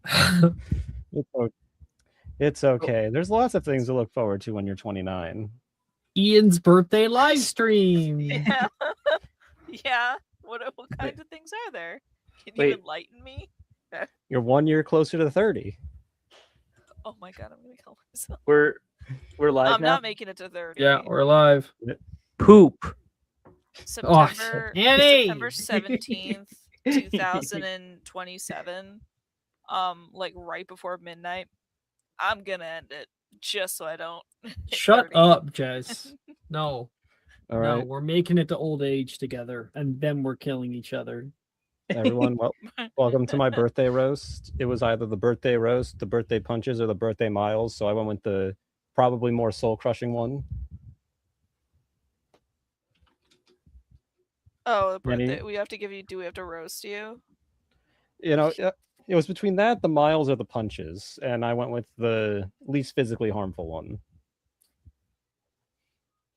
It's, it's okay. There's lots of things to look forward to when you're 29. Ian's birthday live stream. Yeah. Yeah. What kinds of things are there? Can you Wait. enlighten me? You're 1 year closer to 30. Oh my god, I'm gonna kill myself. We're live I'm now. not making it to 30. Yeah, we're live. Poop. September Annie! September 17th, 2027. Like right before midnight. I'm gonna end it just so I don't hit Shut 30. up, Jess. No. All No, right, we're making it to old age together, and then we're killing each other. everyone, welcome to my birthday roast. It was either the birthday roast, the birthday punches, or the birthday miles. So I went with the probably more soul crushing one. Oh, the birthday. Any- We have to give you. Do we have to roast you? You know, it was between that, the miles, or the punches, and I went with the least physically harmful one.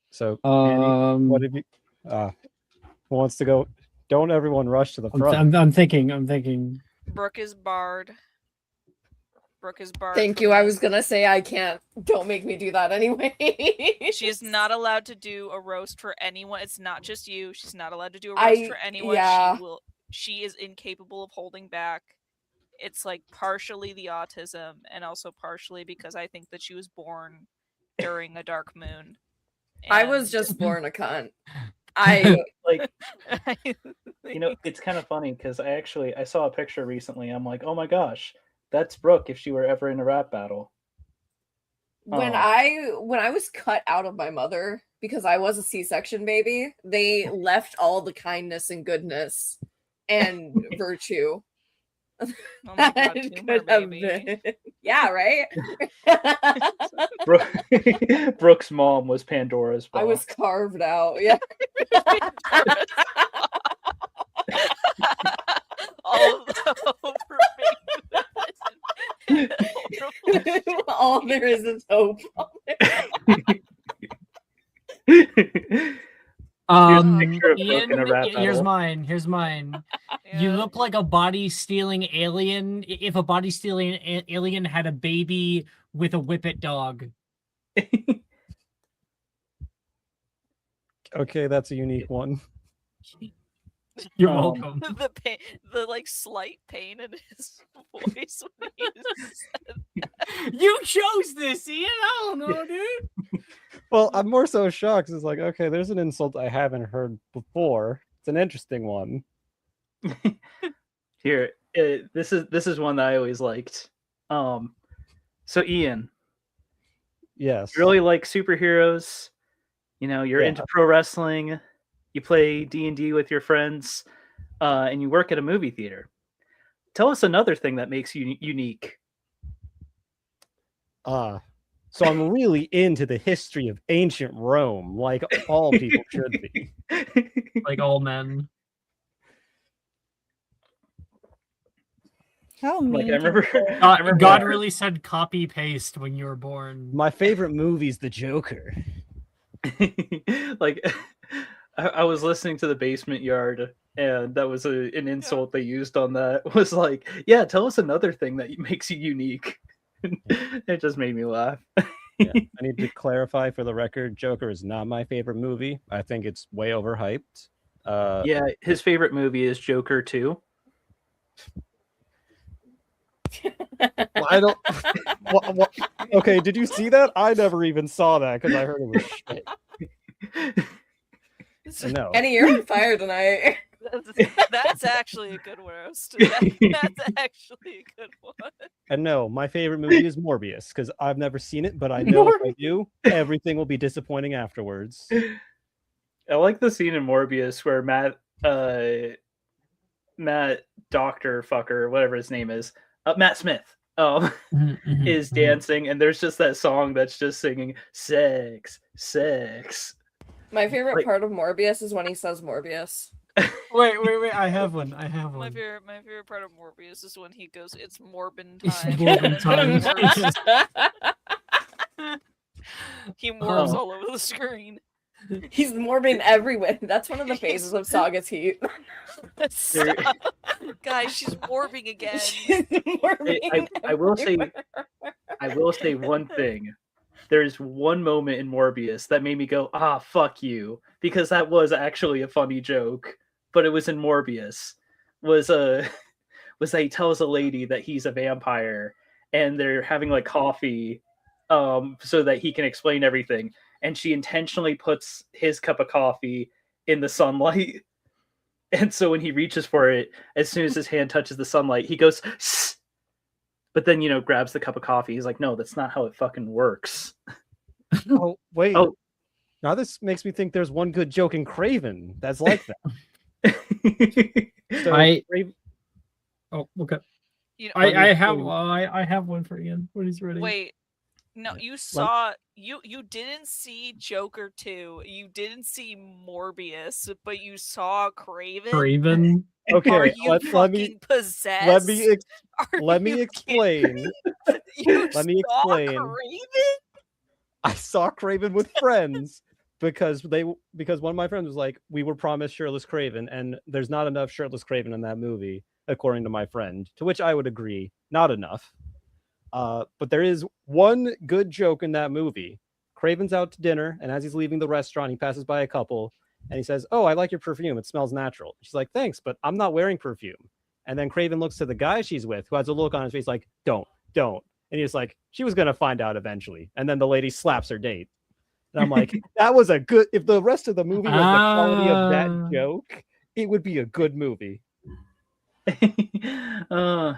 So, Annie, what have you? Who wants to go? Don't everyone rush to the front. I'm thinking. Brooke is barred. Brooke is barred. Thank you. I was gonna say I can't. Don't make me do that anyway. She is not allowed to do a roast for anyone. It's not just you. She's not allowed to do a roast for anyone. Yeah. She is incapable of holding back. It's like partially the autism and also partially because I think that she was born during a dark moon. I was just born a cunt. I like, it's kind of funny because I saw a picture recently. I'm like, oh my gosh, that's Brooke if she were ever in a rap battle. when I was cut out of my mother because I was a C-section baby, they left all the kindness and goodness and virtue. Oh my god, tumor baby. Yeah, right. Brooke's mom was Pandora's box. I was carved out. Yeah. All All there is hope. Ian, here's mine. Yeah. You look like a body stealing alien. If a body stealing alien had a baby with a whippet dog. Okay, that's a unique one. You're welcome. The pain, the like slight pain in his voice when he said that. You chose this, Ian. I don't know, dude. Well, I'm more so shocked. It's like, okay, there's an insult I haven't heard before. It's an interesting one. Here, this is one that I always liked. So Ian, yes, you really like superheroes. You're into pro wrestling. You play D&D with your friends, and you work at a movie theater. Tell us another thing that makes you unique. So I'm really into the history of ancient Rome, like all people should be. Like all men. How Like, mean. I remember God really said copy paste when you were born. My favorite movie's The Joker. Like, I was listening to the Basement Yard, and that was an insult they used on that. Was like, yeah, tell us another thing that makes you unique. It just made me laugh. Yeah, I need to clarify for the record, Joker is not my favorite movie. I think it's way overhyped. Yeah, his favorite movie is Joker 2. Well, I don't. Okay, did you see that? I never even saw that because I heard it was shit. No. Annie, you're on fire tonight. That's actually a good roast. That's actually a good one. And no, my favorite movie is Morbius because I've never seen it, but I know if I do, everything will be disappointing afterwards. I like the scene in Morbius where Matt Doctor Fucker, whatever his name is, Matt Smith, is dancing, and there's just that song that's just singing sex, sex. My favorite part of Morbius is when he says Morbius. Wait! I have one. My favorite part of Morbius is when he goes, "It's Morbin time." Morbin time. He morbs all over the screen. He's morbid everywhere. That's one of the phases of Saga's heat. Stop. Guys, she's warping again. She's morbid I will say everywhere. I will say one thing. There's one moment in Morbius that made me go, "Ah, fuck you," because that was actually a funny joke, but it was in Morbius. Was was that he tells a lady that he's a vampire and they're having like coffee so that he can explain everything, and she intentionally puts his cup of coffee in the sunlight. And so when he reaches for it, as soon as his hand touches the sunlight, he goes, "Sss," but then, grabs the cup of coffee. He's like, "No, that's not how it fucking works." Oh, wait. Oh. Now this makes me think there's one good joke in Craven that's like that. So, Oh, okay. I I have one for Ian when he's ready. Wait. No, you saw you didn't see Joker 2. You didn't see Morbius, but you saw Craven. Craven. Okay, Are you let fucking me possessed? let me explain. Let me explain. Craven? I saw Craven with friends because one of my friends was like, we were promised shirtless Craven, and there's not enough shirtless Craven in that movie, according to my friend. To which I would agree, not enough. But there is one good joke in that movie. Craven's out to dinner, and as he's leaving the restaurant, he passes by a couple, and he says, "Oh, I like your perfume. It smells natural." She's like, "Thanks, but I'm not wearing perfume." And then Craven looks to the guy she's with, who has a look on his face like, don't. And he's like, she was going to find out eventually. And then the lady slaps her date. And I'm like, that was a good, if the rest of the movie was the quality of that joke, it would be a good movie. All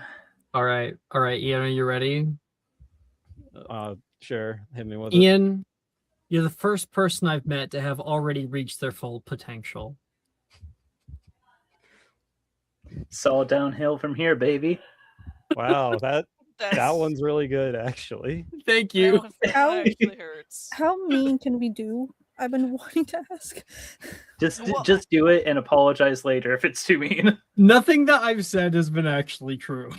right, Ian, are you ready? Sure. Hit me with it. Ian, you're the first person I've met to have already reached their full potential. It's all downhill from here, baby. Wow, that one's really good, actually. Thank you. That actually hurts. How mean can we do? I've been wanting to ask. Just do it and apologize later if it's too mean. Nothing that I've said has been actually true.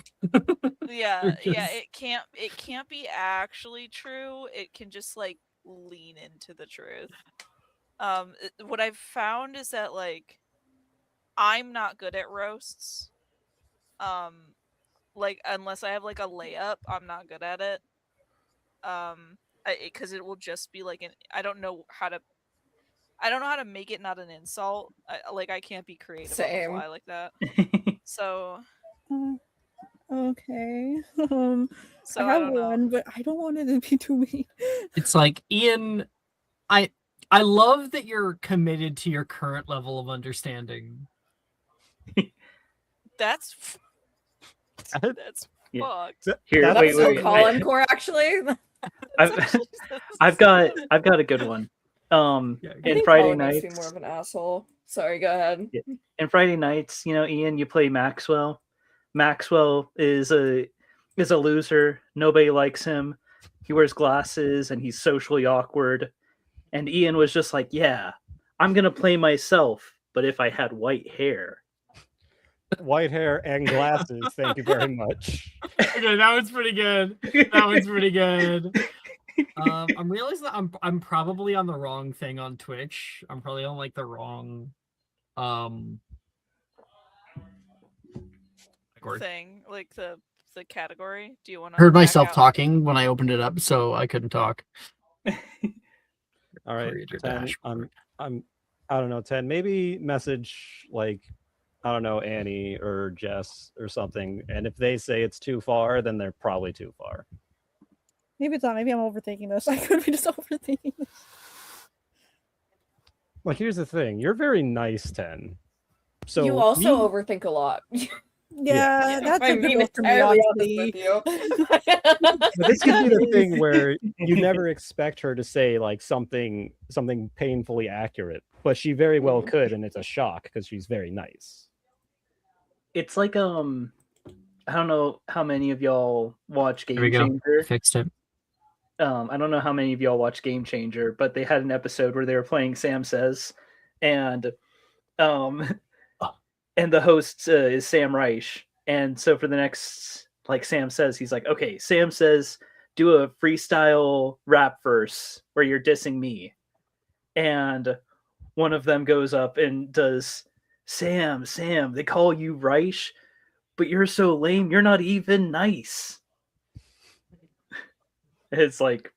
Yeah, it can't be actually true. It can just like lean into the truth. What I've found is that like I'm not good at roasts. Like unless I have like a layup, I'm not good at it. Because it will just be like I don't know how to make it not an insult. I can't be creative on the fly like that. So okay. So I have one, but I don't want it to be too mean. It's like, Ian, I love that you're committed to your current level of understanding. That's fucked. Here, That's wait. Colin Core, actually. I've got a good one. In Friday nights, makes me more of an asshole. Sorry, go ahead. In Friday nights, Ian, you play Maxwell. Maxwell is a loser. Nobody likes him. He wears glasses and he's socially awkward. And Ian was just like, "Yeah, I'm gonna play myself, but if I had white hair." White hair and glasses. Thank you very much. Okay, that one's pretty good. I'm realizing that I'm probably on the wrong thing on Twitch. I'm probably on like the wrong thing, like the category. Do you want to heard myself talking when I opened it up, so I couldn't talk. All right, 10, I don't know, 10. Maybe message like, I don't know, Annie or Jess or something. And if they say it's too far, then they're probably too far. Maybe it's not. Maybe I'm overthinking this. I could be just overthinking this. Well, here's the thing. You're very nice, 10. So you also overthink a lot. Yeah, that's a good one for me, honestly. But this could be the thing where you never expect her to say like something painfully accurate, but she very well could, and it's a shock because she's very nice. It's like I don't know how many of y'all watch Game Changer. Fixed it. I don't know how many of y'all watch Game Changer, but they had an episode where they were playing Sam Says, and the host is Sam Reich. And so for the next, like, Sam Says, he's like, "Okay, Sam Says, do a freestyle rap verse where you're dissing me." And one of them goes up and does, Sam, they call you Reich, but you're so lame, you're not even nice. It's like,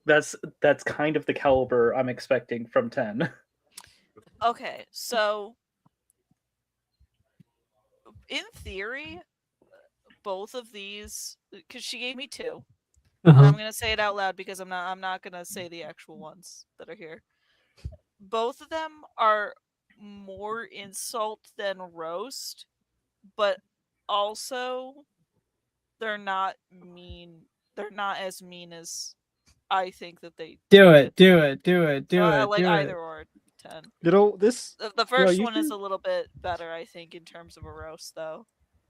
that's kind of the caliber I'm expecting from 10. Okay, so in theory, both of these, because she gave me 2. And I'm gonna say it out loud because I'm not gonna say the actual ones that are here. Both of them are more insult than roast, but also they're not mean. They're not as mean as I think that they Do it. I like either or 10. This The first you one is should- a little bit better, I think, in terms of a roast, though.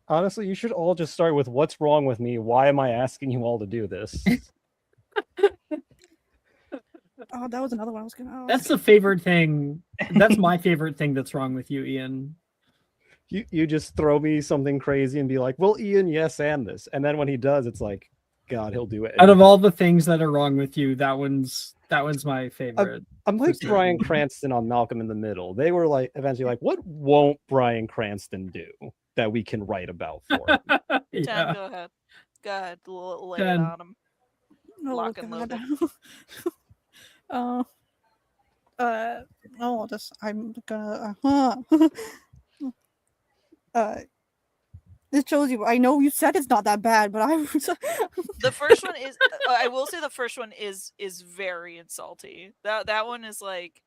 honestly, you should all just start with what's wrong with me? Why am I asking you all to do this? Oh, that was another one I was gonna ask. That's the favorite thing. That's my favorite thing that's wrong with you, Ian. You just throw me something crazy and be like, well, Ian, yes, and this. And then when he does, it's like, God, he'll do it. Out of all the things that are wrong with you, that one's my favorite. I'm like Bryan Cranston on Malcolm in the Middle. They were like eventually like, what won't Bryan Cranston do that we can write about for him? 10, go ahead. Go ahead, lay 10. it on him. Oh, Lock and God. loaded. I'm gonna this shows you. I know you said it's not that bad, but I was The first one is I will say the first one is very insulty. That one is like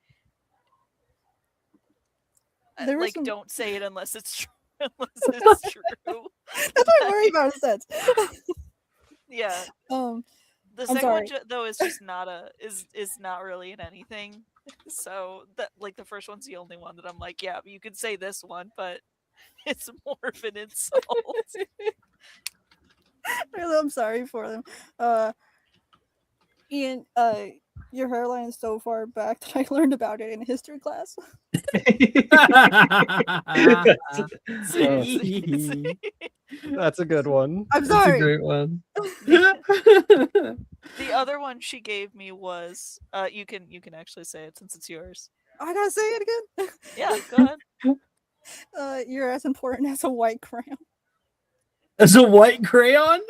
There was like some- don't say it unless it's true. Unless it's true. that's what I'm worried about. Sense. Yeah. The I'm second one sorry. though is just not is not really in anything. So that like the first one's the only one that I'm like, yeah, you could say this one, but it's more of an insult. Really, I'm sorry for them. Ian, your hairline is so far back that I learned about it in history class. That's a good one. I'm That's sorry. a great one. The other one she gave me was you can actually say it since it's yours. I gotta say it again. Yeah, go ahead. You're as important as a white crayon. As a white crayon?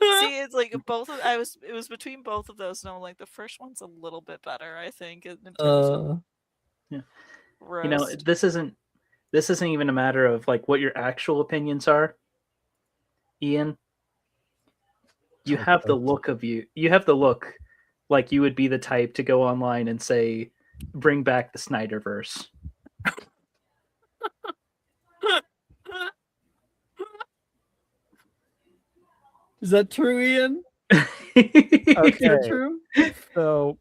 See, it's like both of it was between both of those, and I'm like the first one's a little bit better, I think, in terms of Yeah. roast. You know, this isn't even a matter of like what your actual opinions are, Ian. You have the look of you. You have the look like you would be the type to go online and say, "Bring back the Snyderverse." Is that true, Ian? Okay. Is that true? So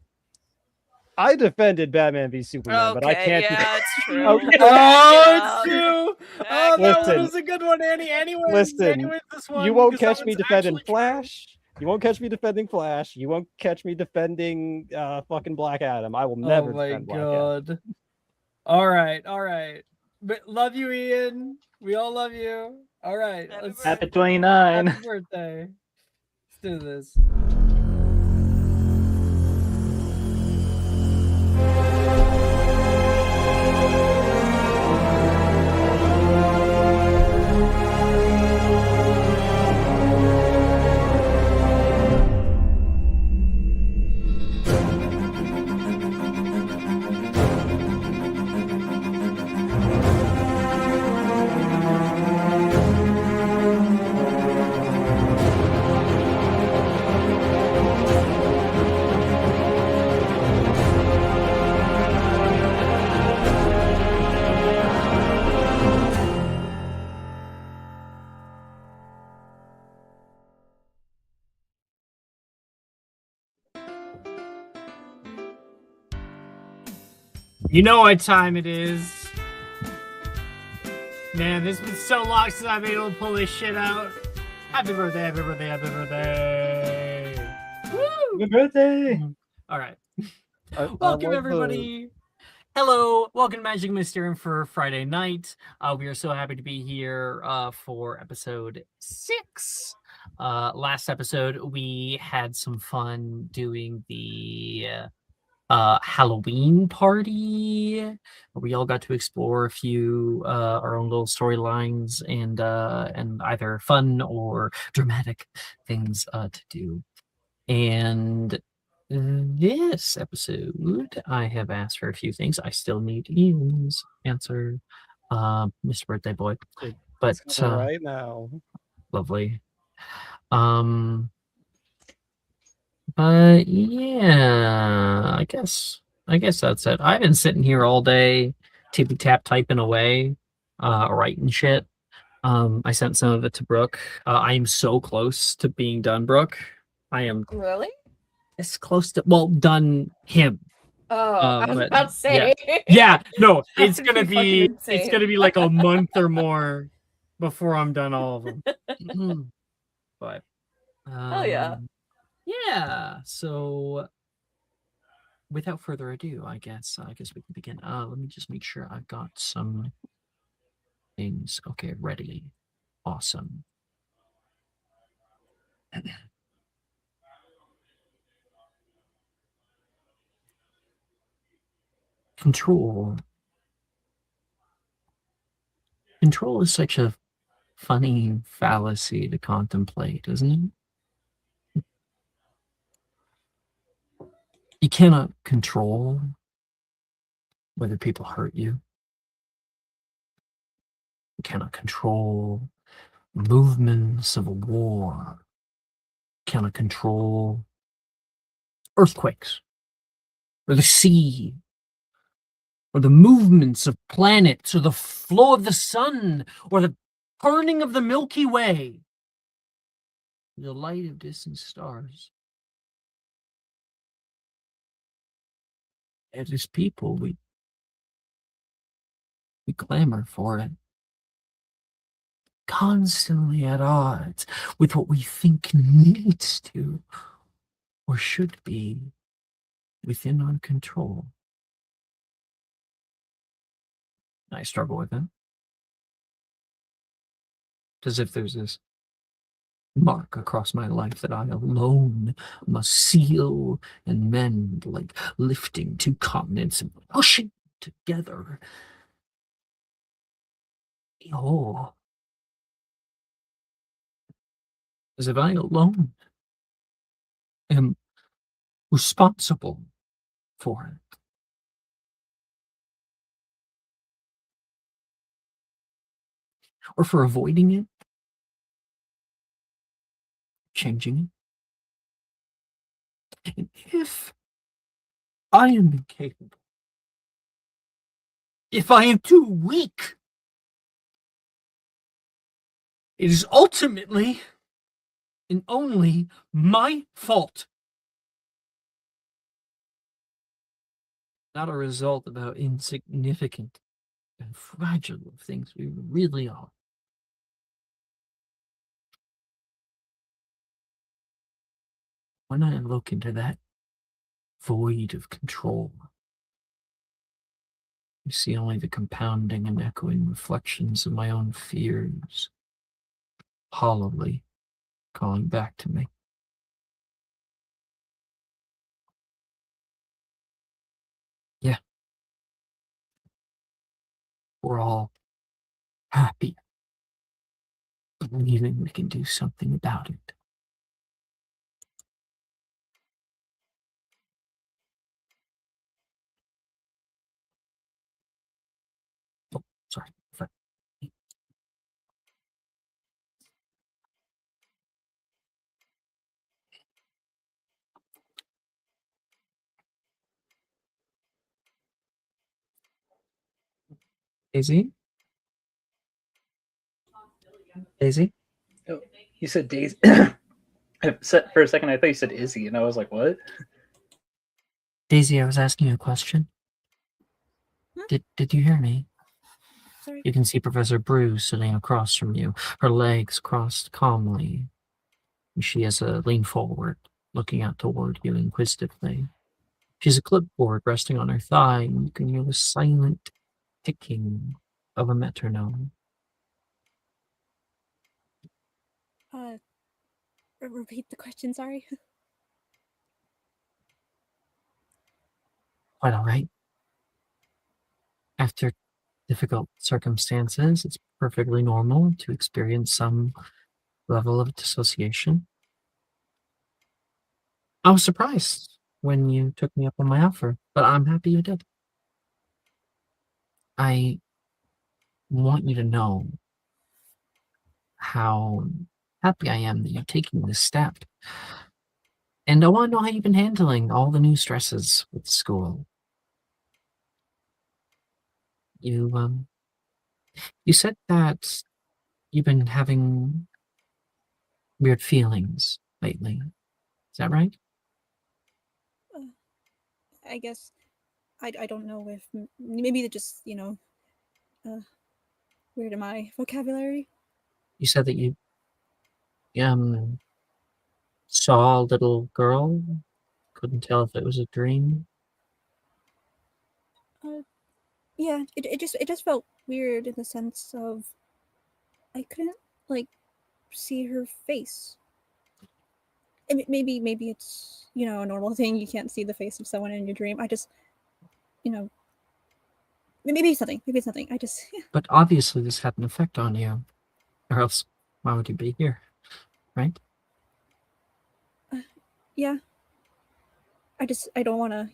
I defended Batman v Superman, but I can't. Yeah, it's true. Okay. Oh, it's true. Oh, that Listen. one was a good one, Annie. Anyways, Listen, this one You won't because catch that me one's defending actually true. Flash. You won't catch me defending Flash. You won't catch me defending fucking Black Adam. I will never Oh my defend Black Adam. god. All right. But love you, Ian. We all love you. All right. Happy Let's Happy 29. happy birthday. Let's do this. You know what time it is. Man, it's been so long since I've been able to pull this shit out. Happy birthday, happy birthday, happy birthday. Woo! Happy birthday. All right. I Welcome, love the- everybody. Hello. Welcome to Magic Mysterium for Friday night. We are so happy to be here for episode 6. Last episode, we had some fun doing the Halloween party where we all got to explore a few our own little storylines and either fun or dramatic things to do. And this episode, I have asked for a few things. I still need Ian's answer, Mr. Birthday Boy. But right now, lovely. But yeah, I guess that's it. I've been sitting here all day, tippy tap typing away, writing shit. I sent some of it to Brooke. I am so close to being done, Brooke. I am Really? this close to done him. Oh, I was But about to say. yeah, no, it's That would gonna fucking be insane. like a month or more before I'm done all of them. But Hell yeah. yeah. So without further ado, I guess we can begin. Let me just make sure I've got some things. Okay, ready. Awesome. Control. Control is such a funny fallacy to contemplate, isn't it? You cannot control whether people hurt you. You cannot control movements of a war. You cannot control earthquakes or the sea or the movements of planets or the flow of the sun or the turning of the Milky Way, the light of distant stars. As people, we clamor for it, constantly at odds with what we think needs to or should be within our control. I struggle with it. As if there's this mark across my life that I alone must seal and mend, like lifting two continents and pushing together. Oh, as if I alone am responsible for it. Or for avoiding it, changing it. And if I am incapable, if I am too weak, it is ultimately and only my fault. Not a result of how insignificant and fragile of things we really are. When I look into that void of control, I see only the compounding and echoing reflections of my own fears, hollowly calling back to me. Yeah. We're all happy, believing we can do something about it. Oh, sorry. Daisy? Daisy? Oh, you said Daisy. For a second, I thought you said Izzy, and I was like, what? Daisy, I was asking you a question. Did you hear me? Sorry. You can see Professor Brew sitting across from you, her legs crossed calmly. She has a lean forward, looking out toward you inquisitively. She has a clipboard resting on her thigh, and you can hear the silent ticking of a metronome. Repeat the question, sorry. quite all right. After difficult circumstances, it's perfectly normal to experience some level of dissociation. I was surprised when you took me up on my offer, but I'm happy you did. I want you to know how happy I am that you're taking this step. And I want to know how you've been handling all the new stresses with school. You said that you've been having weird feelings lately. Is that right? I guess I don't know if maybe they're just weird in my vocabulary. You said that you saw a little girl. Couldn't tell if it was a dream. Yeah, it just felt weird in the sense of I couldn't like see her face. And maybe it's a normal thing. You can't see the face of someone in your dream. I just maybe it's nothing. Maybe it's nothing. I just But obviously this had an effect on you. Or else why would you be here? Right? yeah. I don't want to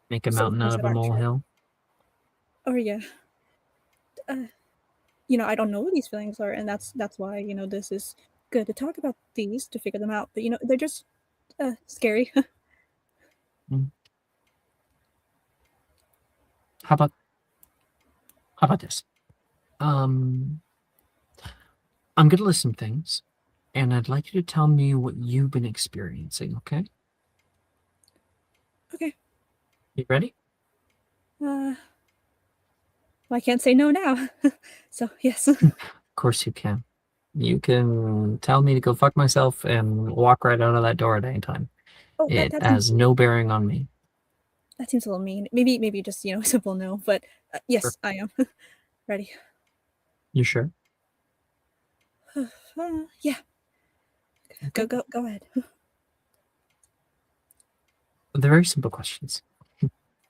Make a say mountain things out of that a aren't true. molehill. Or yeah. I don't know what these feelings are, and that's why this is good to talk about these to figure them out. But they're just scary. Mm. How about this? I'm gonna list some things, and I'd like you to tell me what you've been experiencing, okay? Okay. You ready? Well, I can't say no now. So yes. Of course you can. You can tell me to go fuck myself and walk right out of that door at any time. Oh, It that has no bearing on me. that seems a little mean. Maybe just a simple no. But yes, Sure. I am ready. You sure? Yeah. Okay. Go ahead. They're very simple questions.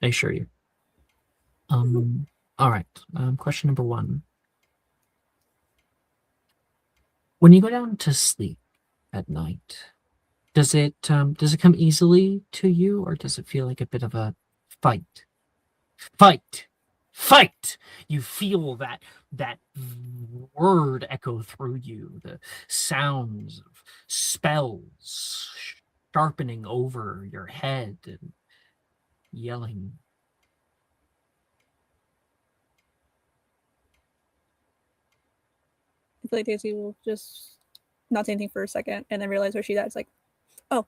I assure you. All right. Question number 1. When you go down to sleep at night, does it come easily to you, or does it feel like a bit of a fight? Fight! Fight! You feel that word echo through you, the sounds of spells sharpening over your head and yelling. I feel like Daisy will just not say anything for a second and then realize where she's at. It's like, oh,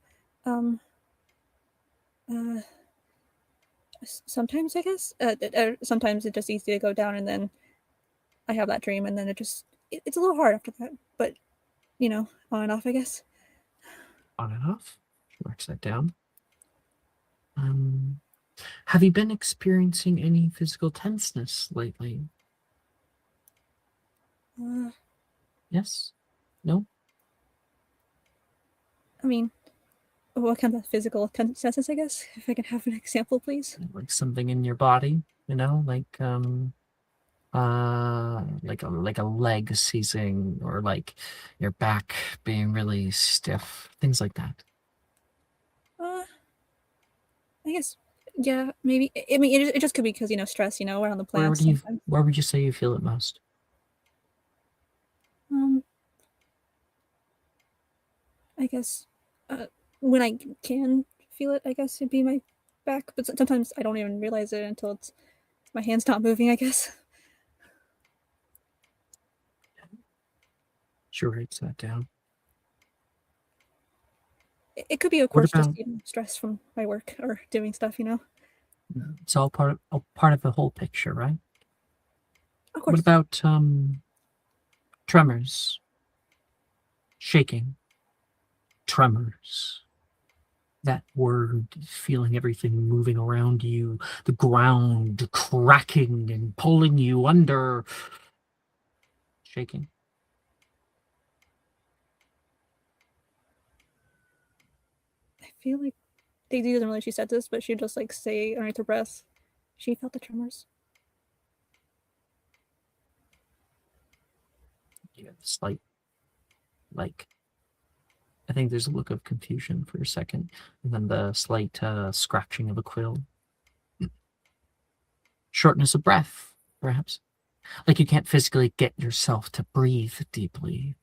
sometimes I guess. Sometimes it's just easy to go down, and then I have that dream, and then it's a little hard after that. But on and off, I guess. On and off. She marks that down. Have you been experiencing any physical tenseness lately? Yes? No? I mean, what kind of physical tenseness, I guess? If I can have an example, please. Like something in your body, like like a leg seizing, or like your back being really stiff, things like that. I guess, yeah, maybe. I mean, it just could be because stress. We're on the plants sometimes. Where would you say you feel it most? I guess when I can feel it, I guess it'd be my back. But sometimes I don't even realize it until my hand's not moving, I guess. She writes that down. It could be, of What course, just about stress from my work or doing stuff. it's all part of the whole picture, right? Of What course. about tremors, shaking, tremors? That word, feeling everything moving around you, the ground cracking and pulling you under. Shaking. I feel like Daisy doesn't really she said this, but she just like say underneath her breath, she felt the tremors. You have a slight, like, I think there's a look of confusion for a second, and then the slight scratching of a quill. Shortness of breath, perhaps. Like you can't physically get yourself to breathe deeply.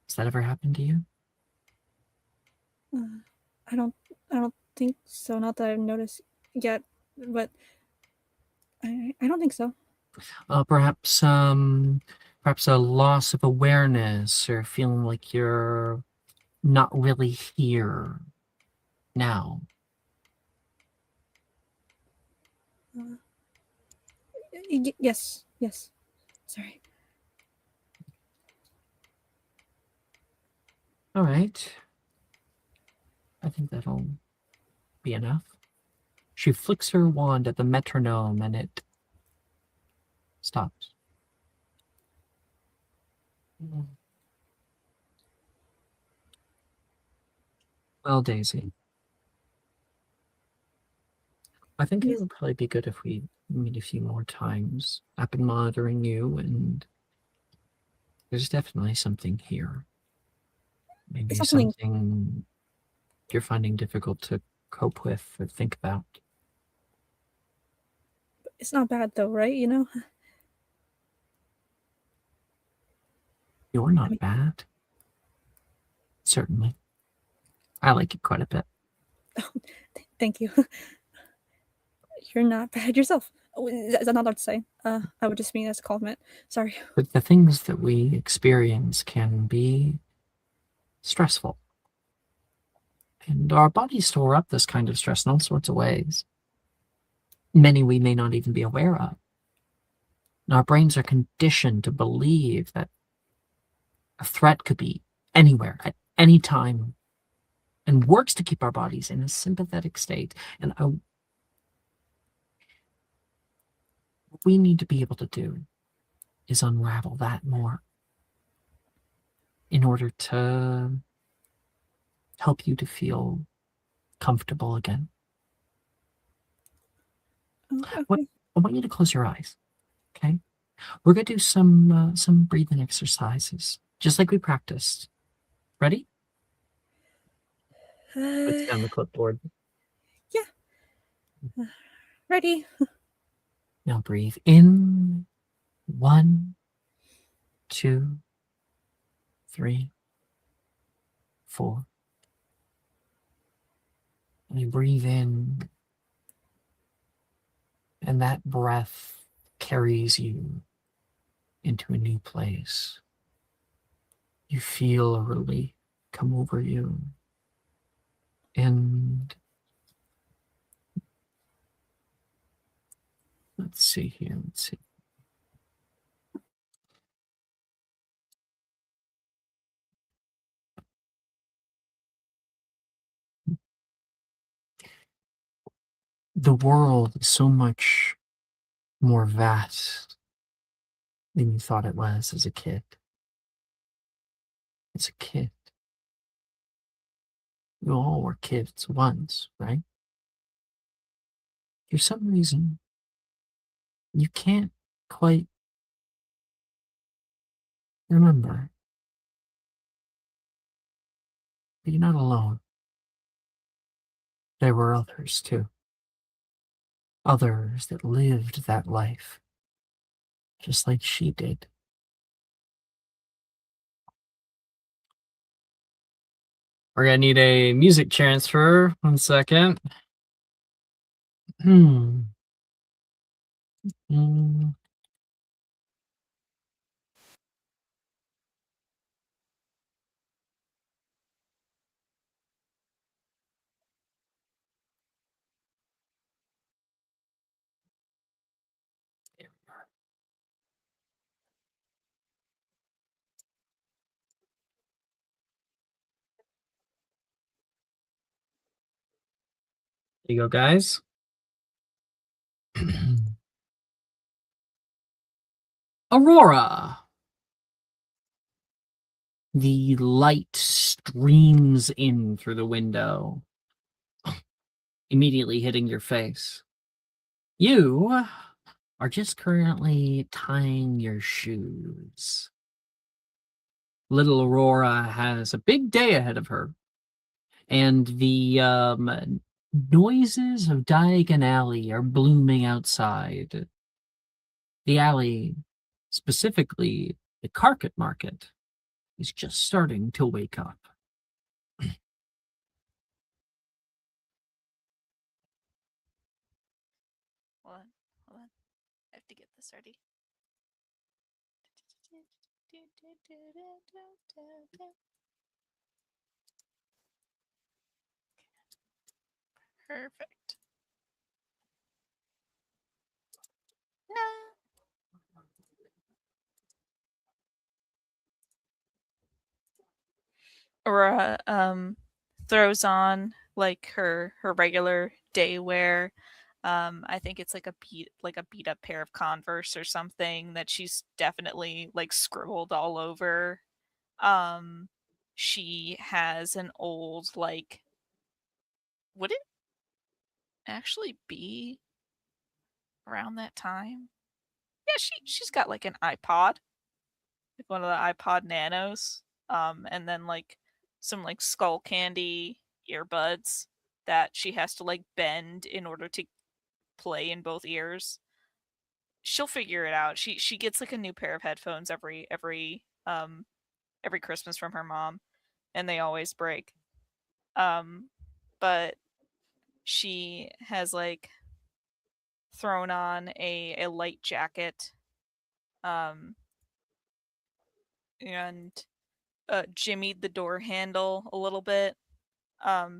Has that ever happened to you? I don't think so. Not that I've noticed yet, but I don't think so. Perhaps a loss of awareness, or feeling like you're not really here now. Yes. Sorry. All right. I think that'll be enough. She flicks her wand at the metronome and it stops. Well, Daisy, I think it would probably be good if we meet a few more times. I've been monitoring you, and there's definitely something here. Maybe It's not something- something you're finding difficult to cope with or think about. It's not bad though, right? You know? You're not bad. Certainly. I like it quite a bit. Thank you. You're not bad yourself. Oh, is that not allowed to say? I would just mean as a compliment. Sorry. But the things that we experience can be stressful. And our bodies store up this kind of stress in all sorts of ways. Many we may not even be aware of. And our brains are conditioned to believe that a threat could be anywhere, at any time, and works to keep our bodies in a sympathetic state. And what we need to be able to do is unravel that more in order to help you to feel comfortable again. Okay. I want you to close your eyes, okay? We're going to do some breathing exercises, just like we practiced. Ready? Puts down the clipboard. Yeah. Ready? Now breathe in. 1, 2, 3, 4. And you breathe in, and that breath carries you into a new place. You feel a relief come over you. And let's see here. Let's see. The world is so much more vast than you thought it was as a kid. As a kid. You all were kids once, right? For some reason, you can't quite remember. But you're not alone. There were others too. Others that lived that life, just like she did. We're gonna need a music transfer. 1 second. Hmm. There you go, guys. Aurora. The light streams in through the window. immediately hitting your face. You are just currently tying your shoes. Little Aurora has a big day ahead of her, and the noises of Diagon Alley are blooming outside. The alley, specifically the Carpet Market, is just starting to wake up. Hold on. I have to get this ready. Perfect. Aurora throws on like her regular day wear. I think it's like a beat up pair of Converse or something that she's definitely like scribbled all over. She has an old like, would it actually be around that time? Yeah, she's got like an iPod, like one of the iPod Nanos, and then like some like skull candy earbuds that she has to like bend in order to play in both ears. She'll figure it out. She gets like a new pair of headphones every Christmas from her mom, and they always break. But she has like thrown on a light jacket, um, and jimmied the door handle a little bit,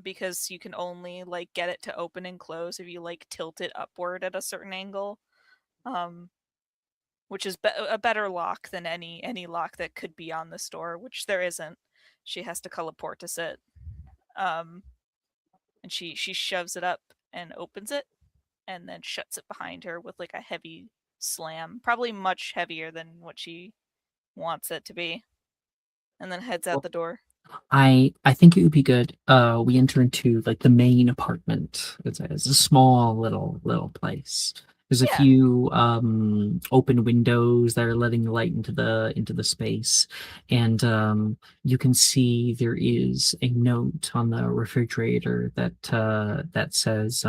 because you can only like get it to open and close if you like tilt it upward at a certain angle, um, which is a better lock than any lock that could be on this door, which there isn't. She has to colloportus it, um, and she shoves it up and opens it, and then shuts it behind her with like a heavy slam, probably much heavier than what she wants it to be, and then heads out the door. I think it would be good. We enter into like the main apartment. It's a small little place. There's a Yeah. few open windows that are letting light into the space, and you can see there is a note on the refrigerator that says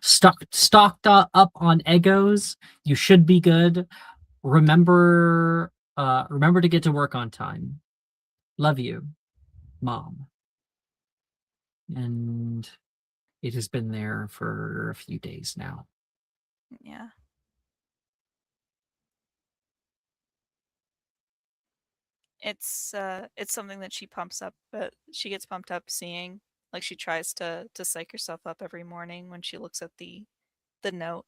stocked up on Eggos. You should be good. Remember to get to work on time. Love you, Mom. And it has been there for a few days now. Yeah. It's something that she pumps up, but she gets pumped up seeing, like she tries to psych herself up every morning when she looks at the note.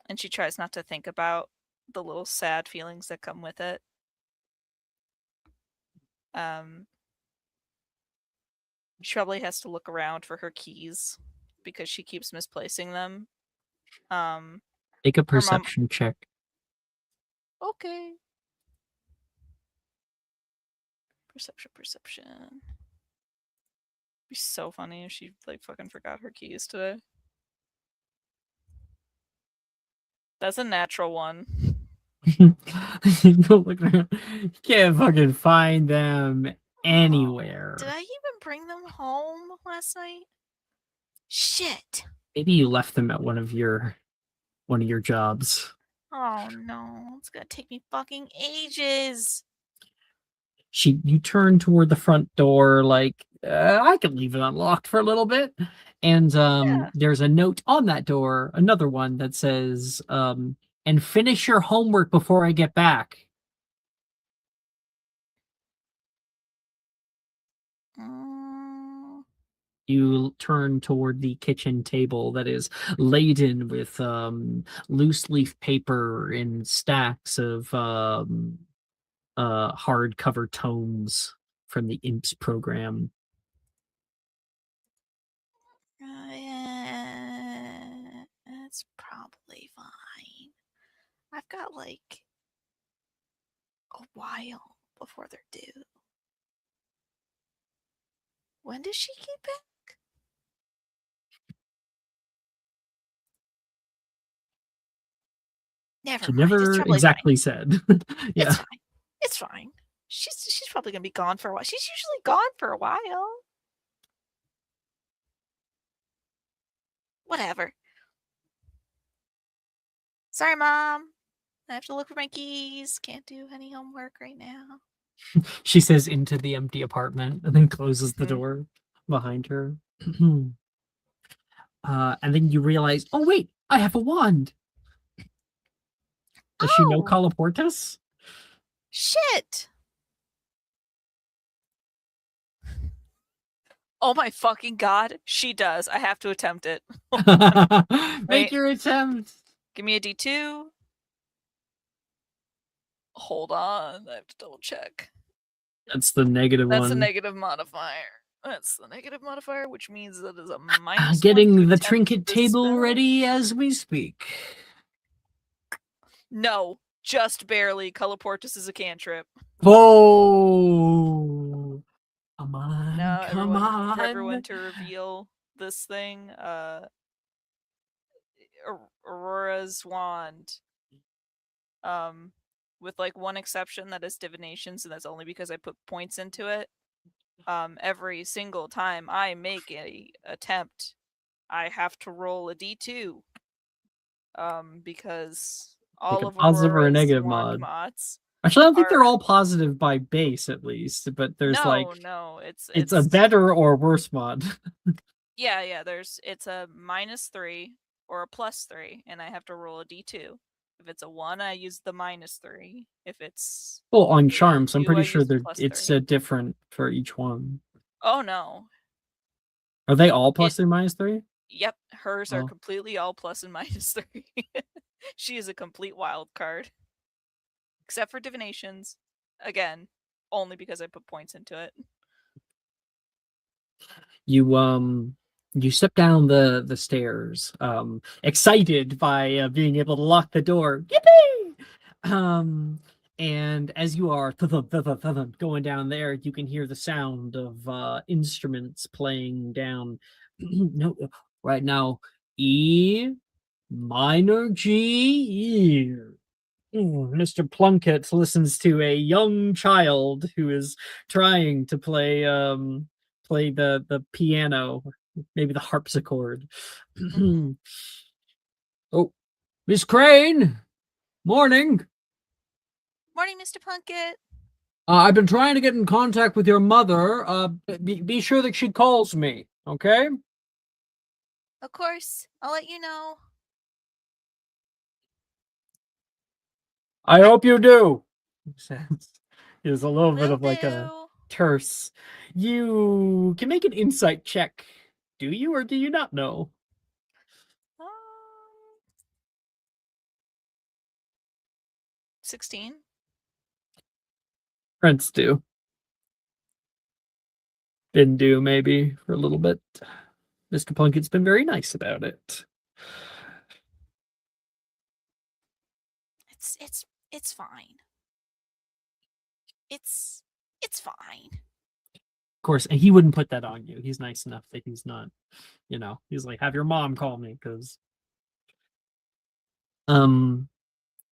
And she tries not to think about the little sad feelings that come with it. She probably has to look around for her keys because she keeps misplacing them. Make a Her mom. perception check. Okay. Perception. It'd be so funny if she like fucking forgot her keys today. That's a natural one. You can't fucking find them anywhere. Did I even bring them home last night? Shit. Maybe you left them at one of your jobs. Oh no, it's gonna take me fucking ages. You turn toward the front door like I could leave it unlocked for a little bit, and there's a note on that door, another one that says and finish your homework before I get back. You turn toward the kitchen table that is laden with loose leaf paper and stacks of hardcover tomes from the IMPS program. That's probably fine. I've got like a while before they're due. When does she get back? Never She mind. It's never probably exactly fine. said. Yeah. It's fine. It's fine. She's probably gonna be gone for a while. She's usually gone for a while. Whatever. Sorry, Mom. I have to look for my keys. Can't do any homework right now. She says into the empty apartment and then closes the Mhm. door behind her. And then you realize, oh wait, I have a wand. Does she know Oh, Coloportus? shit. Oh my fucking god, she does. I have to attempt it. Make Wait. your attempt. Give me a D2. Hold on, I have to double check. That's the negative That's one. a negative modifier. That's the negative modifier, which means that is a minus Getting 1 to the attempt trinket the table spell. ready as we speak. No, just barely. Coloportus is a cantrip. Whoa! Come on, Now, come for everyone on. to reveal this thing, Aurora's wand, with like one exception, that is divination, so that's only because I put points into it. Every single time I make a attempt, I have to roll a D2. Because all Like a of positive or a Aurora's negative wand mod. mods Actually, I don't think they're are all positive by base, at least. But there's like no, it's a better or worse mod. yeah, it's a -3 or a +3, and I have to roll a D2. If it's a 1, I use the -3. If it's Well, on charms, I'm 2, I pretty sure use the it's +3. different for each one. Oh no. Are they all plus or minus 3? Yep, hers are Oh. completely all plus and -3. She is a complete wild card. Except for divinations. Again, only because I put points into it. You step down the stairs, excited by being able to lock the door. Yippee! And as you are going down there, you can hear the sound of instruments playing down. No, right now, E minor G. Mr. Plunkett listens to a young child who is trying to play the piano, maybe the harpsichord. Oh, Miss Crane, morning. Morning, Mr. Plunkett. I've been trying to get in contact with your mother. Be sure that she calls me, okay? Of course, I'll let you know. I hope you do. There's a little bit Will of like a do. terse. You can make an insight check. Do you or do you not know? 16. Friends do. Didn't do maybe for a little bit. Mr. Plunkett's been very nice about it. It's fine. It's fine. Of course, and he wouldn't put that on you. He's nice enough that he's not, he's like, have your mom call me, because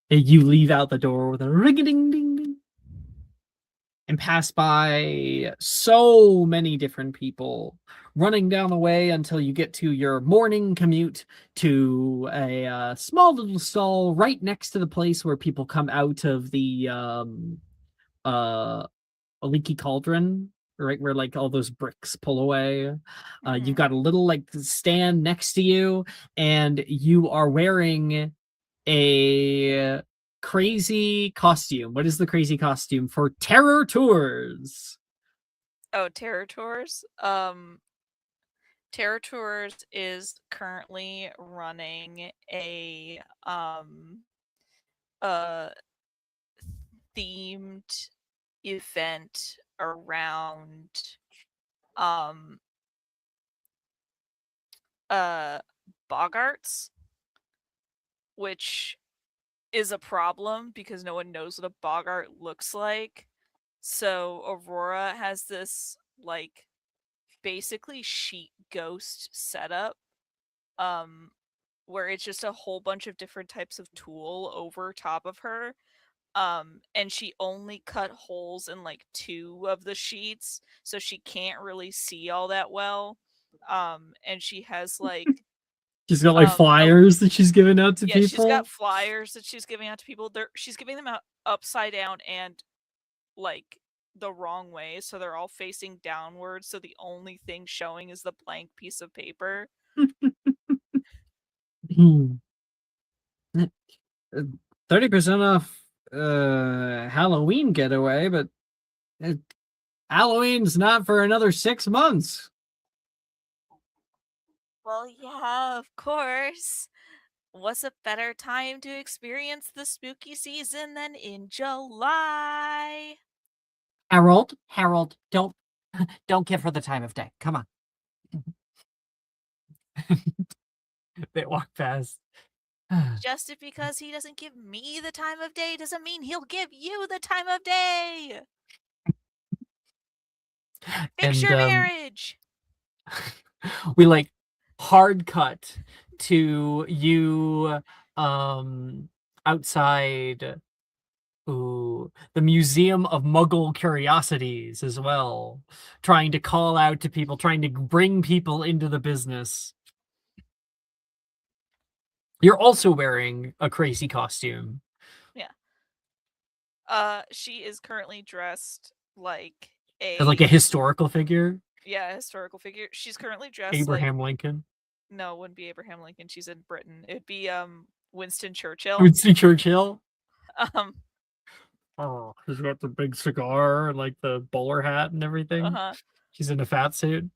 you leave out the door with a ring-a-ding-ding-ding and pass by so many different people running down the way until you get to your morning commute to a small little stall right next to the place where people come out of the a leaky cauldron, right where like all those bricks pull away. You've got a little like stand next to you, and you are wearing a crazy costume. What is the crazy costume for Terror Tours? Oh, Terror Tours? Terror Tours is currently running a themed event around Bogarts, which is a problem because no one knows what a Bogart looks like. So Aurora has this like basically sheet ghost setup, where it's just a whole bunch of different types of tool over top of her. And she only cut holes in like 2 of the sheets, so she can't really see all that well. And she has like She's got like flyers that she's giving out to people. Yeah, she's got flyers that she's giving out to people. She's giving them out upside down and like the wrong way, so they're all facing downwards, so the only thing showing is the blank piece of paper. 30% off Halloween getaway, but Halloween's not for another 6 months. Well, yeah, of course. What's a better time to experience the spooky season than in July? Harold, don't give her the time of day. Come on. They walk past. Just because he doesn't give me the time of day doesn't mean he'll give you the time of day. Fix your marriage. We like hard cut to you outside the Museum of Muggle Curiosities as well, trying to call out to people, trying to bring people into the business. You're also wearing a crazy costume. Yeah. She is currently dressed like a historical figure. Yeah, a historical figure. She's currently dressed Abraham Lincoln. No, it wouldn't be Abraham Lincoln. She's in Britain. It'd be Winston Churchill. Winston Churchill. Oh, he's got the big cigar and like the bowler hat and everything. She's in a fat suit.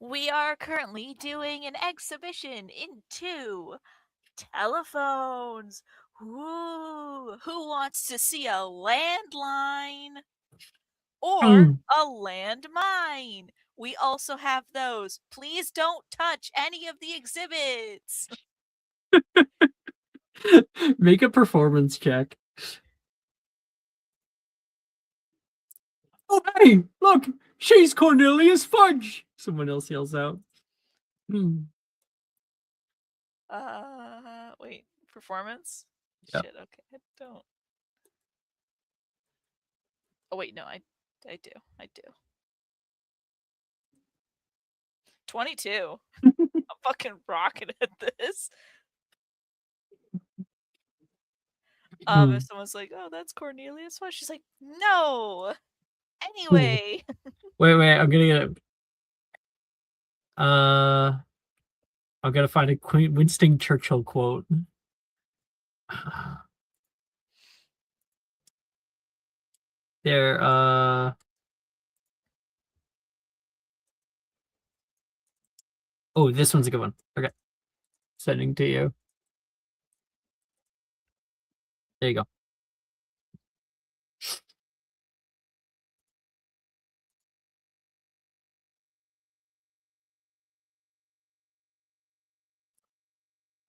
We are currently doing an exhibition into telephones. Ooh, who wants to see a landline or a landmine? We also have those. Please don't touch any of the exhibits. Make a performance check. Oh, hey, look, she's Cornelius Fudge. Someone else yells out. Wait, performance? Yep. Shit, okay, I don't. Oh wait, no, I do. 22. I'm fucking rocking at this. If someone's like, "Oh, that's Cornelius Fudge," she's like, "No." Anyway. Wait, I'm gonna get it. I'm gonna find a Winston Churchill quote. There, oh, this one's a good one. Okay. Sending to you. There you go.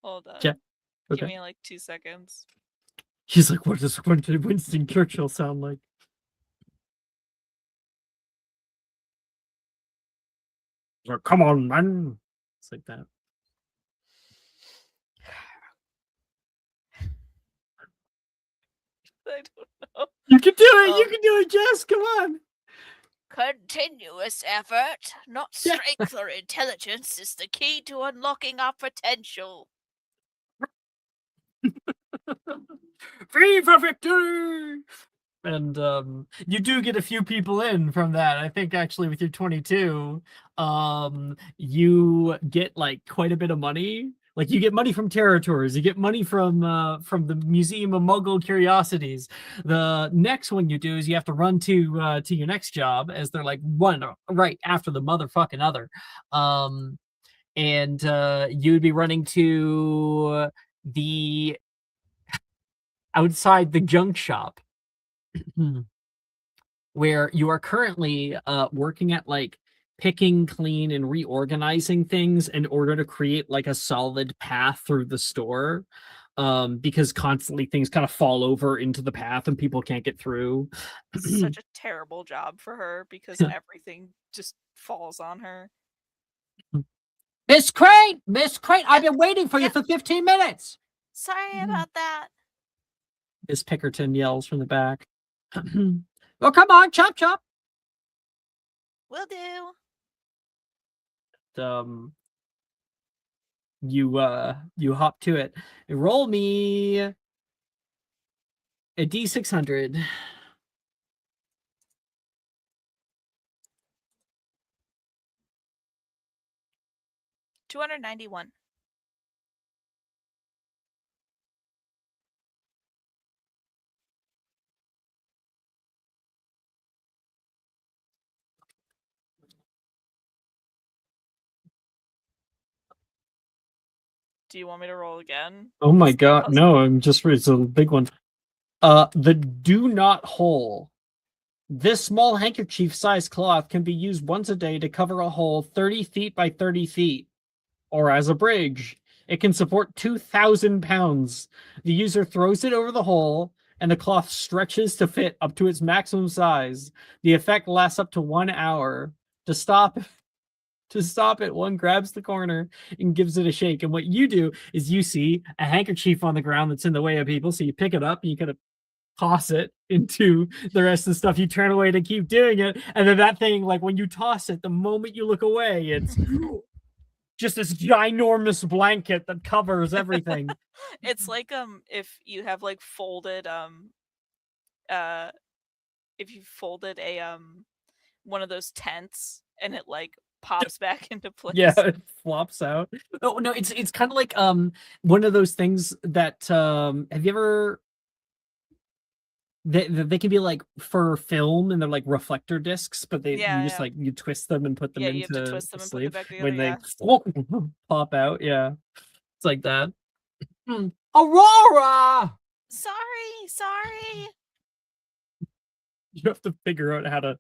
Hold on. Yeah. Okay. Give me like 2 seconds. He's like, what does Winston Churchill sound like? Like, come on, man. It's like that. I don't know. You can do it. You can do it, Jess. Come on. Continuous effort, not strength or intelligence, is the key to unlocking our potential. Viva victory! And you do get a few people in from that. I think actually with your 22, you get like quite a bit of money. Like you get money from territories, you get money from the Museum of Muggle Curiosities. The next one you do is you have to run to your next job, as they're like one right after the motherfucking other. And you would be running to the outside the junk shop, where you are currently working at like picking, clean, and reorganizing things in order to create like a solid path through the store. because constantly things kind of fall over into the path and people can't get through. Such a terrible job for her because everything just falls on her. Miss Crane, I've been waiting for you for 15 minutes. Sorry about that. Miss Pickerton yells from the back. Well, come on, chop. Will do. You hop to it. Roll me a D600. 291. Do you want me to roll again? Oh my god, no, it's a big one. The do not hole. This small handkerchief-sized cloth can be used once a day to cover a hole 30 feet by 30 feet, or as a bridge. It can support 2,000 pounds. The user throws it over the hole, and the cloth stretches to fit up to its maximum size. The effect lasts up to 1 hour. To stop it, one grabs the corner and gives it a shake. And what you do is you see a handkerchief on the ground that's in the way of people, so you pick it up and you kind of toss it into the rest of the stuff. You turn away to keep doing it, and then that thing, like when you toss it, the moment you look away, it's just this ginormous blanket that covers everything. It's like if you have like folded if you folded a one of those tents and it like pops back into place. Yeah, it flops out. Oh no, it's kind of like one of those things that have you ever they can be like for film and they're like reflector discs, but you just like you twist them and put them into you have to twist them and put them back together, when they pop out. Yeah, it's like that. Aurora, sorry. You have to figure out how to,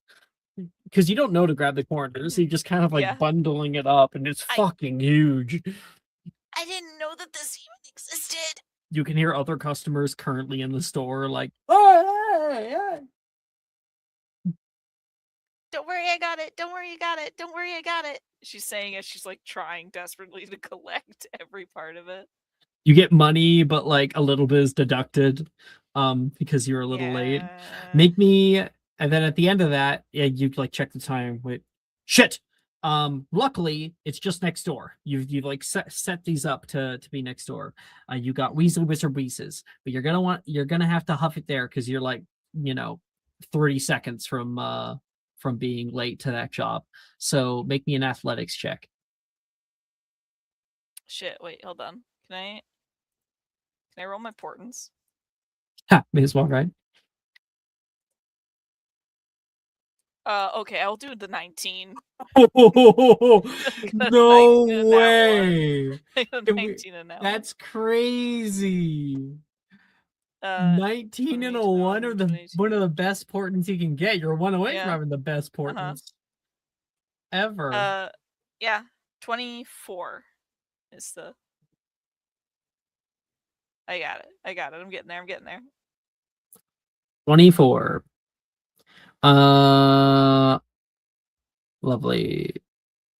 because you don't know to grab the corners, so you just kind of like bundling it up, and it's fucking huge. I didn't know that this even existed. You can hear other customers currently in the store like, oh, hey. Don't worry, I got it. Don't worry, I got it. Don't worry, I got it. She's saying as she's like trying desperately to collect every part of it. You get money, but like a little bit is deducted because you're a little late. Make me, and then at the end of that, you like check the time. Wait, shit. Luckily it's just next door. You've like set these up to be next door. You got Weasel Wizard Weezes, but you're gonna have to huff it there because you're like 30 seconds from being late to that job. So make me an athletics check. Shit, wait, hold on. Can I roll my portents? May as well, right? Okay, I'll do the 19. No way! I got a 19 in that. That's crazy. 19 and a 1 are one of the best portents you can get. You're one away from having the best portents ever. Yeah, 24 is the. I got it. I'm getting there. 24. Lovely.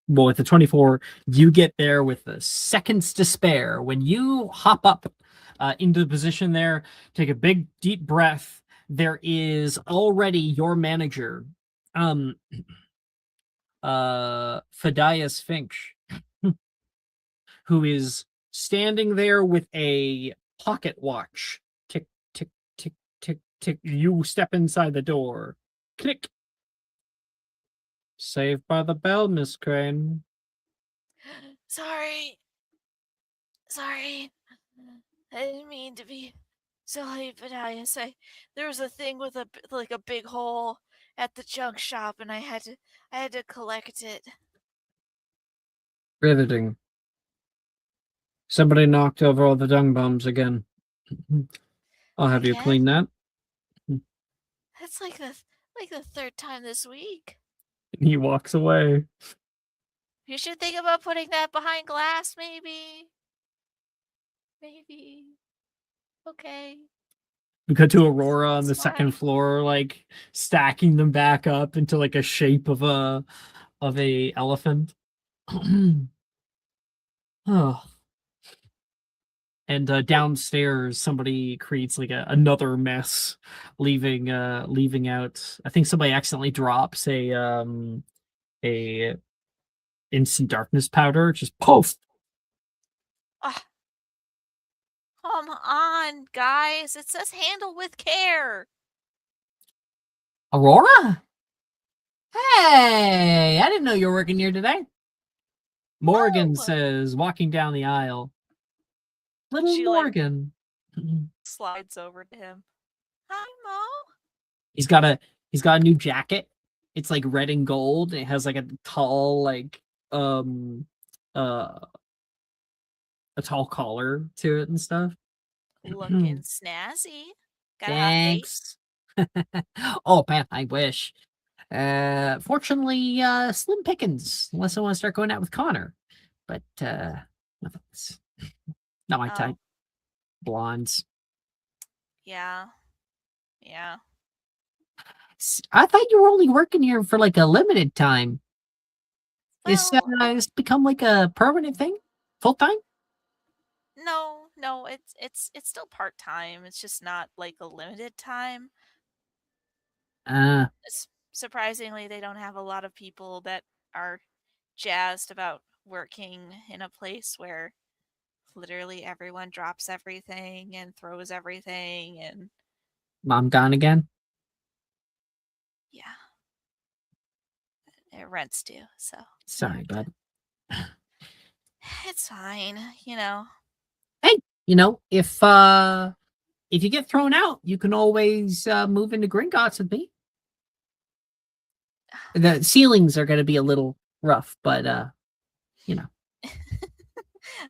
Well, with the 24, you get there with the seconds to spare. When you hop up into the position there, take a big deep breath. There is already your manager, Phidias Finch, who is standing there with a pocket watch. Tick, tick, tick, tick, tick. You step inside the door. Click. Saved by the bell, Miss Crane. Sorry. I didn't mean to be so late, Phidias. There was a thing with a big hole at the junk shop, and I had to collect it. Riveting. Somebody knocked over all the dung bombs again. I'll have you clean that. That's like the third time this week. He walks away. You should think about putting that behind glass, maybe. Okay. We cut to Aurora on the It's second fine. floor, like stacking them back up into like a shape of a elephant. Oh. And downstairs, somebody creates like another mess, leaving out. I think somebody accidentally drops a instant darkness powder. Just poof. Ah, come on, guys. It says handle with care. Aurora? Hey, I didn't know you were working here today. Morgan Oh. says, walking down the aisle. Little She, like, Morgan. slides over to him. Hi, Mo. He's got a new jacket. It's like red and gold. It has like a tall uh a tall collar to it and stuff. Looking snazzy. Got a hot date? Thanks. Oh man, I wish. Fortunately, slim pickings, unless I want to start going out with Connor. But nothing's not my type. Blondes. Yeah. Yeah. I thought you were only working here for like a limited time. Is Well, it's become like a permanent thing? Full time? no, it's still part-time. It's just not like a limited time. Surprisingly, they don't have a lot of people that are jazzed about working in a place where literally everyone drops everything and throws everything and Mom gone again? yeah. It rents due, so Sorry, bud. it's fine, you know. Hey, if you get thrown out, you can always move into Gringotts with me. The ceilings are going to be a little rough, but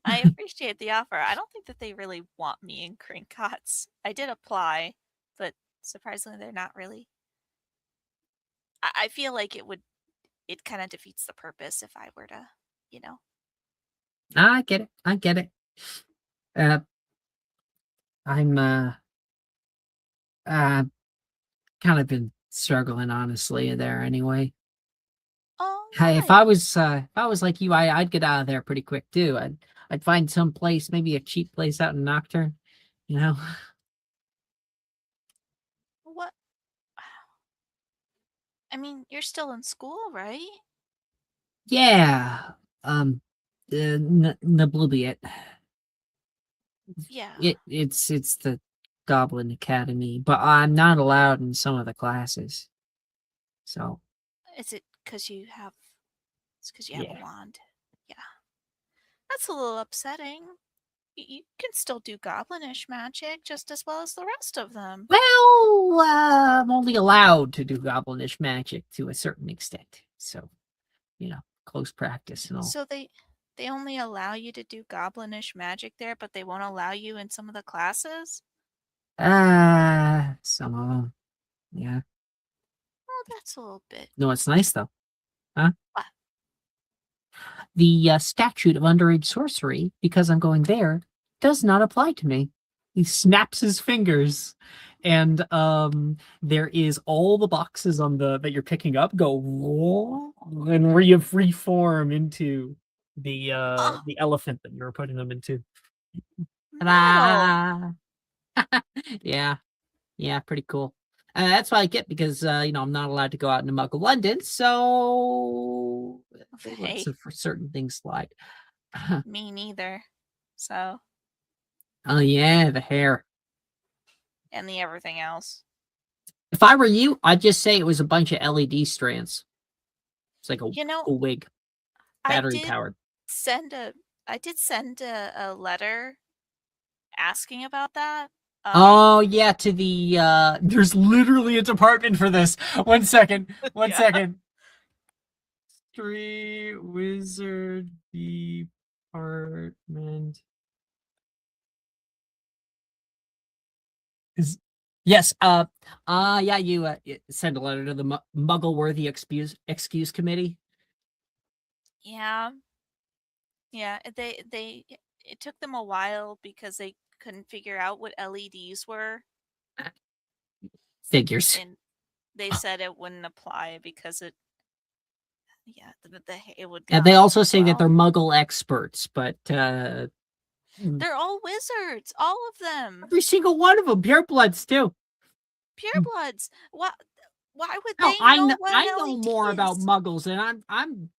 I appreciate the offer. I don't think that they really want me in Gringotts. I did apply, but surprisingly, they're not really. I feel like it kind of defeats the purpose if I were to, you know. I get it. I'm kind of been struggling honestly there anyway. Oh, Hey, if I was like you, I'd get out of there pretty quick too. I'd find some place, maybe a cheap place out in Nocturne, you know. what? I mean, you're still in school, right? Yeah. Nablibiet. Yeah. It's the Goblin Academy, but I'm not allowed in some of the classes. So Is it because you have? It's because you have Yeah. a wand. Yeah. That's a little upsetting. You can still do goblinish magic just as well as the rest of them. well, I'm only allowed to do goblinish magic to a certain extent. So, close practice and all. So they only allow you to do goblinish magic there, but they won't allow you in some of the classes? Some of them. Yeah. Oh, that's a little bit. No, it's nice though. Huh? What? The statute of underage sorcery, because I'm going there, does not apply to me. He snaps his fingers, and there is all the boxes on that you're picking up go and reform into the elephant that you were putting them into. Metal. Yeah, pretty cool. That's what I get because I'm not allowed to go out into Muggle London, so they let for certain things slide. Me neither. So. Oh yeah, the hair and the everything else. If I were you, I'd just say it was a bunch of LED strands. It's like a wig, battery powered. I did send a letter asking about that. Oh yeah, to the there's literally a department for this. One second. Street Wizard Department. Yes, yeah, you send a letter to the Muggle-worthy excuse committee. Yeah, they it took them a while because they couldn't figure out what LEDs were, Figures. and they said it wouldn't apply because it would. And they not also work say that they're well. Muggle experts, but They're all wizards, all of them. every single one of them, purebloods too. Purebloods. Why would No, they I know know, what I an know LED more about is? Muggles, and I'm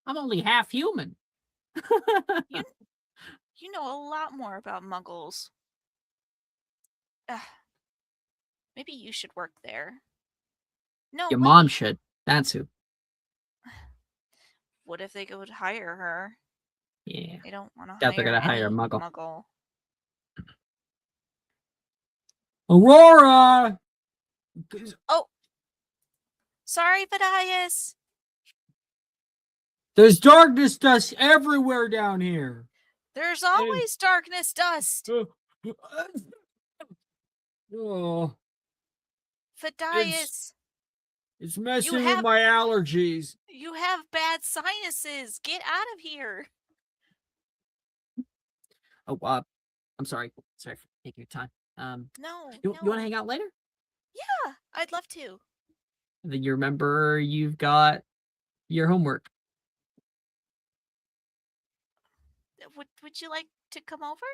only half human. You know a lot more about Muggles. Maybe you should work there. No, Your wait. mom should. That's who. What if they go to hire her? Yeah. They don't want to Doubt they're hire gonna hire a any Muggle. Muggle. Aurora! Oh, sorry, Vadias. There's darkness dust everywhere down here. There's always darkness dust. Oh, Vadias, it's messing You with have- my allergies. you have bad sinuses. Get out of here. Oh, I'm sorry. Sorry for taking your time. No. You want to hang out later? Yeah, I'd love to. Then you remember you've got your homework. Would you like to come over?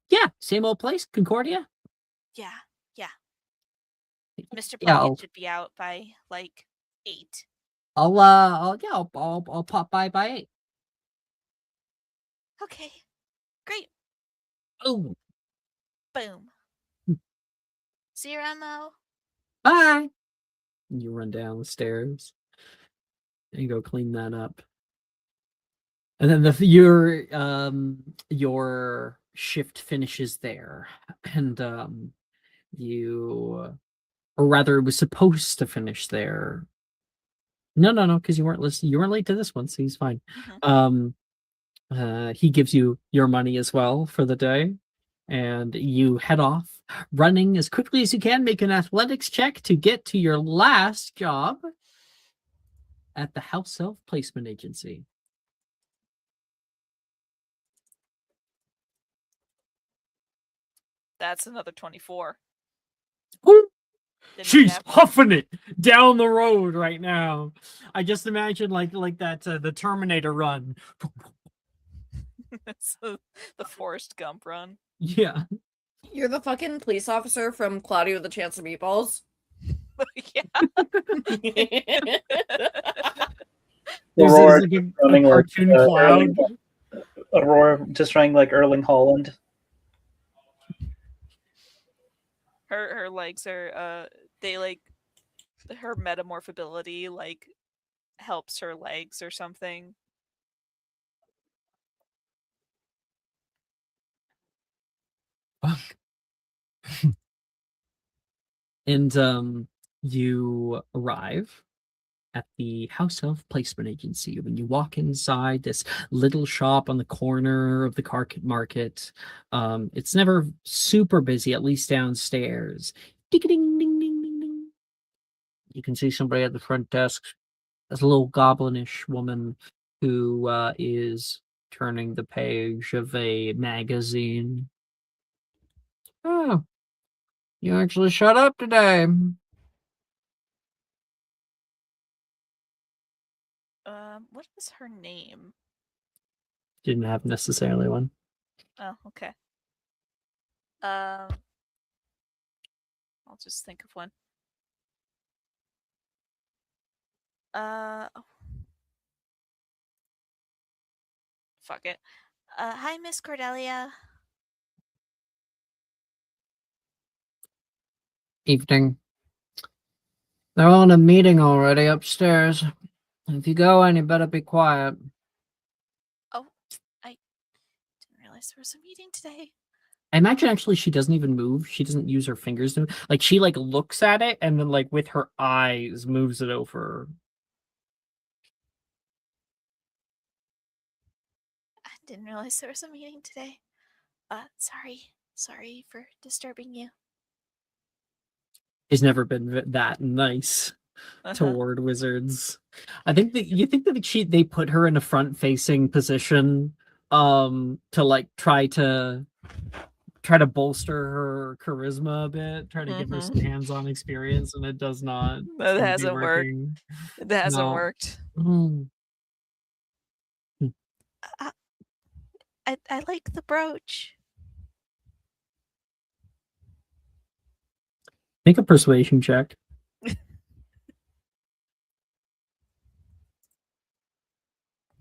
Yeah, same old place, Concordia. Yeah. Mr. Yeah, Pumpkin should be out by like 8. I'll pop by 8. Okay. Great. Oh, Boom. See you around, Mo. bye. You run down the stairs and go clean that up. And then your shift finishes there, and or rather, it was supposed to finish there. No, because you weren't listening. You weren't late to this one, so he's fine. He gives you your money as well for the day, and you head off, running as quickly as you can. Make an athletics check to get to your last job at the House Elf Placement Agency. That's another 24. Ooh, Didn't she's happen. huffing it down the road right now. I just imagine like that the Terminator run. So, the Forrest Gump run. Yeah. You're the fucking police officer from Cloudy with a Chance of Meatballs. Yeah. There's Aurora like a running like, cartoon cloud. Aurora just running like Erling Holland. Her legs are they like her metamorphability like helps her legs or something. And you arrive at the House Elf Placement Agency. When you walk inside this little shop on the corner of the market, it's never super busy, at least downstairs. Ding-a-ding-ding-ding-ding-ding. You can see somebody at the front desk. There's a little goblinish woman who is turning the page of a magazine. Oh, you actually shut up today. What is her name? Didn't have necessarily one. Oh, okay. I'll just think of one. Fuck it. Hi, Miss Cordelia. Evening. They're all in a meeting already upstairs. If you go in, you better be quiet. Oh, I didn't realize there was a meeting today. I imagine actually she doesn't even move. She doesn't use her fingers to move. Like she like looks at it and then like with her eyes moves it over. I didn't realize there was a meeting today. Sorry for disturbing you. He's never been that nice. toward wizards. I think that you think that they put her in a front-facing position to like try to bolster her charisma a bit, try to give her some hands-on experience, and it does not. That hasn't worked. Working. That hasn't No. worked. I like the brooch. Make a persuasion check.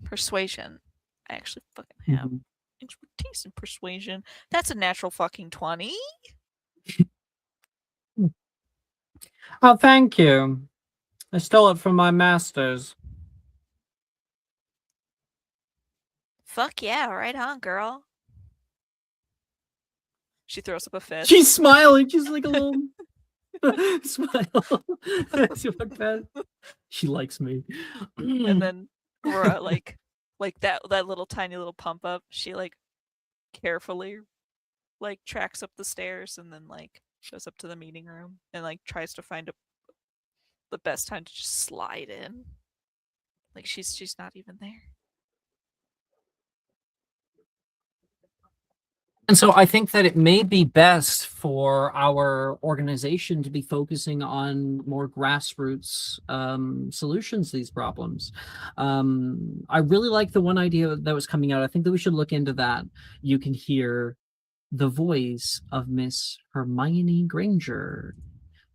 Persuasion. I actually fucking have expertise in persuasion. That's a natural fucking 20. Oh, thank you. I stole it from my masters. Fuck yeah, right on, girl. She throws up a fist. She's smiling. She's like a little smile. She likes me. And then Aurora, like that little tiny little pump up, she like carefully like tracks up the stairs and then like goes up to the meeting room and like tries to find the best time to just slide in. Like she's not even there. And so I think that it may be best for our organization to be focusing on more grassroots solutions to these problems. I really like the one idea that was coming out. I think that we should look into that. You can hear the voice of Miss Hermione Granger.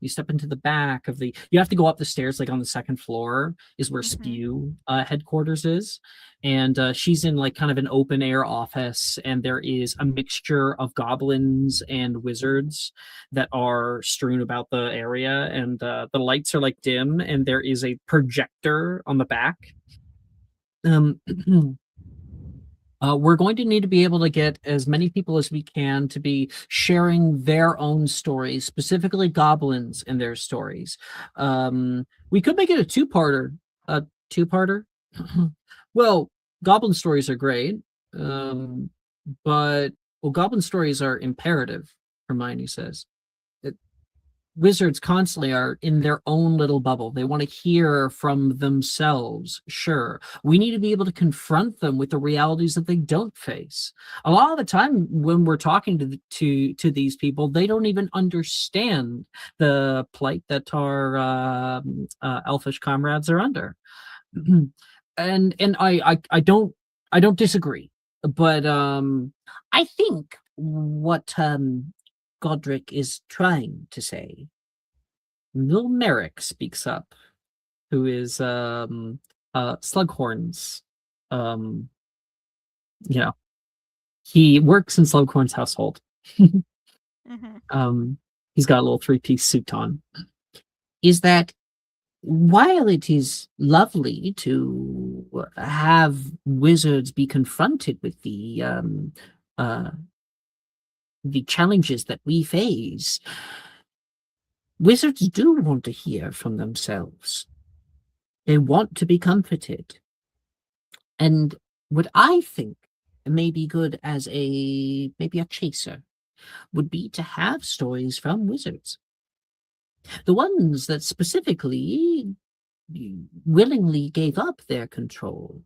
You step into the back of you have to go up the stairs, like on the second floor is where Spew headquarters is. And she's in like kind of an open air office, and there is a mixture of goblins and wizards that are strewn about the area. And the lights are like dim, and there is a projector on the back. We're going to need to be able to get as many people as we can to be sharing their own stories, specifically goblins and their stories. We could make it a two-parter. Well, goblin stories are great, but goblin stories are imperative, Hermione says. Wizards constantly are in their own little bubble. They want to hear from themselves. Sure, we need to be able to confront them with the realities that they don't face. A lot of the time when we're talking to these people, they don't even understand the plight that our elfish comrades are under. And I don't disagree, but I think what Godric is trying to say. Lil Merrick speaks up, who is Slughorn's he works in Slughorn's household. He's got a little three-piece suit on. Is that while it is lovely to have wizards be confronted with the challenges that we face, wizards do want to hear from themselves. They want to be comforted. And what I think may be good as maybe a chaser would be to have stories from wizards. The ones that specifically willingly gave up their control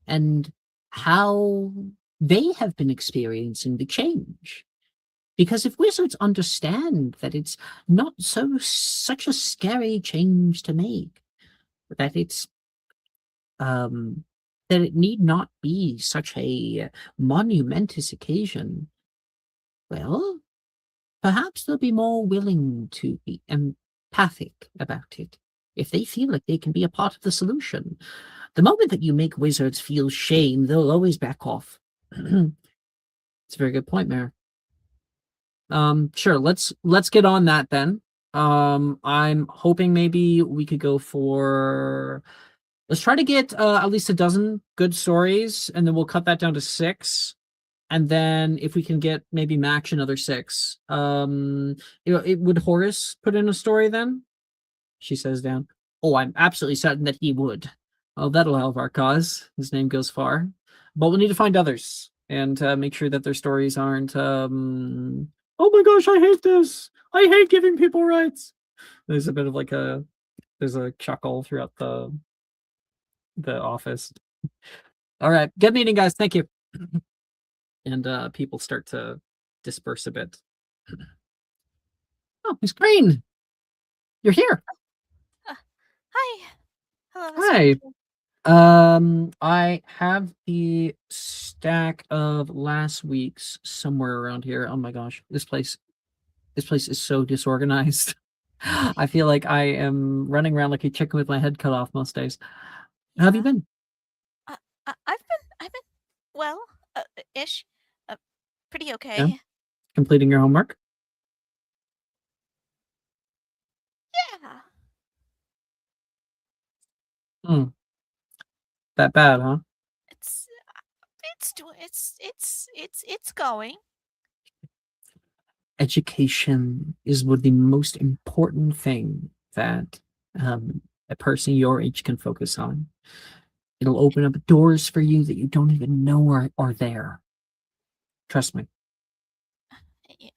and how they have been experiencing the change. Because if wizards understand that it's not such a scary change to make, that it's that it need not be such a monumentous occasion, well, perhaps they'll be more willing to be empathic about it if they feel like they can be a part of the solution. The moment that you make wizards feel shame, they'll always back off. It's a very good point, Mayor. Sure, let's get on that then. I'm hoping maybe we could go for, let's try to get at least a dozen good stories, and then we'll cut that down to 6. And then if we can get maybe max another 6. Would Horace put in a story then? She says down. Oh, I'm absolutely certain that he would. Oh, that'll help our cause. His name goes far. But we'll need to find others and make sure that their stories aren't oh my gosh, I hate this. I hate giving people rights. There's a bit of like a There's a chuckle throughout the office. All right, good meeting, guys. Thank you. And people start to disperse a bit. Oh, Miss Green, you're here. Hi. Hello, Mr. Hi. Angel. I have the stack of last week's somewhere around here. Oh my gosh, this place is so disorganized. I feel like I am running around like a chicken with my head cut off most days. How have you Yeah. been? I've been well, ish, pretty okay. Yeah. Completing your homework? Yeah. Hmm. That bad, huh? It's going. Education is one of the most important thing that a person your age can focus on. It'll open up doors for you that you don't even know are there. Trust me.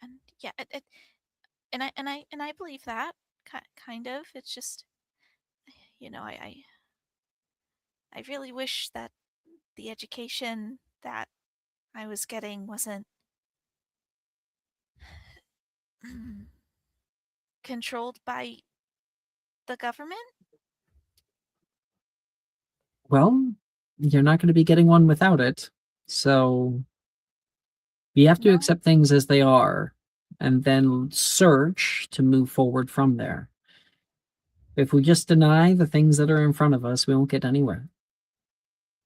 And yeah, and I believe that kind of. It's just, I really wish that the education that I was getting wasn't controlled by the government. Well, you're not going to be getting one without it. So we have to No? accept things as they are and then search to move forward from there. If we just deny the things that are in front of us, we won't get anywhere.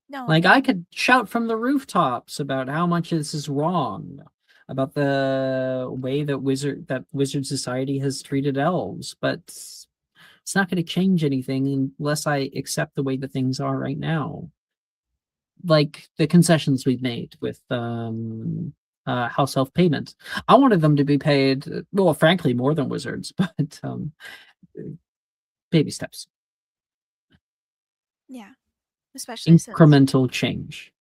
No. Like, I could shout from the rooftops about how much this is wrong, about the way that wizard society has treated elves, but it's not going to change anything unless I accept the way that things are right now. Like the concessions we've made with house elf payment. I wanted them to be paid, well, frankly, more than wizards, but baby steps. Yeah. Especially since Incremental change.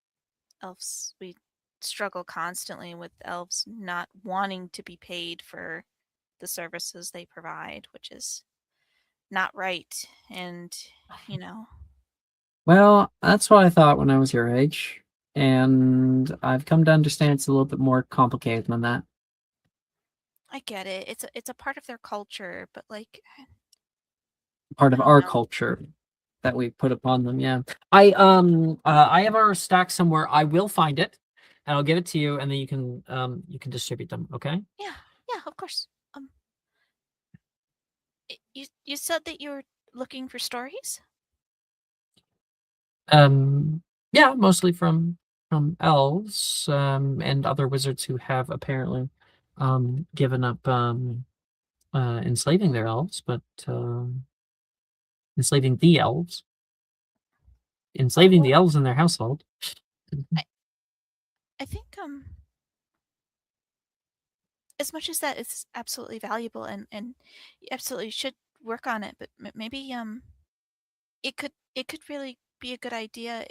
elves, we struggle constantly with elves not wanting to be paid for the services they provide, which is not right. And, Well, that's what I thought when I was your age. And I've come to understand it's a little bit more complicated than that. I get it. It's a part of their culture, but like Part of I don't our know. culture that we put upon them. Yeah. I have our stack somewhere. I will find it and I'll give it to you and then you can distribute them, okay? Yeah, of course. You said that you were looking for stories? Yeah, mostly from elves and other wizards who have apparently given up enslaving their elves, but enslaving the elves. Enslaving the elves in their household. I think as much as that is absolutely valuable and you absolutely should work on it, but maybe it could really be a good idea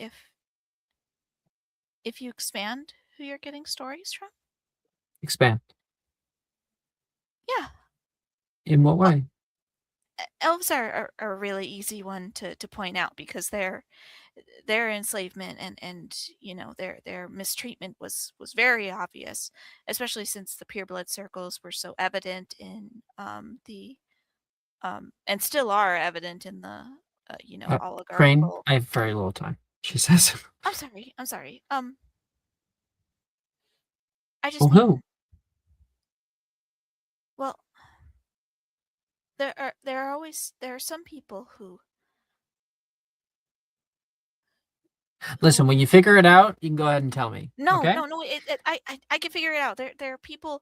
if you expand who you're getting stories from. Expand. Yeah. In what way? Elves are a really easy one to point out because their enslavement and their mistreatment was very obvious, especially since the pureblood circles were so evident in the and still are evident in the Crane, oligarchical. I have very little time, she says. I'm sorry. I just Oh, mean, who? well, there are some people who Listen, when you figure it out, you can go ahead and tell me. no Okay? no I can figure it out. There are people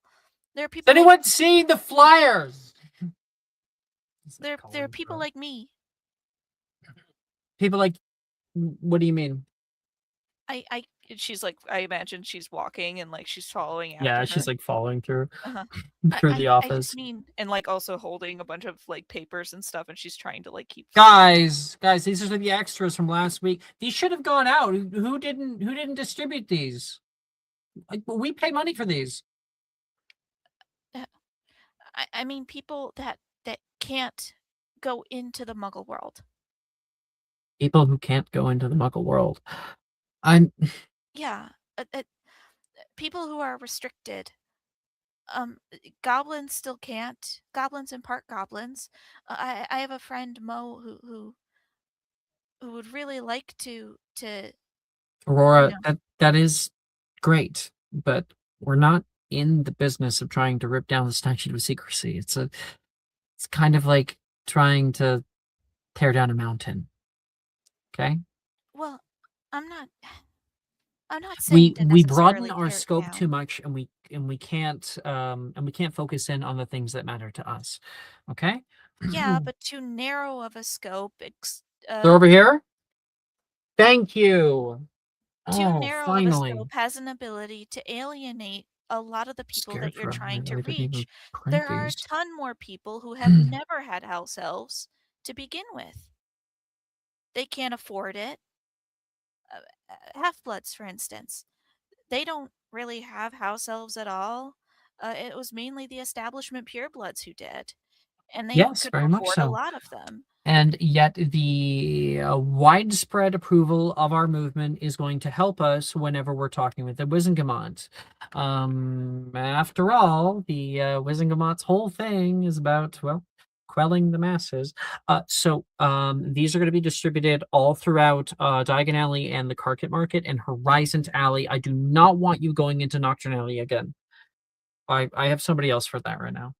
Has anyone seen the flyers? there are people like me. People like, what do you mean? She's like, I imagine she's walking and like she's following after Yeah, her. she's like following through Uh-huh. through the office. I just mean, and like also holding a bunch of like papers and stuff, and she's trying to like keep. Guys, these are the extras from last week. These should have gone out. Who didn't distribute these? Like, we pay money for these. I mean, people that can't go into the Muggle world. People who can't go into the Muggle world. I'm Yeah, people who are restricted. Goblins still can't. Goblins and part goblins. I have a friend Mo who would really like to Aurora, you know. that is great, but we're not in the business of trying to rip down the statute of secrecy. It's kind of like trying to tear down a mountain. Okay? Well, I'm not saying to We broaden necessarily our tear it scope down. too much, and we can't focus in on the things that matter to us. Okay? Yeah, but too narrow of a scope. They're over here. Thank you. Too Oh, narrow of a finally. scope has an ability to alienate a lot of the people Scared that you're for a trying minute. to I didn't even reach. print There are a these. ton more people who have never had house elves to begin with. They can't afford it. Half-bloods, for instance. They don't really have house elves at all. It was mainly the establishment purebloods who did, and they Yes, couldn't very much afford a so. lot of them. And yet the widespread approval of our movement is going to help us whenever we're talking with the Wizengamot. After all, the Wizengamot's whole thing is about, well, quelling the masses. So these are going to be distributed all throughout Diagon Alley and the Carpet Market and Horizon Alley. I do not want you going into Nocturne Alley again. I have somebody else for that right now.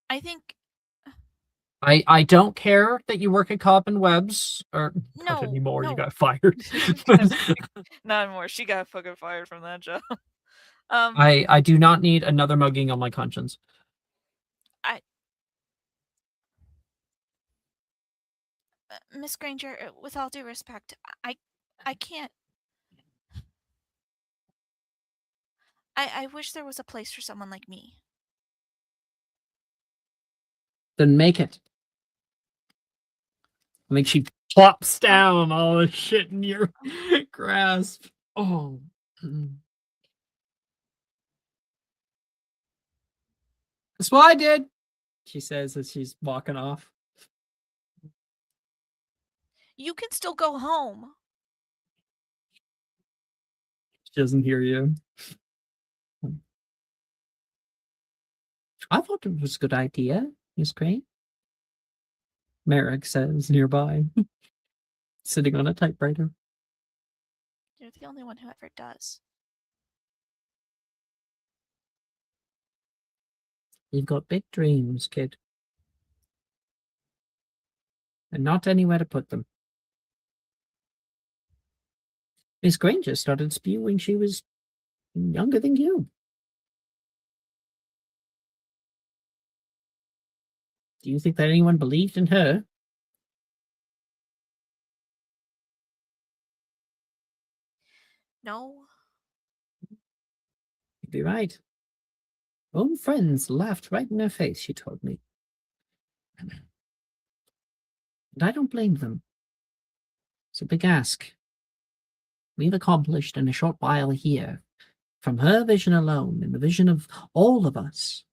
I think I don't care that you work at Cobb and Webb's, or not no, anymore. You no. got fired. Not anymore. She got fucking fired from that job. I do not need another mugging on my conscience. Miss Granger, with all due respect, I can't. I wish there was a place for someone like me. Then make it. I think she plops down all the shit in your grasp. Oh. That's what I did, she says as she's walking off. You can still go home. She doesn't hear you. I thought it was a good idea, Miss Crane. Merrick says nearby, sitting on a typewriter. You're the only one who ever does. You've got big dreams, kid. And not anywhere to put them. Miss Granger started spewing when she was younger than you. Do you think that anyone believed in her? No. You'd be right. Own friends laughed right in her face, she told me. And I don't blame them. It's a big ask. We've accomplished in a short while here, from her vision alone and the vision of all of us,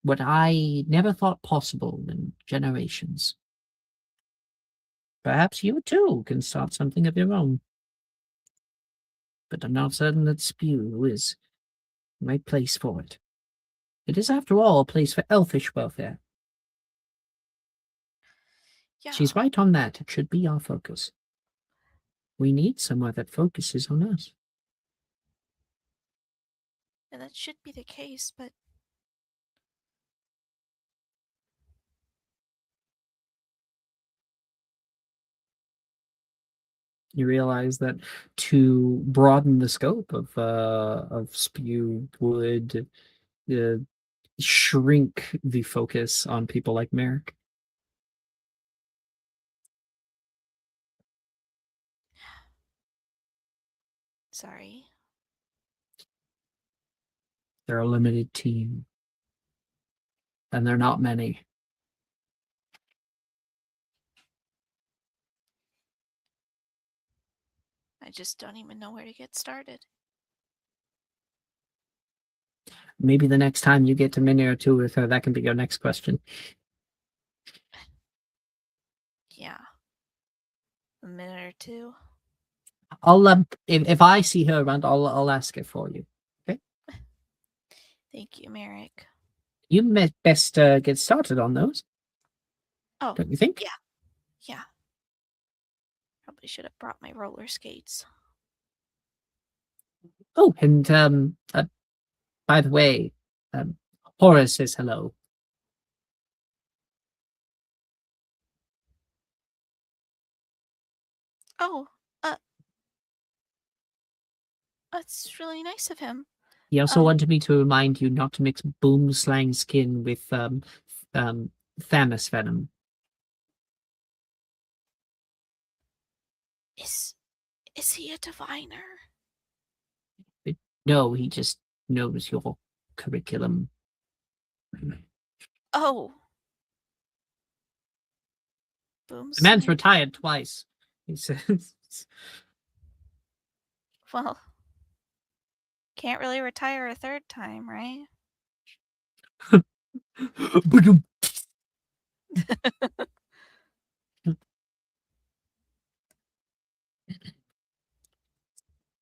what I never thought possible in generations. Perhaps you too can start something of your own. But I'm not certain that Spew is the right place for it. It is, after all, a place for elfish welfare. Yeah. She's right on that. It should be our focus. We need somewhere that focuses on us. And that should be the case, but you realize that to broaden the scope of Spew would shrink the focus on people like Merrick. sorry. They're a limited team. And they're not many. I just don't even know where to get started. Maybe the next time you get to minute or two with her, that can be your next question. A minute or two. I'll if I see her around, I'll ask her for you. Okay. Thank you, Merrick. You best get started on those. Oh, don't you think? yeah. Probably should have brought my roller skates. Oh, and by the way, Horace says hello. Oh, that's really nice of him. He also wanted me to remind you not to mix boomslang skin with Thanos venom. Is he a diviner? No, he just knows your curriculum. Oh. The man's retired twice, he says. Well, can't really retire a third time, right?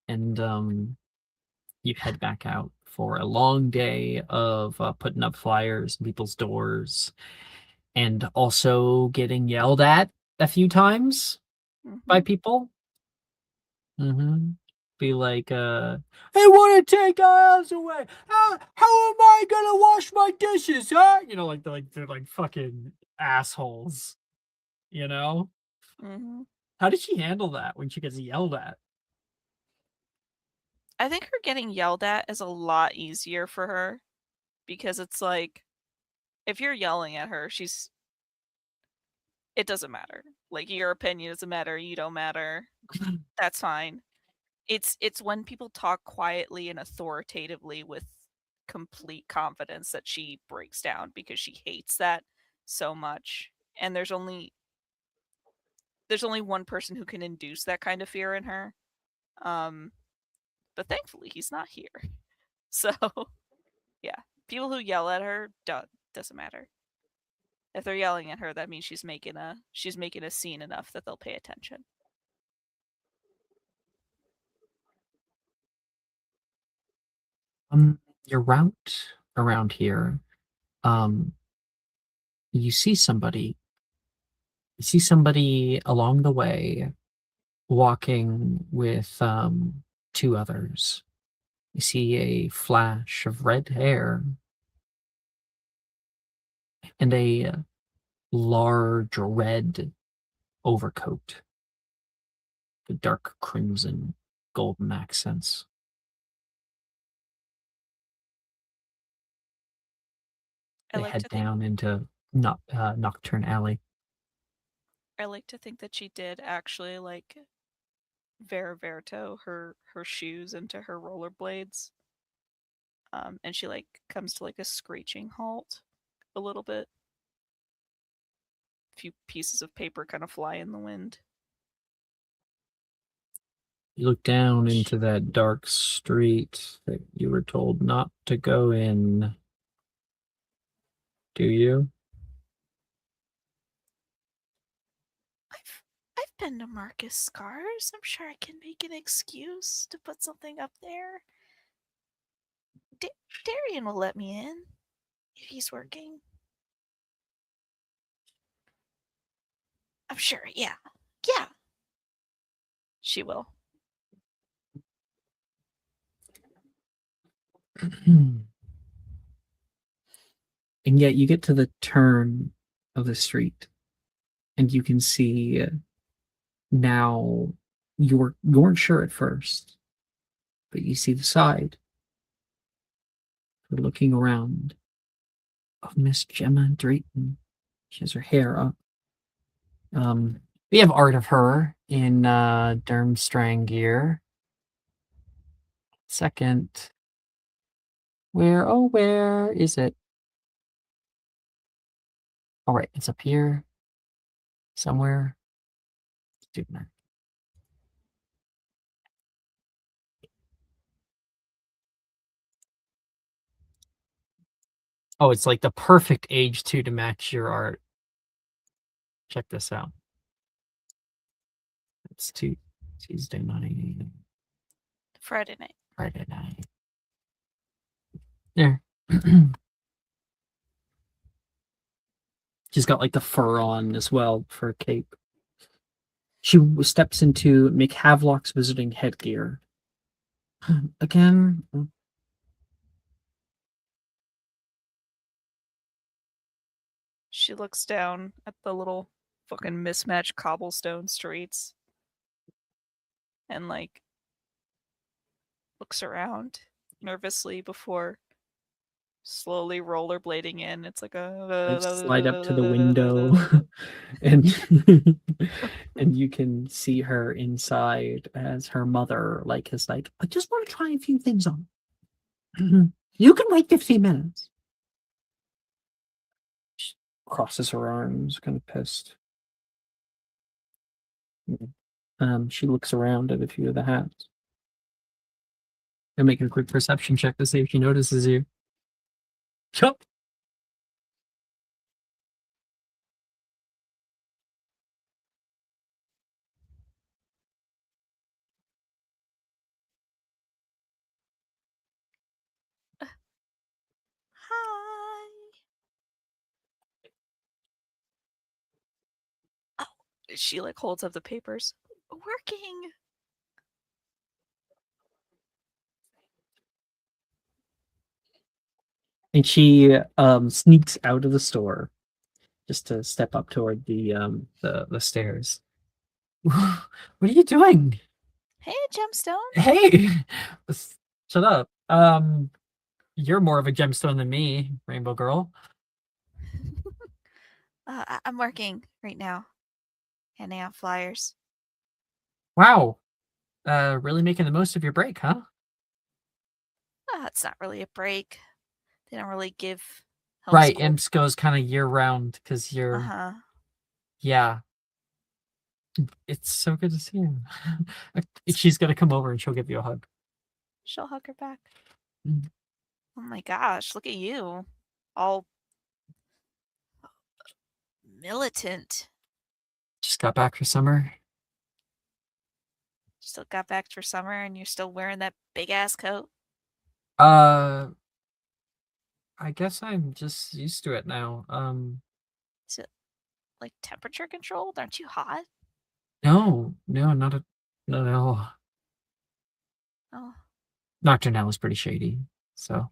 And you head back out for a long day of putting up flyers in people's doors and also getting yelled at a few times by people. Be like, they want to take our house away. How am I gonna wash my dishes, huh? You know, they're like fucking assholes. You know? How did she handle that when she gets yelled at? I think her getting yelled at is a lot easier for her because it's like, if you're yelling at her, it doesn't matter. Like, your opinion doesn't matter, you don't matter. That's fine. It's when people talk quietly and authoritatively with complete confidence that she breaks down because she hates that so much. And there's only one person who can induce that kind of fear in her. But thankfully he's not here. So, yeah. People who yell at her doesn't matter. If they're yelling at her, that means she's making a scene enough that they'll pay attention. Your route around here, you see somebody along the way walking with two others. You see a flash of red hair and a large red overcoat, the dark crimson golden accents. They head down into Nocturne Alley. I like to think that she did actually like Verto her shoes into her rollerblades. And she like comes to like a screeching halt a little bit. A few pieces of paper kind of fly in the wind. You look down into that dark street that you were told not to go in. Do you? I've been to Marcus Scars. I'm sure I can make an excuse to put something up there. Darian will let me in if he's working. I'm sure, yeah. Yeah. She will. And yet you get to the turn of the street and you can see now you weren't sure at first, but you see the side. You're looking around of Miss Gemma Drayton. She has her hair up. We have art of her in Durmstrang gear. Second, where is it? All right, it's up here somewhere. Doing that. Oh, it's like the perfect age to match your art. Check this out. It's Tuesday night. Friday night. Friday night. There. She's got like the fur on as well for a cape. She steps into McHavelock's visiting headgear. Again? She looks down at the little fucking mismatched cobblestone streets and like looks around nervously before slowly rollerblading in. It's like Like a slide up to the window and and you can see her inside as her mother like is like, I just want to try a few things on. You can wait 15 minutes. She crosses her arms, kind of pissed. She looks around at a few of the hats. And make a quick perception check to see if she notices you. Chup. Hi. Oh, she like holds up the papers. Working. And she sneaks out of the store just to step up toward the stairs. What are you doing? Hey, Gemstone. Hey, shut up. You're more of a gemstone than me, Rainbow Girl. I'm working right now, handing out flyers. Wow. Really making the most of your break, huh? It's not really a break. They don't really give Right, homeschool. Imps goes kind of year round because you're. Yeah. It's so good to see you. She's gonna come over and she'll give you a hug. She'll hug her back. Mm. Oh my gosh, look at you. All militant. Just got back for summer. Still got back for summer and you're still wearing that big ass coat? I guess I'm just used to it now. Is it like temperature controlled? Aren't you hot? No, not at all. Oh, Nocturnal is pretty shady, so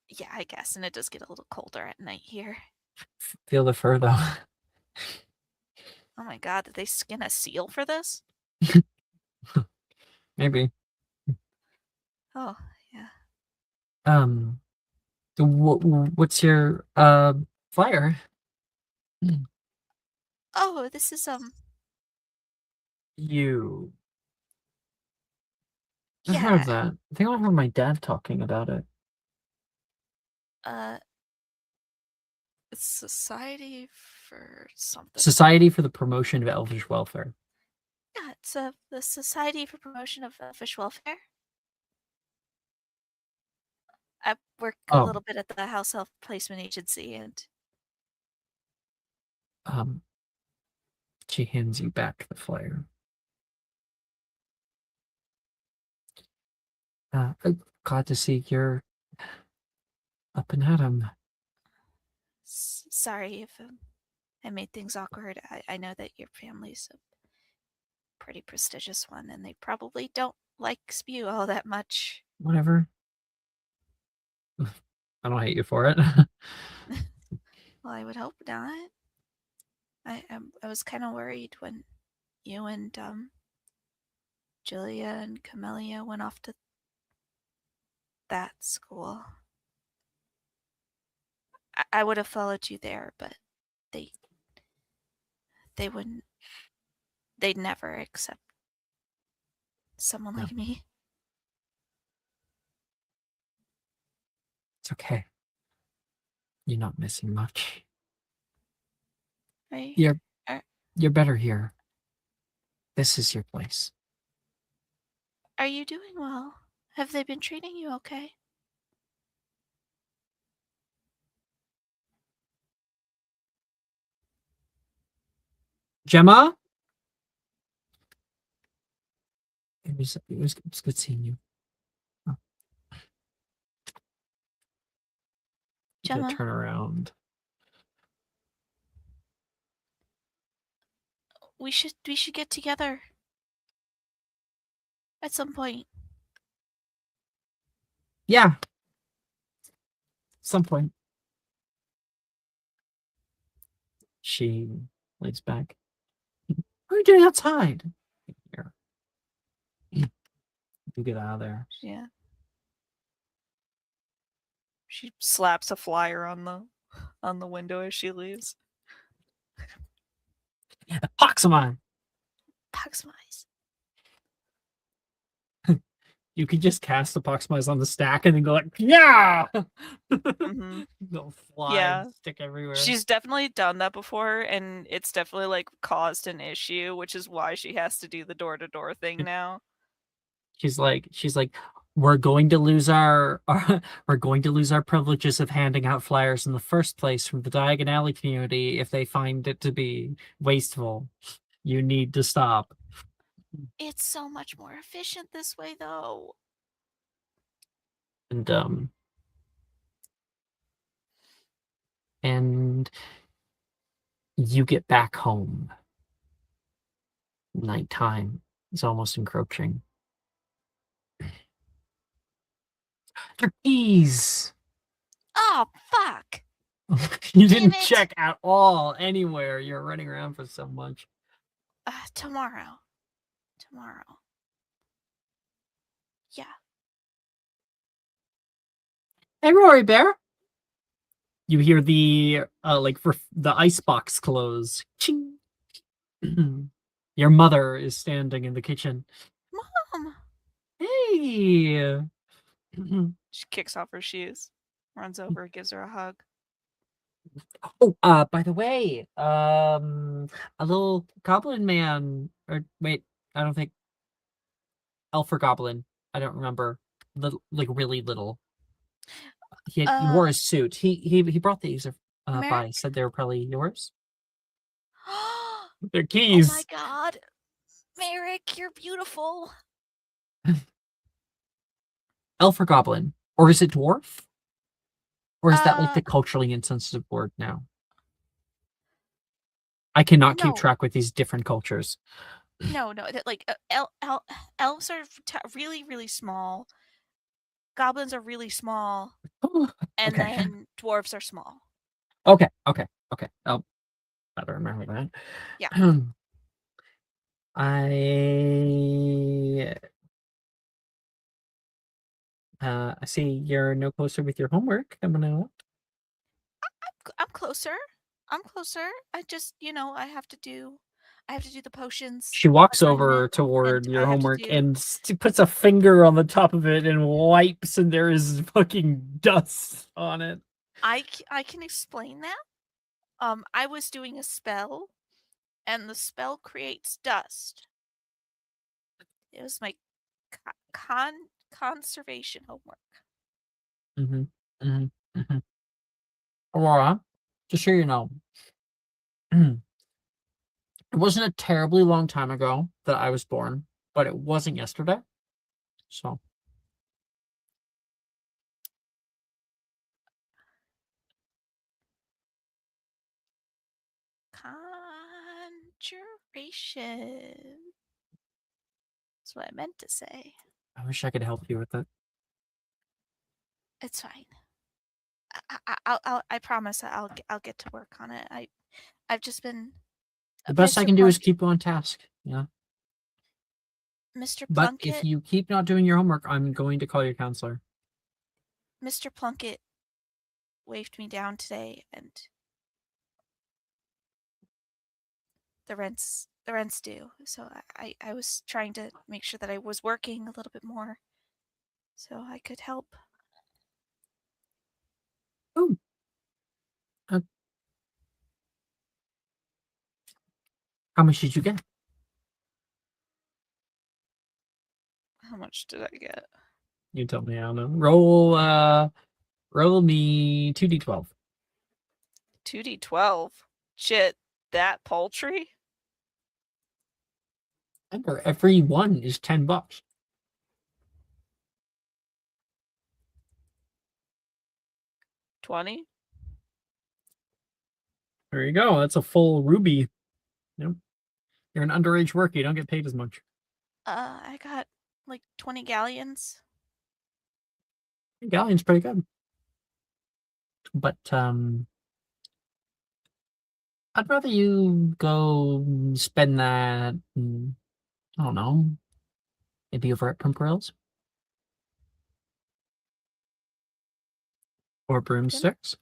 yeah, I guess. And it does get a little colder at night here. feel the fur though. Oh my god, did they skin a seal for this? Maybe. Oh, yeah. What's your flyer? Oh, this is You. I yeah. heard that. I think I heard my dad talking about it. It's Society for something. Society for the Promotion of Elvish Welfare. Yeah, it's the Society for Promotion of Fish Welfare. I work a little bit at the House Health Placement Agency, and she hands you back the flyer. Glad to see you're up and at 'em. sorry if I made things awkward. I know that your family's a pretty prestigious one, and they probably don't like spew all that much. Whatever. I don't hate you for it. Well, I would hope not. I was kind of worried when you and Julia and Camellia went off to that school. I would have followed you there, but they wouldn't. They'd never accept someone like me. It's okay. You're not missing much. Right? You're better here. This is your place. Are you doing well? Have they been treating you okay? Gemma? It was good seeing you. Oh. Gemma, Turn around. we should get together at some point. Yeah. Some point. She lays back. What are you doing outside? Here. You get out of there. Yeah. She slaps a flyer on the window as she leaves. Poxamine. Maximize. You could just cast the Poxamize on the stack and then go like, yeah! Mm-hmm. They'll fly Yeah. and stick everywhere. She's definitely done that before, and it's definitely like caused an issue, which is why she has to do the door-to-door thing now. She's like, we're going to lose our privileges of handing out flyers in the first place from the Diagon Alley community if they find it to be wasteful. You need to stop. It's so much more efficient this way, though. And you get back home. Nighttime is almost encroaching. Your keys! Oh, fuck! You didn't Damn it. check at all anywhere. You're running around for so much. Tomorrow. Yeah. Hey, Rory Bear. You hear the for the icebox close. Ching. Your mother is standing in the kitchen. Mom! Hey. She kicks off her shoes, runs over, gives her a hug. Oh, by the way, a little goblin man, or wait, I don't think elf or goblin. I don't remember. Little, like really little. He wore his suit. He brought these by. Said they were probably yours. Their keys. Oh my god, Merrick, you're beautiful. Elf or goblin, or is it dwarf? Or is that like the culturally insensitive word now? I cannot keep track with these different cultures. No, like elves are really, really small. Goblins are really small, and then dwarves are small. Okay. I'll better remember that. Yeah. I see you're no closer with your homework. I'm closer. I just, I have to do the potions. She walks over toward your homework and puts a finger on the top of it and wipes, and there is fucking dust on it. I can explain that. I was doing a spell, and the spell creates dust. It was my conservation homework. Aurora, just so you know, it wasn't a terribly long time ago that I was born, but it wasn't yesterday. So. Conjuration. That's what I meant to say. I wish I could help you with it. It's fine. I promise I'll get to work on it. I've just been. The best I can do is keep you on task. Yeah. Mr. But Plunkett, if you keep not doing your homework, I'm going to call your counselor. Mr. Plunkett waved me down today, and the rent's due. So I was trying to make sure that I was working a little bit more, so I could help. Oh. How much did you get? How much did I get? You tell me. I don't know. Roll me 2d12. 2d12. Shit, that paltry? Remember, every one is $10. $20. There you go. That's a full ruby. Yep. You're an underage worker. You don't get paid as much. I got like 20 galleons. Galleon's pretty good. But I'd rather you go spend that, I don't know, maybe over at Pumperell's. Or Broomsticks.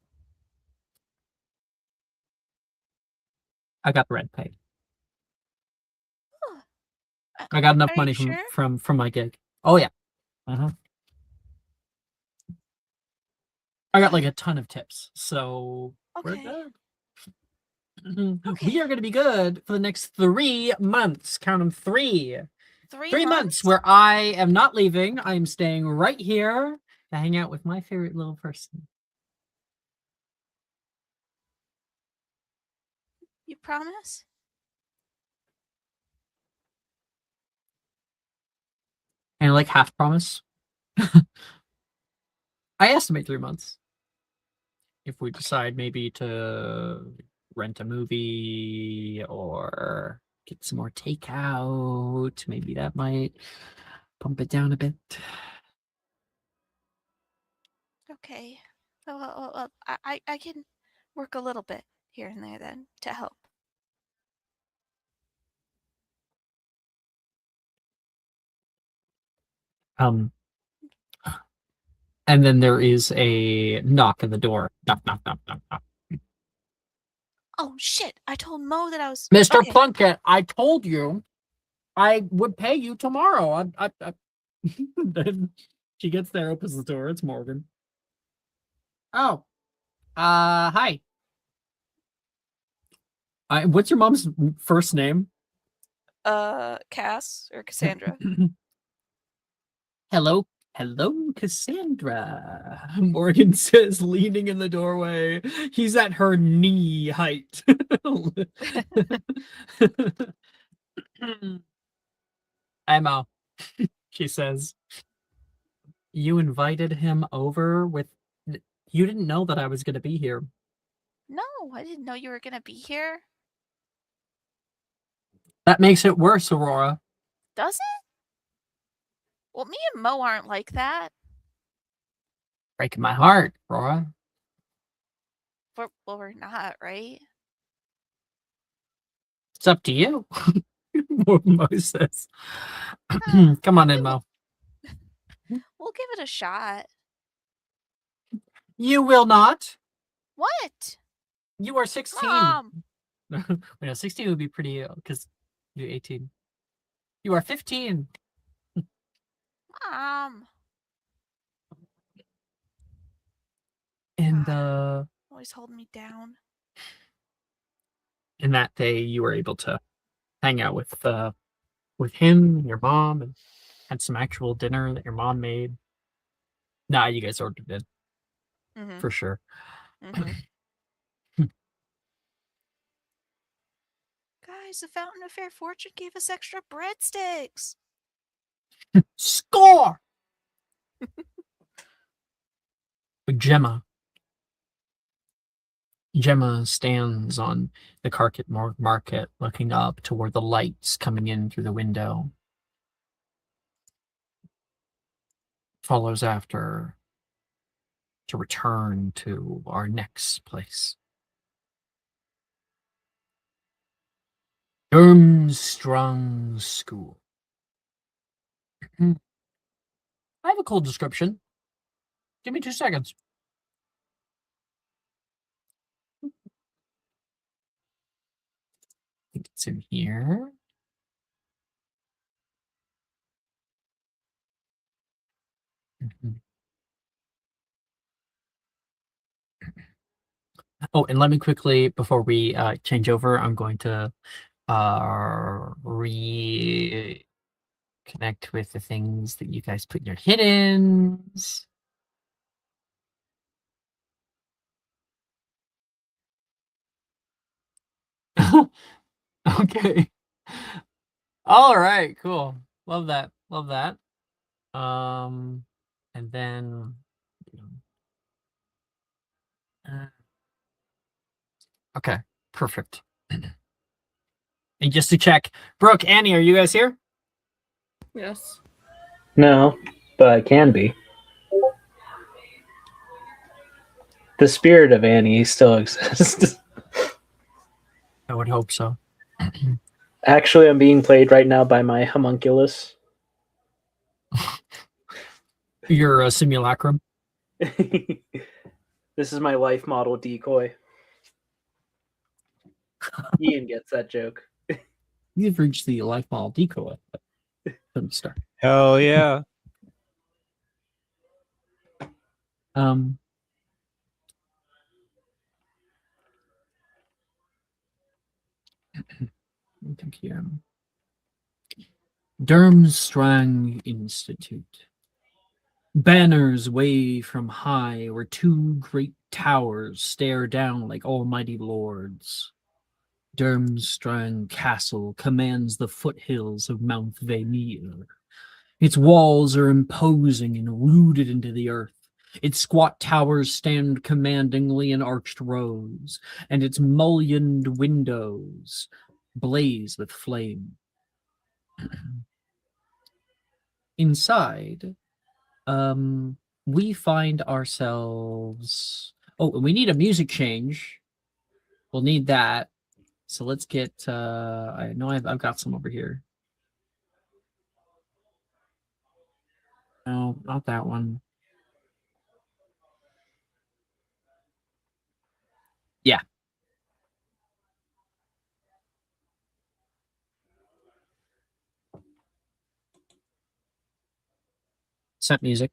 I got the red pay. Oh, I got enough are money you from sure? my gig. Oh yeah. I got like a ton of tips, so we're Okay. good. Okay. We are going to be good for the next 3 months. Count them 3. 3 months where I am not leaving. I am staying right here to hang out with my favorite little person. You promise? And like half promise. I estimate 3 months. If we decide maybe to rent a movie or get some more takeout, maybe that might pump it down a bit. Okay. Well, I can work a little bit here and there then to help. And then there is a knock at the door. Knock, knock, knock, knock, knock. Oh shit! I told Mo that I was Mr. okay. Plunkett, I told you I would pay you tomorrow. Then she gets there, opens the door. It's Morgan. Oh, hi. What's your mom's first name? Cass or Cassandra. Hello, Cassandra. Morgan says, leaning in the doorway. He's at her knee height. Hi, Mo. She says, you invited him over with. You didn't know that I was going to be here. No, I didn't know you were gonna be here. That makes it worse, Aurora. Does it? Well, me and Mo aren't like that. Breaking my heart, Aurora. We're not, right? It's up to you. Mo says. Come on in, Mo. We'll give it a shot. You will not. What? You are 16. Mom. Wait, no, 16 would be pretty, because you're 18. You are 15. Mom. And Always holding me down. in that day, you were able to hang out with him and your mom, and had some actual dinner that your mom made. Nah, you guys ordered it for sure. Guys, the Fountain of Fair Fortune gave us extra breadsticks. Score! Gemma stands on the Carpet Market looking up toward the lights coming in through the window. Follows after to return to our next place. Durmstrang School. I have a cool description. Give me 2 seconds. I think it's in here. Oh, and let me quickly, before we change over, I'm going to reconnect with the things that you guys put in your hiddens. Okay. All right, cool. Love that. Love that. And then okay, perfect. And just to check, Brooke, Annie, are you guys here? Yes. No, but I can be. The spirit of Annie still exists. I would hope so. Actually, I'm being played right now by my homunculus. Your simulacrum. This is my life model decoy. Ian gets that joke. You've reached the life model decoy. Let me start. Hell yeah. Thank you. Durmstrang Institute. Banners wave from high where two great towers stare down like almighty lords. Durmstrang Castle commands the foothills of Mount Vaimir. Its walls are imposing and rooted into the earth. Its squat towers stand commandingly in arched rows, and its mullioned windows blaze with flame. Inside, we find ourselves. Oh, and we need a music change. We'll need that. So let's get. I know I've got some over here. No, not that one. Yeah. Set music.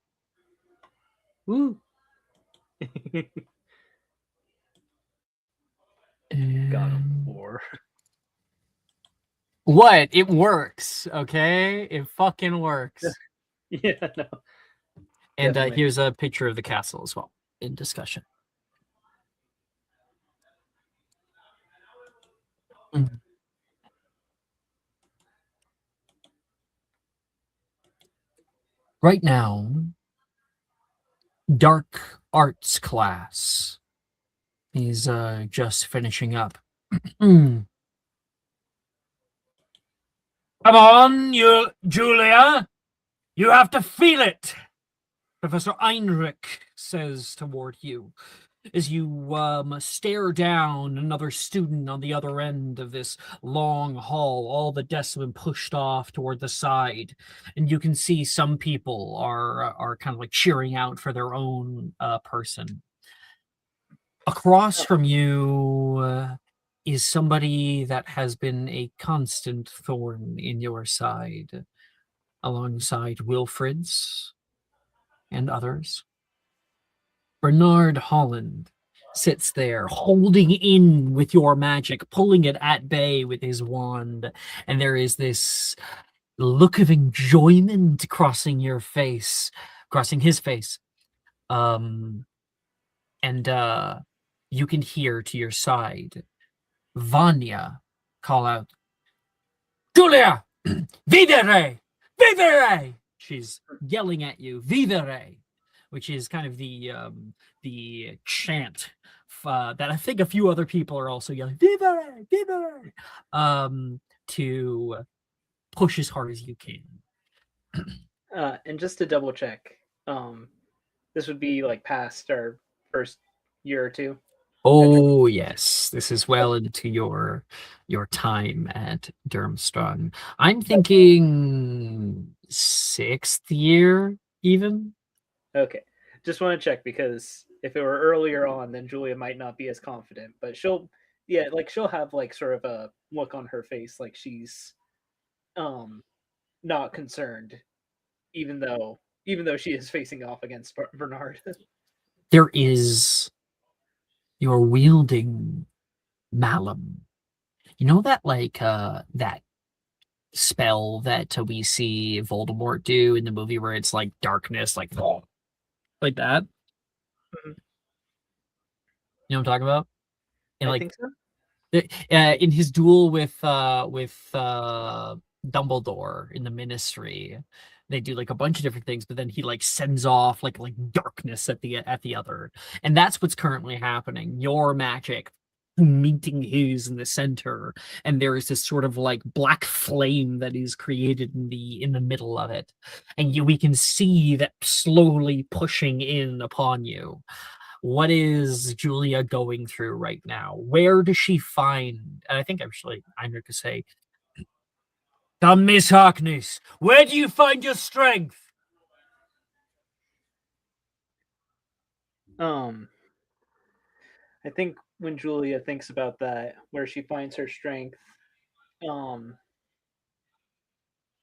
Woo! God of War. What? It works, okay? It fucking works. Yeah, no. And Definitely. here's a picture of the castle as well in discussion. Right now, dark arts class is just finishing up. Come on, you Julia. You have to feel it. Professor Einrich says toward you as you stare down another student on the other end of this long hall. All the desks have been pushed off toward the side, and you can see some people are kind of like cheering out for their own person. Across from you is somebody that has been a constant thorn in your side, alongside Wilfred's and others. Bernard Holland sits there holding in with your magic, pulling it at bay with his wand, and there is this look of enjoyment crossing his face. And you can hear to your side Vanya call out, Julia, vivere, vivere. She's yelling at you, vivere, which is kind of the chant that I think a few other people are also yelling, vivere, vivere, to push as hard as you can. And just to double check, this would be like past our first year or two. Oh yes, this is well into your time at Durmstrang. I'm thinking 6th year, even. Okay, just want to check because if it were earlier on, then Julia might not be as confident. But she'll have like sort of a look on her face, like she's not concerned, even though she is facing off against Bernard. There is. You're wielding Malum. You know that that spell that we see Voldemort do in the movie where it's like darkness, like that. Mhm. You know what I'm talking about? And I like think so. in his duel with Dumbledore in the Ministry. They do like a bunch of different things, but then he like sends off like darkness at the other, and that's what's currently happening. Your magic meeting his in the center, and there is this sort of like black flame that is created in the middle of it, and we can see that slowly pushing in upon you. What is Julia going through right now? Where does she find? And I think actually I'm going to say, Miss Harkness, where do you find your strength? I think when Julia thinks about that, where she finds her strength,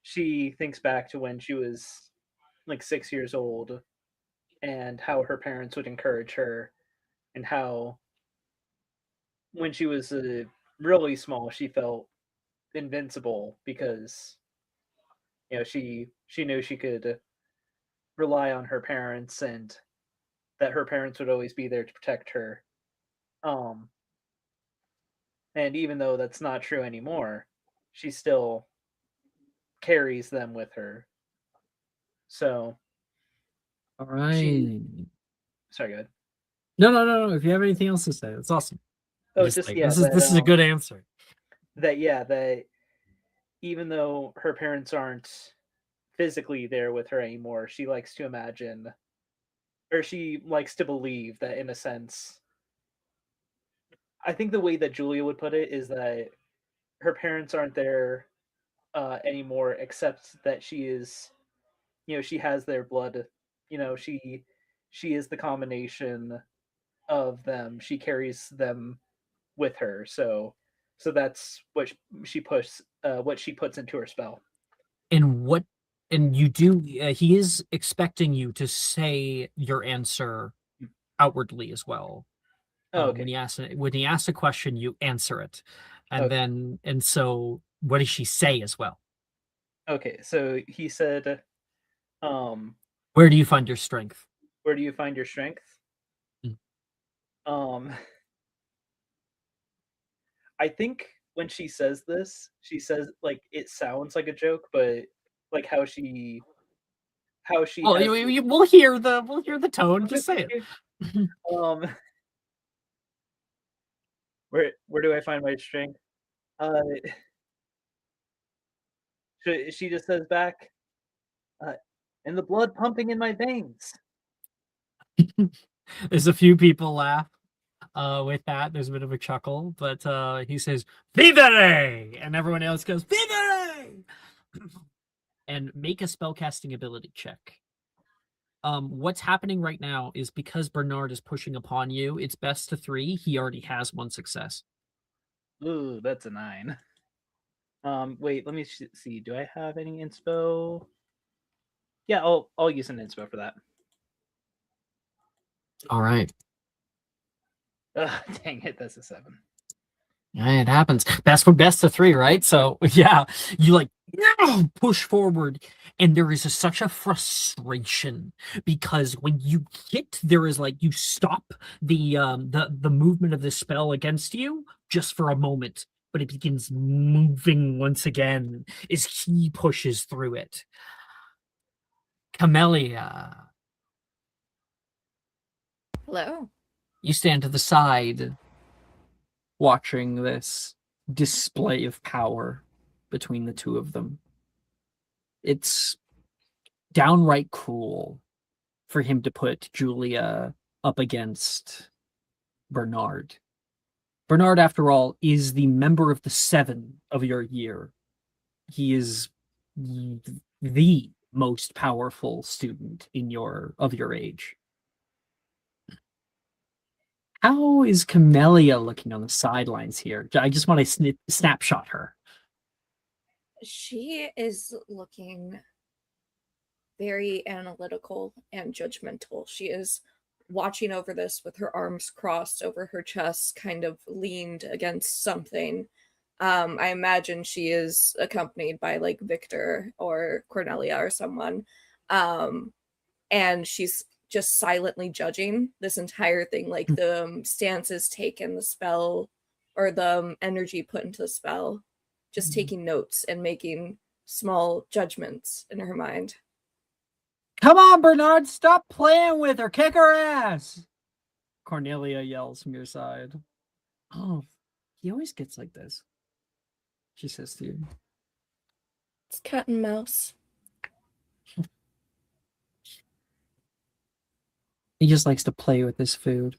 she thinks back to when she was like 6 years old and how her parents would encourage her, and how when she was really small, she felt invincible because she knew she could rely on her parents, and that her parents would always be there to protect her. Um, and even though that's not true anymore, she still carries them with her. So, All right. sorry, go ahead. No. If you have anything else to say, that's awesome. Oh, Just just like, yeah. this is a good answer. That even though her parents aren't physically there with her anymore, she likes to imagine, or she likes to believe that, in a sense, I think the way that Julia would put it is that her parents aren't there anymore, except that she is, she has their blood. She is the combination of them. She carries them with her. So that's what she puts into her spell. And you do, he is expecting you to say your answer outwardly as well. Oh, okay. When he asks a question, you answer it, and Okay. so what does she say as well? Okay, so he said, where do you find your strength? Where do you find your strength? I think when she says this, she says like it sounds like a joke, but like how she Well, we'll hear the tone. Just say it. Where do I find my strength? She just says back, "And the blood pumping in my veins." There's a few people laugh with that. There's a bit of a chuckle, but he says "Vivere," and everyone else goes "Vivere," and make a spellcasting ability check. What's happening right now is because Bernard is pushing upon you, it's best to 3. He already has 1 success. Ooh, that's a 9. Wait, let me see. Do I have any inspo? Yeah, I'll use an inspo for that. All right. Dang it, that's a 7. Yeah, it happens. Best of 3, right? So yeah, you like push forward, and there is such a frustration because when you hit, there is like you stop the movement of the spell against you just for a moment, but it begins moving once again as he pushes through it. Camellia. Hello. You stand to the side, watching this display of power between the two of them. It's downright cruel for him to put Julia up against Bernard. Bernard, after all, is the member of the 7 of your year. He is the most powerful student of your age. How is Camellia looking on the sidelines here? I just want to snapshot her. She is looking very analytical and judgmental. She is watching over this with her arms crossed over her chest, kind of leaned against something. I imagine she is accompanied by like Victor or Cornelia or someone. And she's just silently judging this entire thing, like the stances taken, the spell, or the energy put into the spell, just taking notes and making small judgments in her mind. Come on, Bernard, stop playing with her. Kick her ass. Cornelia yells from your side. Oh, he always gets like this. She says to you. It's cat and mouse. He just likes to play with his food.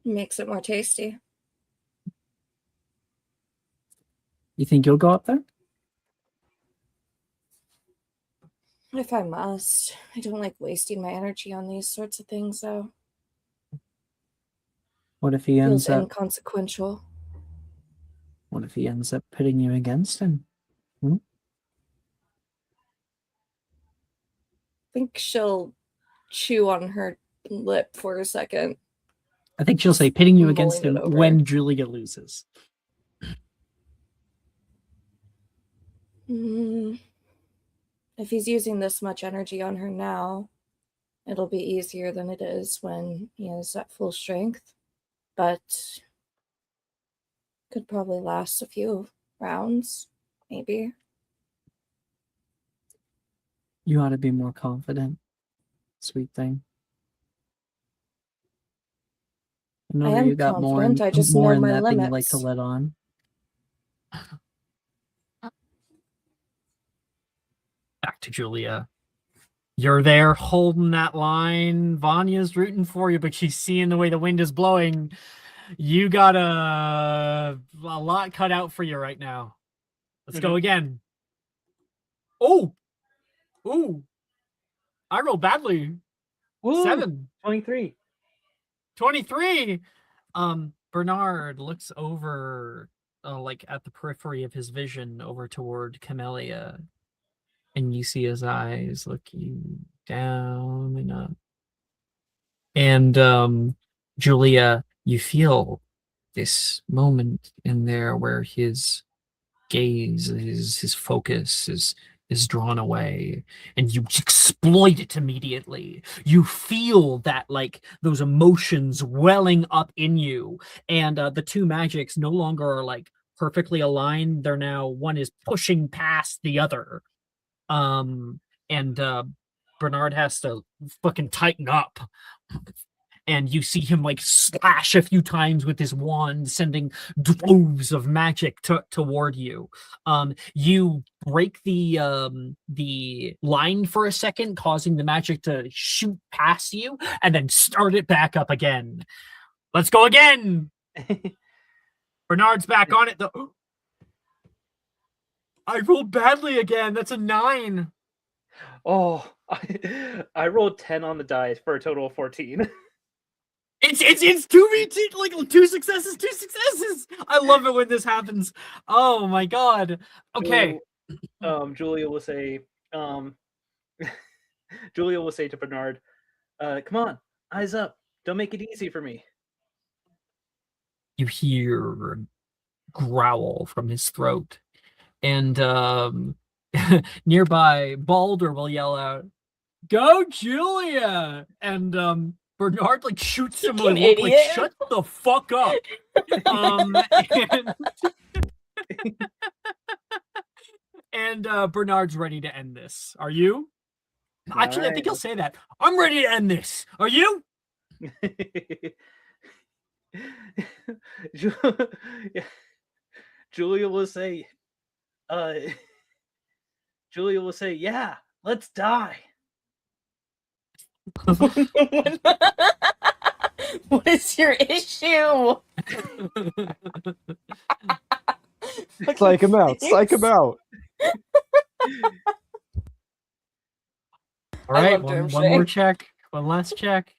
Makes it more tasty. You think you'll go up there? If I must. I don't like wasting my energy on these sorts of things, though. What if he Feels ends up? inconsequential. What if he ends up pitting you against him? I think she'll chew on her lip for a second. I think she'll say pitting you Mulling against him it over. when Julia loses. If he's using this much energy on her now, it'll be easier than it is when he is at full strength. But could probably last a few rounds, maybe. You ought to be more confident, sweet thing. I know I am you got confident, I just more know in my that than you like to limits. let on. Back to Julia. You're there holding that line. Vanya's rooting for you, but she's seeing the way the wind is blowing. You got a lot cut out for you right now. Let's go again. Oh! Ooh! I rolled badly. Woo! 7. 23. 23. Bernard looks over like at the periphery of his vision over toward Camellia, and you see his eyes looking down and up. And Julia, you feel this moment in there where his gaze, his focus is drawn away, and you exploit it immediately. You feel that, like, those emotions welling up in you, and the two magics no longer are like perfectly aligned. They're now, one is pushing past the other, and Bernard has to fucking tighten up. And you see him like slash a few times with his wand, sending droves of magic toward you. You break the line for a second, causing the magic to shoot past you, and then start it back up again. Let's go again. Bernard's back on it. I rolled badly again. That's a 9. Oh, I rolled 10 on the dice for a total of 14. It's 2v2, like 2 successes, 2 successes. I love it when this happens. Oh my god. Okay. So, Julia will say, Julia will say to Bernard, "Come on, eyes up. Don't make it easy for me." You hear a growl from his throat, and nearby Balder will yell out, "Go, Julia!" And Bernard like shoots him a look like, "Shut the fuck up." And Bernard's ready to end this. Are you? Actually, I think he'll say that. I'm ready to end this. Are you? Julia will say, "Yeah, let's die." What is your issue? Psych him out. Psych him out. All right, one more check. One last check.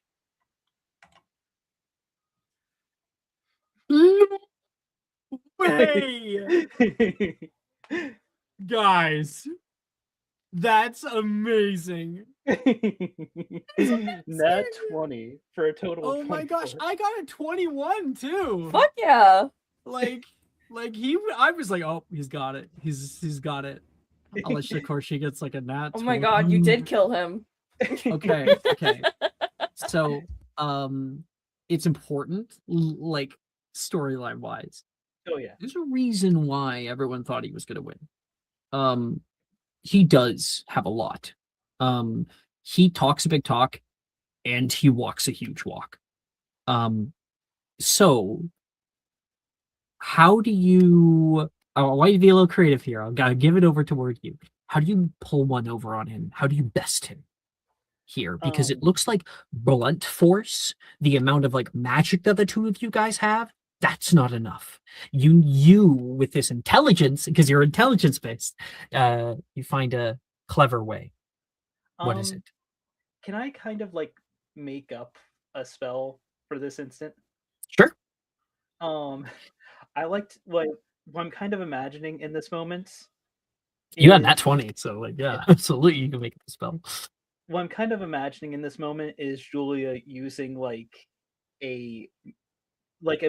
Way! Guys, that's amazing. Nat 20 for a total of 24. Oh my gosh, I got a 21 too. Fuck yeah. Like I was like, oh, he's got it. He's got it. Unless of course she gets like a nat 20. Oh my god, you did kill him. Okay. So, it's important, like storyline wise, Oh yeah. There's a reason why everyone thought he was going to win. He does have a lot. He talks a big talk, and he walks a huge walk. So how do you? I want you to be a little creative here. I'll gotta give it over toward you. How do you pull one over on him? How do you best him here? Because it looks like blunt force, the amount of like magic that the two of you guys have, that's not enough. You with this intelligence, because you're intelligence based, you find a clever way. What is it? Can I kind of like make up a spell for this instant? Sure. I liked like what I'm kind of imagining in this moment. You got is- that 20, so like yeah, absolutely you can make the spell. What I'm kind of imagining in this moment is Julia using a a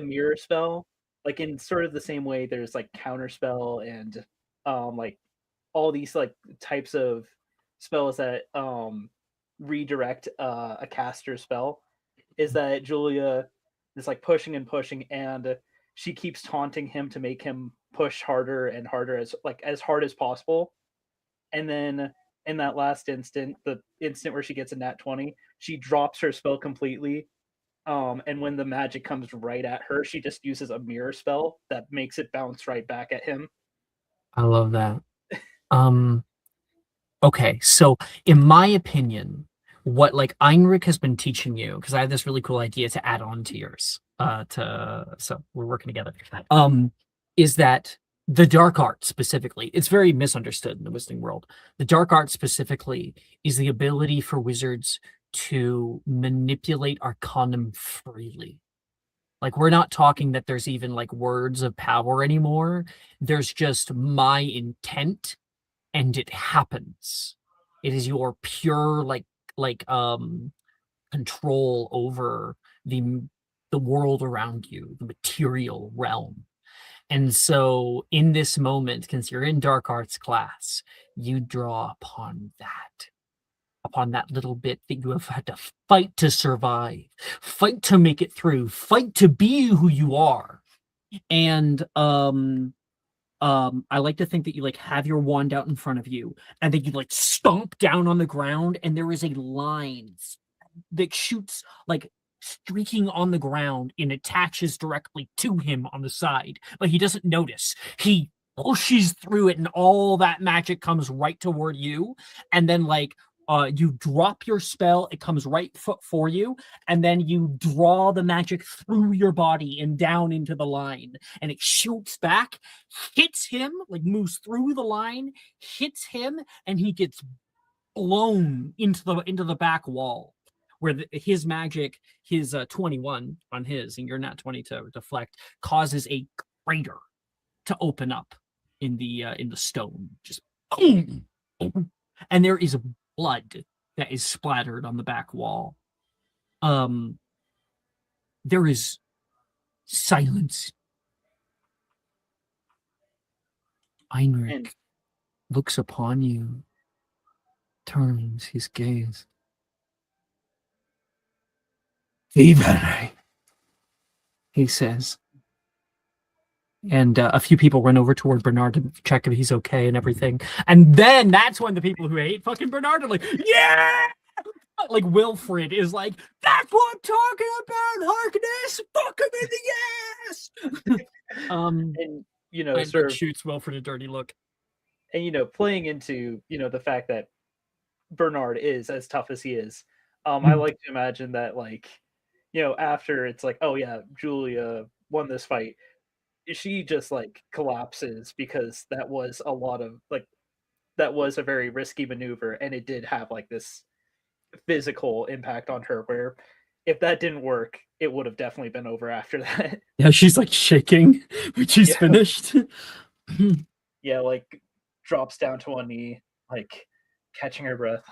mirror spell, like in sort of the same way there's like counter spell and like all these like types of spells that redirect a caster spell. Is that Julia is like pushing and pushing, and she keeps taunting him to make him push harder and harder, as hard as possible. And then in that last instant, the instant where she gets a nat 20, she drops her spell completely. And when the magic comes right at her, she just uses a mirror spell that makes it bounce right back at him. I love that. Okay, so in my opinion, what like Heinrich has been teaching you, because I have this really cool idea to add on to yours, so we're working together. Is that the dark art specifically? It's very misunderstood in the wizarding world. The dark art specifically is the ability for wizards to manipulate arcanum freely. Like we're not talking that there's even like words of power anymore. There's just my intent and it happens. It is your pure control over the world around you, the material realm. And so in this moment, because you're in dark arts class, you draw upon that little bit that you have had to fight to survive, fight to make it through, fight to be who you are. And I like to think that you like have your wand out in front of you and then you like stomp down on the ground and there is a line that shoots like streaking on the ground and attaches directly to him on the side, but he doesn't notice. He pushes through it and all that magic comes right toward you, and then you drop your spell, it comes right for you, and then you draw the magic through your body and down into the line, and it shoots back, hits him, like moves through the line, hits him, and he gets blown into the back wall where his magic, his 21 on his, and you're not 20 to deflect, causes a crater to open up in the stone. Just boom, and there is blood that is splattered on the back wall. There is silence. Heinrich looks upon you, turns his gaze. Vive, he says. And a few people run over toward Bernard to check if he's okay and everything. And then that's when the people who hate fucking Bernard are like, yeah! Like Wilfred is like, that's what I'm talking about, Harkness! Fuck him in the ass! And Heinrich shoots Wilfred a dirty look. And playing into the fact that Bernard is as tough as he is, I like to imagine that after it's like, oh yeah, Julia won this fight, she just collapses because that was a very risky maneuver, and it did have this physical impact on her, where if that didn't work, it would have definitely been over after that. Yeah, she's shaking when she's finished. Yeah, drops down to one knee, catching her breath,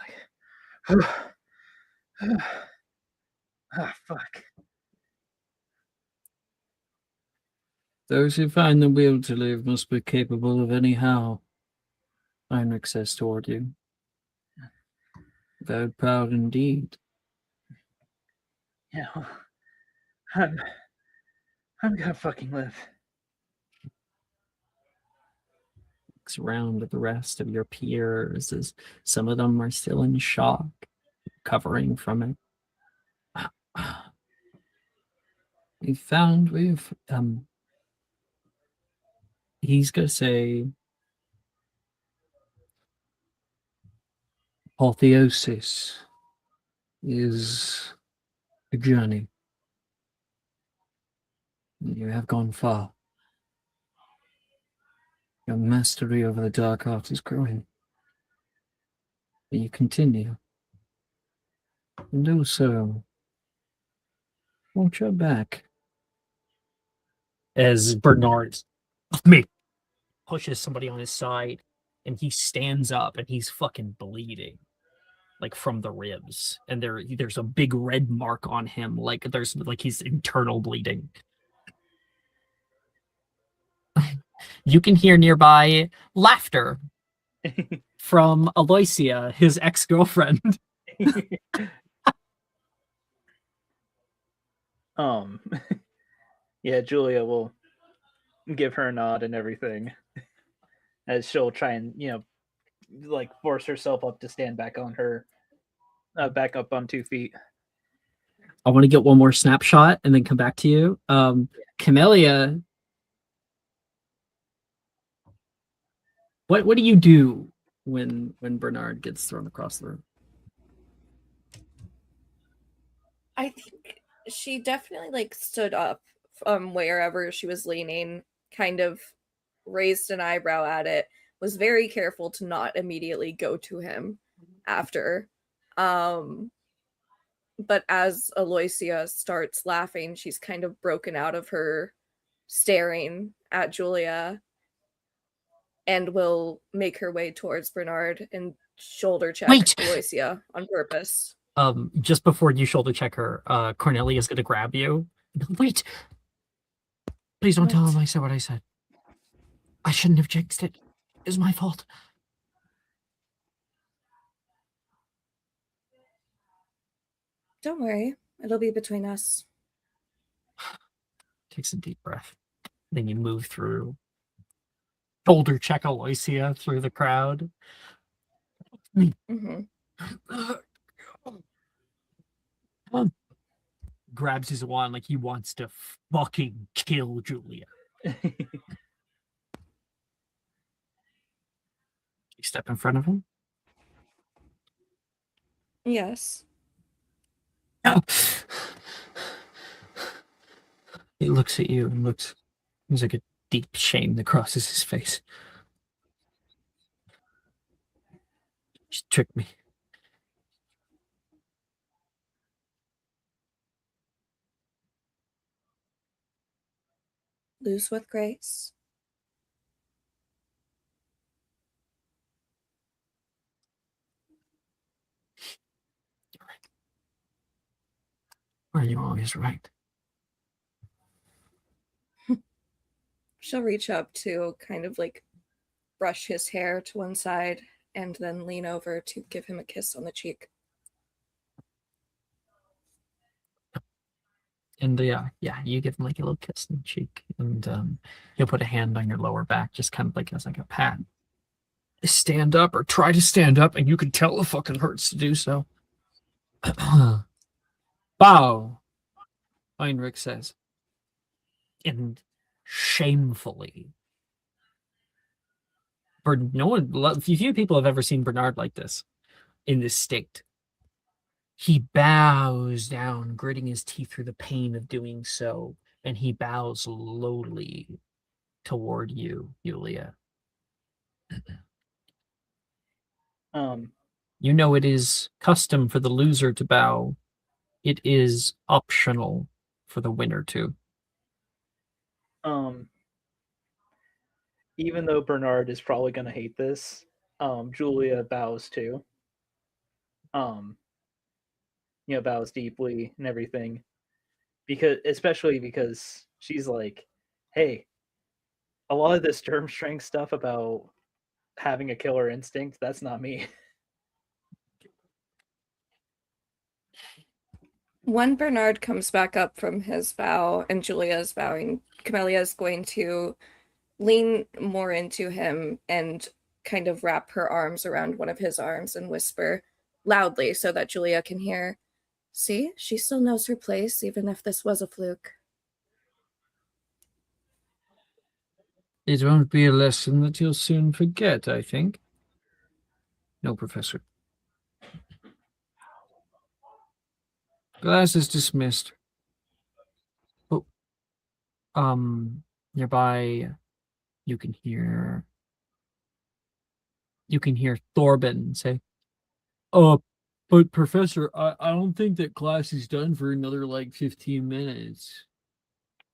ah, fuck. Those who find the will to live must be capable of any how, Heinrich says toward you. Very proud indeed. Yeah, I'm gonna fucking live. looks around at the rest of your peers as some of them are still in shock, recovering from it. We've he's gonna say apotheosis is a journey. You have gone far. Your mastery over the dark art is growing. But you continue. And also, watch your back. As Bernard pushes somebody on his side, and he stands up, and he's fucking bleeding, like from the ribs, and there's a big red mark on him, like he's internal bleeding. You can hear nearby laughter from Aloysia, his ex-girlfriend. Yeah, Julia will give her a nod and everything, as she'll try and like force herself up to stand back on her, back up on 2 feet. I want to get one more snapshot and then come back to you. Camellia, what do you do when Bernard gets thrown across the room? I think she definitely like stood up from wherever she was leaning, kind of raised an eyebrow at it, was very careful to not immediately go to him after. But as Aloysia starts laughing, she's kind of broken out of her staring at Julia and will make her way towards Bernard and shoulder check Aloysia on purpose. Just before you shoulder check her, Cornelia is going to grab you. Wait! Please don't tell him I said what I said. I shouldn't have jinxed it. It was my fault. Don't worry. It'll be between us. Takes a deep breath. Then you move through. Shoulder check Aloysia through the crowd. Mm-hmm. Grabs his wand like he wants to fucking kill Julia. You step in front of him? Yes. He looks at you and there's like a deep shame that crosses his face. Just tricked me. Lose with grace. Are you always right? She'll reach up to kind of like brush his hair to one side and then lean over to give him a kiss on the cheek. And yeah, you give him like a little kiss on the cheek, and he'll put a hand on your lower back, just kind of like as like a pat. Stand up or try to stand up, and you can tell it fucking hurts to do so. Bow, Heinrich says. And shamefully. Few people have ever seen Bernard like this, in this state. He bows down, gritting his teeth through the pain of doing so, and he bows lowly toward you, Yulia. You know it is custom for the loser to bow. It is optional for the winner to. Even though Bernard is probably going to hate this, Julia bows too. Bows deeply and everything, especially because she's like, hey, a lot of this Durmstrang stuff about having a killer instinct, that's not me. When Bernard comes back up from his bow and Julia is bowing, Camellia is going to lean more into him and kind of wrap her arms around one of his arms and whisper loudly so that Julia can hear. See, she still knows her place, even if this was a fluke. It won't be a lesson that you'll soon forget, I think. No, Professor. Class is dismissed. Oh, nearby, you can hear Thorben say, but Professor, I don't think that class is done for another like 15 minutes.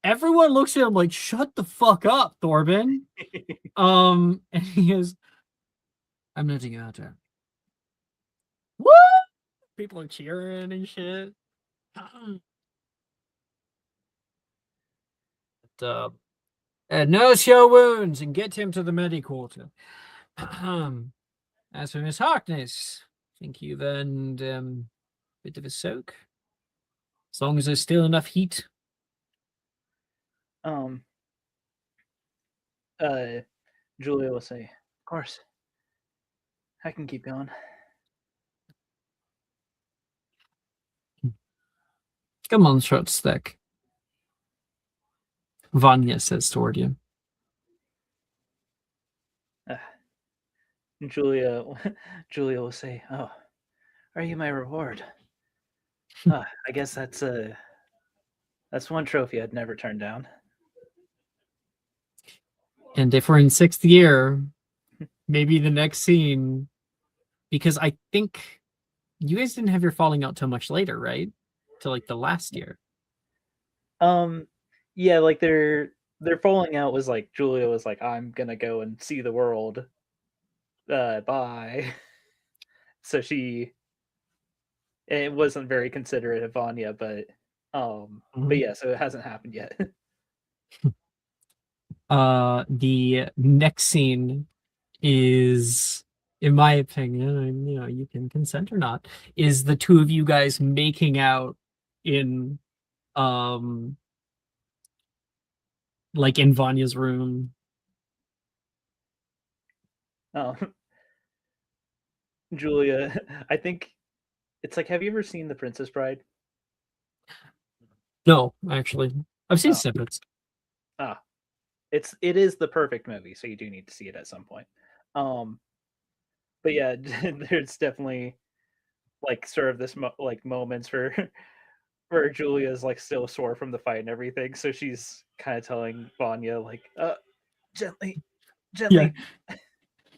Everyone looks at him like, shut the fuck up, Thorben. And he goes, I'm letting you out there. What? People are cheering and shit. But, nurse your wounds and get him to the mediquarter. As for Miss Harkness, think you've earned a bit of a soak? As long as there's still enough heat. Julia will say, of course. I can keep going. Come on, short stack. Vanya says toward you. Julia will say, oh, are you my reward? I guess that's one trophy I'd never turn down. And if we're in 6th year, maybe the next scene, because I think you guys didn't have your falling out till much later, right? Till like the last year. Yeah, like their falling out was like Julia was like, I'm gonna go and see the world. Bye. So it wasn't very considerate of Vanya, but yeah, so it hasn't happened yet. The next scene is, in my opinion, and you can consent or not, is the two of you guys making out in like in Vanya's room. Oh. Julia, I think it's like, have you ever seen The Princess Bride? No, actually. I've seen Oh. snippets. It is the perfect movie, so you do need to see it at some point. But yeah, there's definitely like sort of this like moments where Julia's like still sore from the fight and everything, so she's kind of telling Vanya like, gently. Yeah.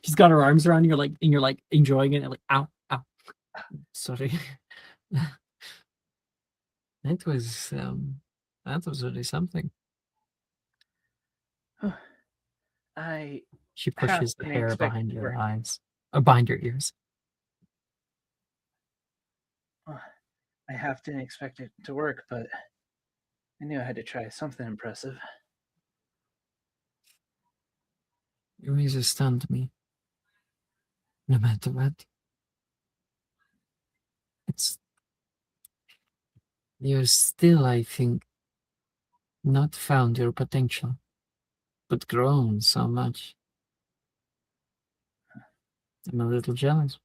She's got her arms around you, and you're like enjoying it, and like, ow. Sorry. That was really something. She pushes the hair behind your eyes, or behind your ears. I half didn't expect it to work, but I knew I had to try something impressive. You always astound me. No matter what. You're still, I think, not found your potential, but grown so much. I'm a little jealous.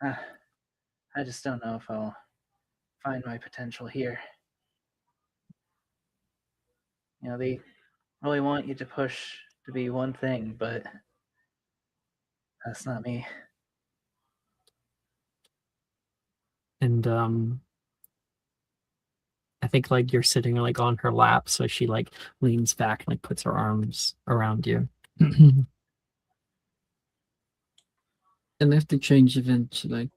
I just don't know if I'll find my potential here. They really want you to push to be one thing, but that's not me. And I think like you're sitting like on her lap, so she like leans back and like puts her arms around you. I'll have to change eventually.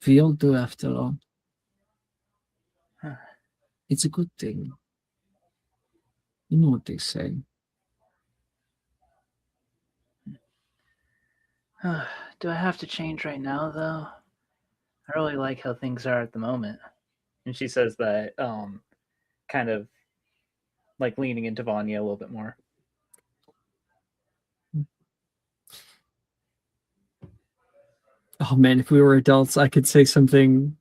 We all do, after all. It's a good thing. You know what they say. Do I have to change right now, though? I really like how things are at the moment. And she says that, kind of like leaning into Vanya a little bit more. Oh man, if we were adults, I could say something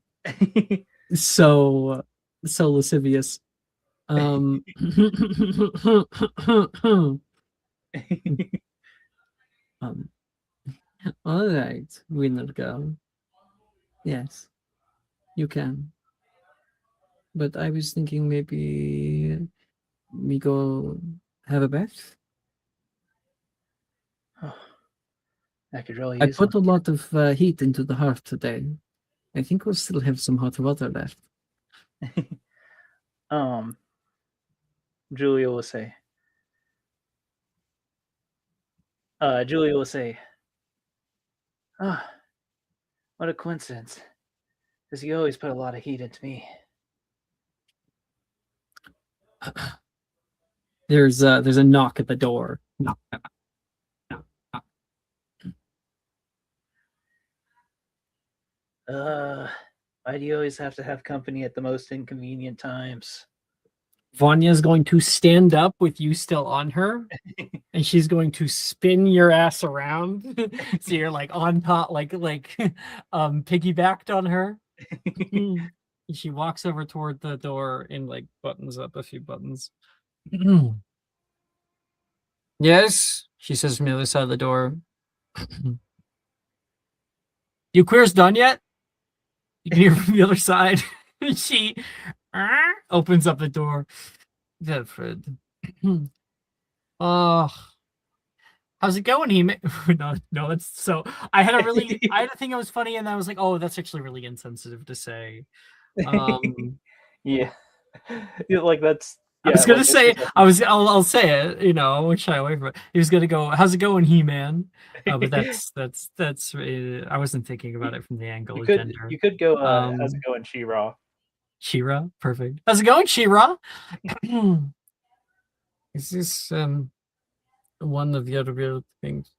so lascivious. Um, um, all right, winner girl. Yes, you can. But I was thinking maybe we go have a bath. I could really I use put a lot of heat into the hearth today. I think we'll still have some hot water left. one. Julia will say. Julia will say, "Ah, what a coincidence! Because you always put a lot of heat into me." There's a knock at the door. Knock, knock, knock, knock. Why do you always have to have company at the most inconvenient times? Vanya's going to stand up with you still on her, and she's going to spin your ass around, so you're like on top, like piggybacked on her. She walks over toward the door and like buttons up a few buttons. Yes, she says from the other side of the door. You queers done yet? You can hear from the other side. She opens up the door. Vilfred. Oh, how's it going, he? No, that's so. I had a thing that was funny, and I was like, oh, that's actually really insensitive to say. Yeah, yeah, like that's. I was Yeah, gonna say, I'll say it. You know, I won't shy away from it. He was gonna go, "How's it going, He-Man?" But that's. I wasn't thinking about it from the angle of gender. You could go. How's it going, She-Ra? She-Ra, perfect. How's it going, She-Ra? Is this one of the other weird things?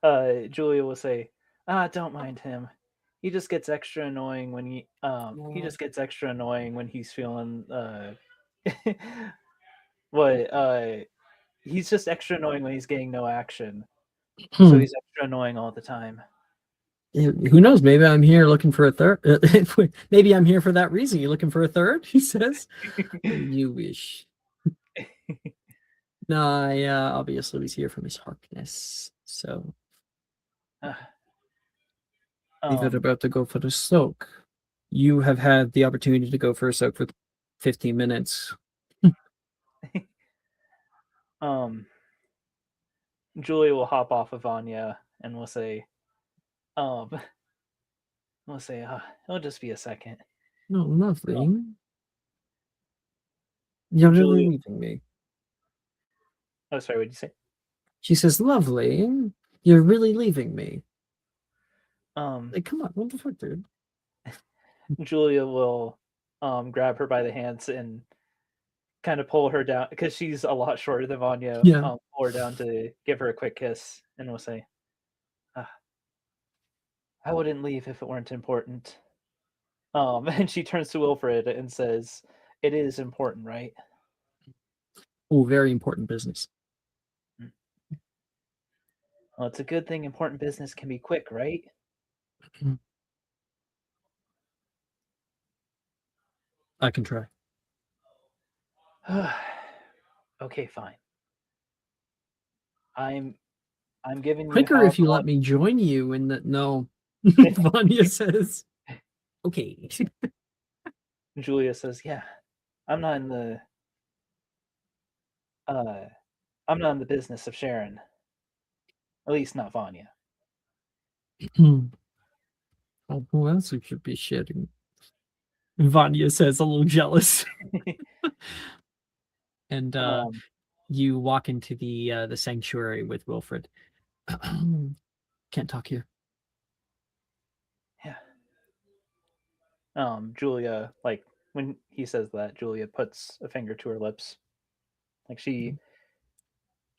Julia will say, don't mind him. He just gets extra annoying when he's feeling he's just extra annoying when he's getting no action. So he's extra annoying all the time. Who knows? Maybe I'm here looking for a third. Maybe I'm here for that reason. You're looking for a third, he says. You wish. No, I obviously was here from his Harkness. So they're about to go for the soak. You have had the opportunity to go for a soak for 15 minutes. Julia will hop off of Vanya and will say, it'll just be a second. No, lovely. You're really leaving me. Oh, sorry, what did you say? She says, lovely. You're really leaving me. Like, come on, what the fuck, dude? Julia will grab her by the hands and kind of pull her down because she's a lot shorter than Vanya. Yeah. Pull her down to give her a quick kiss, and will say, "I wouldn't leave if it weren't important." And she turns to Wilfred and says, "It is important, right?" Oh, very important business. Well, it's a good thing important business can be quick, right? I can try. Okay, fine. I'm giving you quicker if you let me join you in the no. Vanya says, okay. Julia says, yeah, I'm not in the business of sharing. At least not Vanya. Oh, who else we should be sharing? Vanya says, a little jealous. And you walk into the sanctuary with Wilfred. Can't talk here. Yeah. Julia, like when he says that, Julia puts a finger to her lips. Like she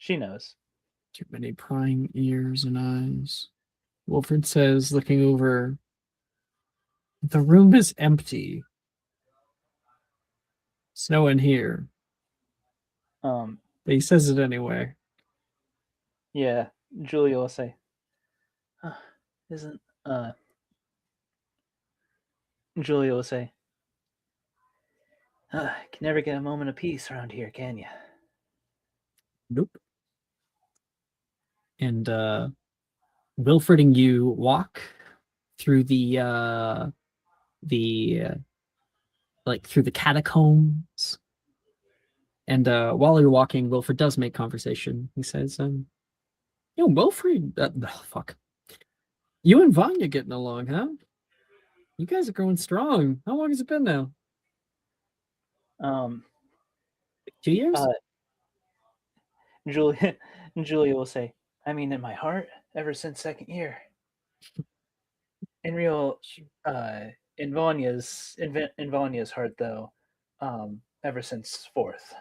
knows. Too many prying ears and eyes. Wilfred says, looking over, the room is empty. There's no one here. But he says it anyway. Yeah, Julia will say, isn't Julia will say, can never get a moment of peace around here, can you? Nope. And Wilfred and you walk through the like through the catacombs. And while you're walking, Wilfred does make conversation. He says, Wilfred, fuck. You and Vanya getting along, huh? You guys are growing strong. How long has it been now? 2 years? Julia Julia will say, I mean, in my heart, ever since second year. In real, in Vanya's heart, though, ever since fourth.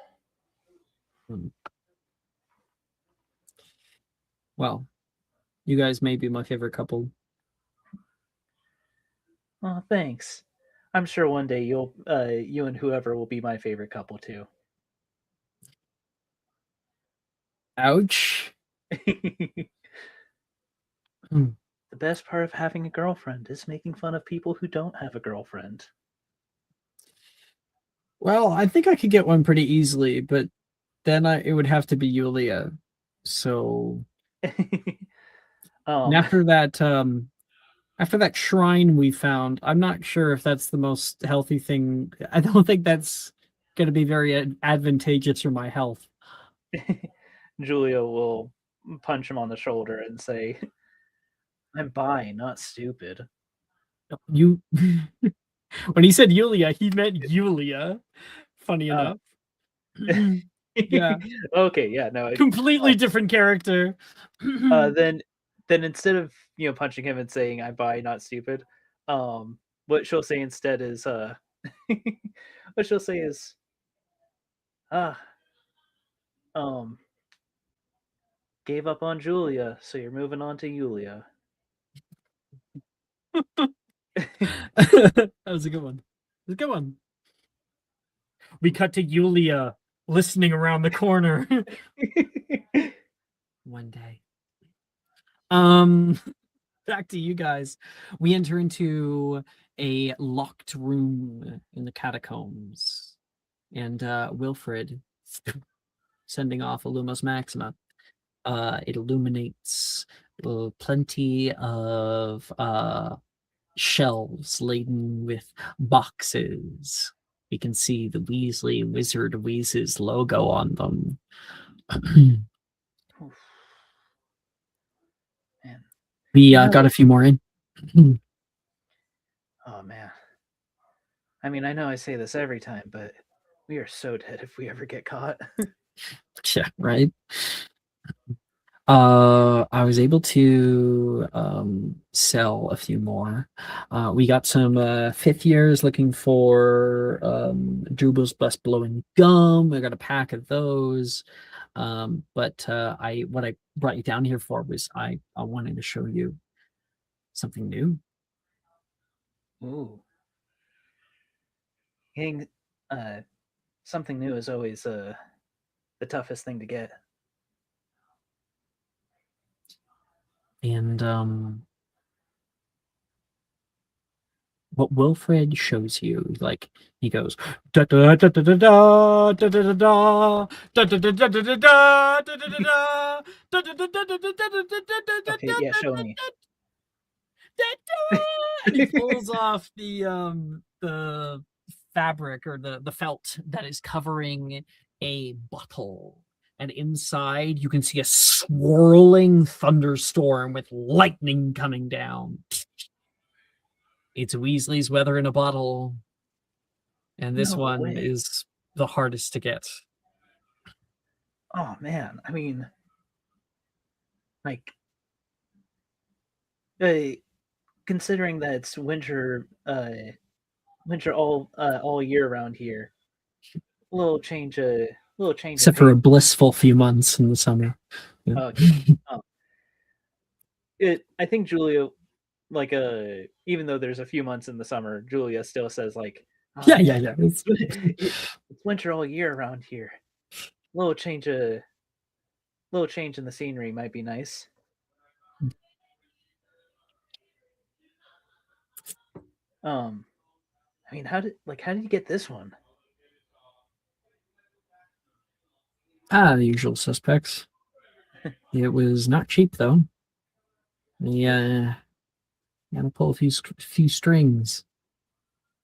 Well, you guys may be my favorite couple. Oh, thanks. I'm sure one day you and whoever will be my favorite couple too. Ouch. The best part of having a girlfriend is making fun of people who don't have a girlfriend. Well, I think I could get one pretty easily, but then it would have to be Yulia. So and after that shrine we found, I'm not sure if that's the most healthy thing. I don't think that's going to be very advantageous for my health. Julia will punch him on the shoulder and say, I'm bi, not stupid. You when he said Yulia, he meant Yulia. Funny enough. Yeah. Okay, yeah, no. Completely different character. Then instead of punching him and saying I'm bi, not stupid, what she'll say instead is what she'll say is gave up on Julia, so you're moving on to Yulia. That was a good one. It was a good one. We cut to Yulia listening around the corner. One day. Back to you guys. We enter into a locked room in the catacombs. And Wilfred sending off Illumos Maxima. It illuminates plenty of shelves laden with boxes. We can see the Weasley Wizard Wheezes logo on them. Man. We got a few more in. Oh, man. I mean, I know I say this every time, but we are so dead if we ever get caught. Yeah, right? I was able to sell a few more. We got some fifth years looking for Drubel's Best Blowing Gum. I got a pack of those. But what I brought you down here for was I wanted to show you something new. Ooh. Getting something new is always the toughest thing to get. And what Wilfred shows you, like he goes da da da da da da da da da da da da da da da da. Okay, yeah, show me. And he pulls off the fabric or the felt that is covering a bottle. And inside you can see a swirling thunderstorm with lightning coming down. It's Weasley's Weather in a Bottle. And this one is the hardest to get. Oh, man. I mean, like, considering that it's winter all year around here, a little change. Except for a blissful few months in the summer. Yeah. I think Julia, like, even though there's a few months in the summer, Julia still says like, oh, yeah. It's winter all year around here. A little change in the scenery might be nice. I mean, how did you get this one? The usual suspects. It was not cheap though. Yeah, gotta pull a few strings.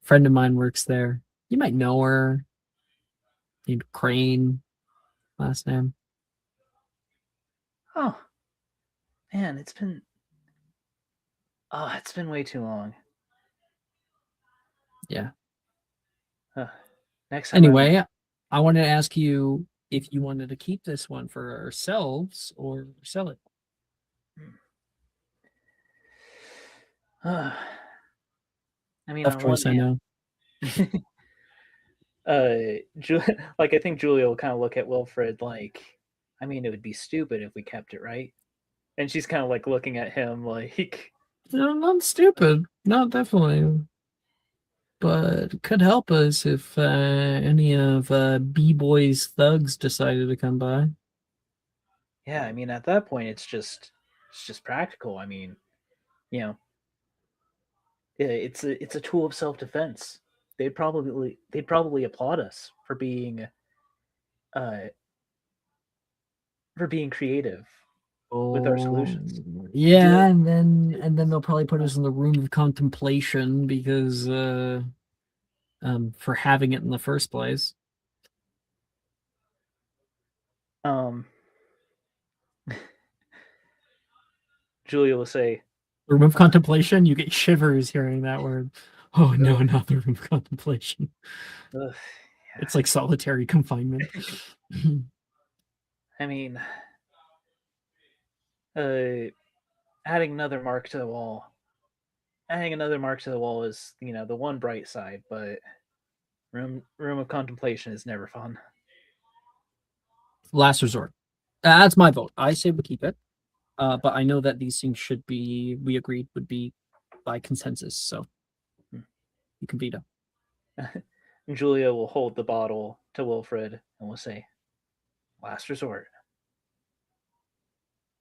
Friend of mine works there. You might know her. Named Crane, last name. Oh, man, it's been way too long. Yeah. Next time. Anyway, I wanted to ask you if you wanted to keep this one for ourselves or sell it. I mean, Tough on choice, I one know. hand, I think Julia will kind of look at Wilfred like, I mean, it would be stupid if we kept it, right? And she's kind of like looking at him like, No, not stupid. No, definitely. But it could help us if any of B-Boy's thugs decided to come by. yeah. I mean, at that point, it's just practical. I mean, you know, yeah, it's a tool of self defense. They'd probably applaud us uh for being creative with our solutions. Yeah, and then they'll probably put us in the room of contemplation because for having it in the first place. Julia will say, Room of contemplation, you get shivers hearing that word. Oh no, not the room of contemplation. Ugh, It's like solitary confinement. I mean, adding another mark to the wall. Adding another mark to the wall is, the one bright side, but room of contemplation is never fun. Last resort. That's my vote. I say we keep it. But I know that these things we agreed would be by consensus, so you can veto. Julia will hold the bottle to Wilfred and will say, last resort.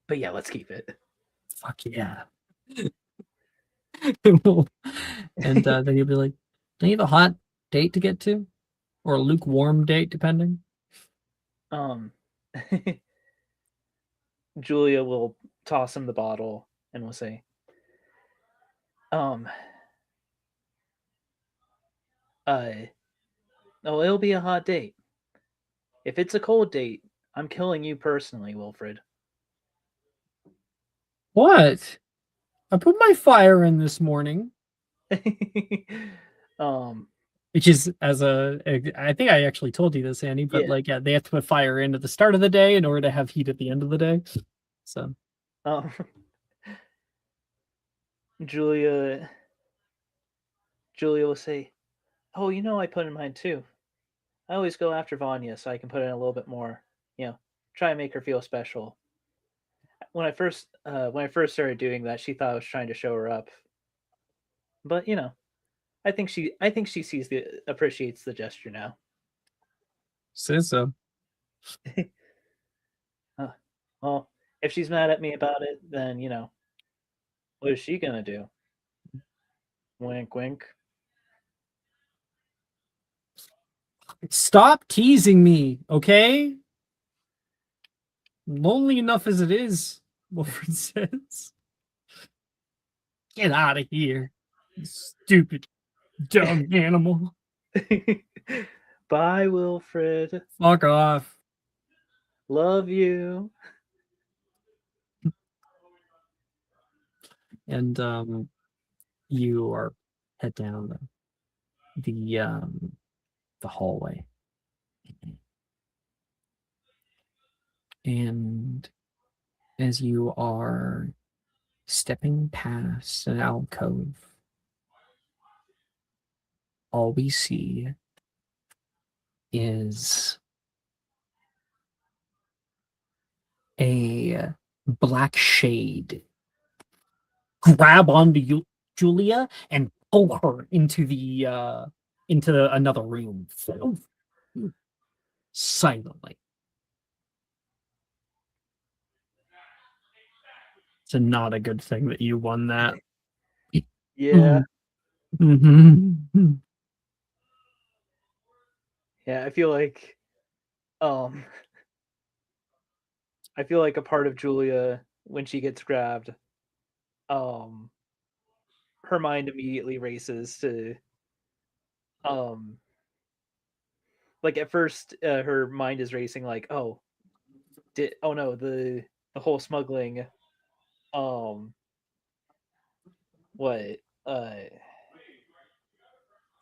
But yeah, let's keep it. Fuck yeah. And then you'll be like, don't you have a hot date to get to? Or a lukewarm date, depending? Julia will toss him the bottle and will say, it'll be a hot date. If it's a cold date, I'm killing you personally, Wilfred. What? I put my fire in this morning. Which is I think I actually told you this, Annie, but yeah. they have to put fire in at the start of the day in order to have heat at the end of the day. So Julia will say, oh, I put in mine too. I always go after Vanya so I can put in a little bit more, try and make her feel special. When I first started doing that, she thought I was trying to show her up. But I think she appreciates the gesture now. Says so. Well, if she's mad at me about it, then what is she gonna do? Wink, wink. Stop teasing me, okay? Lonely enough as it is, Wilfred says. Get out of here, you stupid, dumb animal. Bye, Wilfred. Fuck off. Love you. And you are head down the hallway. And as you are stepping past an alcove, all we see is a black shade grab onto Julia and pull her into another room silently. It's not a good thing that you won that. Yeah. Mm-hmm. Yeah, I feel like um I feel like a part of Julia when she gets grabbed, um her mind immediately races to um like at first her mind is racing like, oh, oh no, the whole smuggling um what the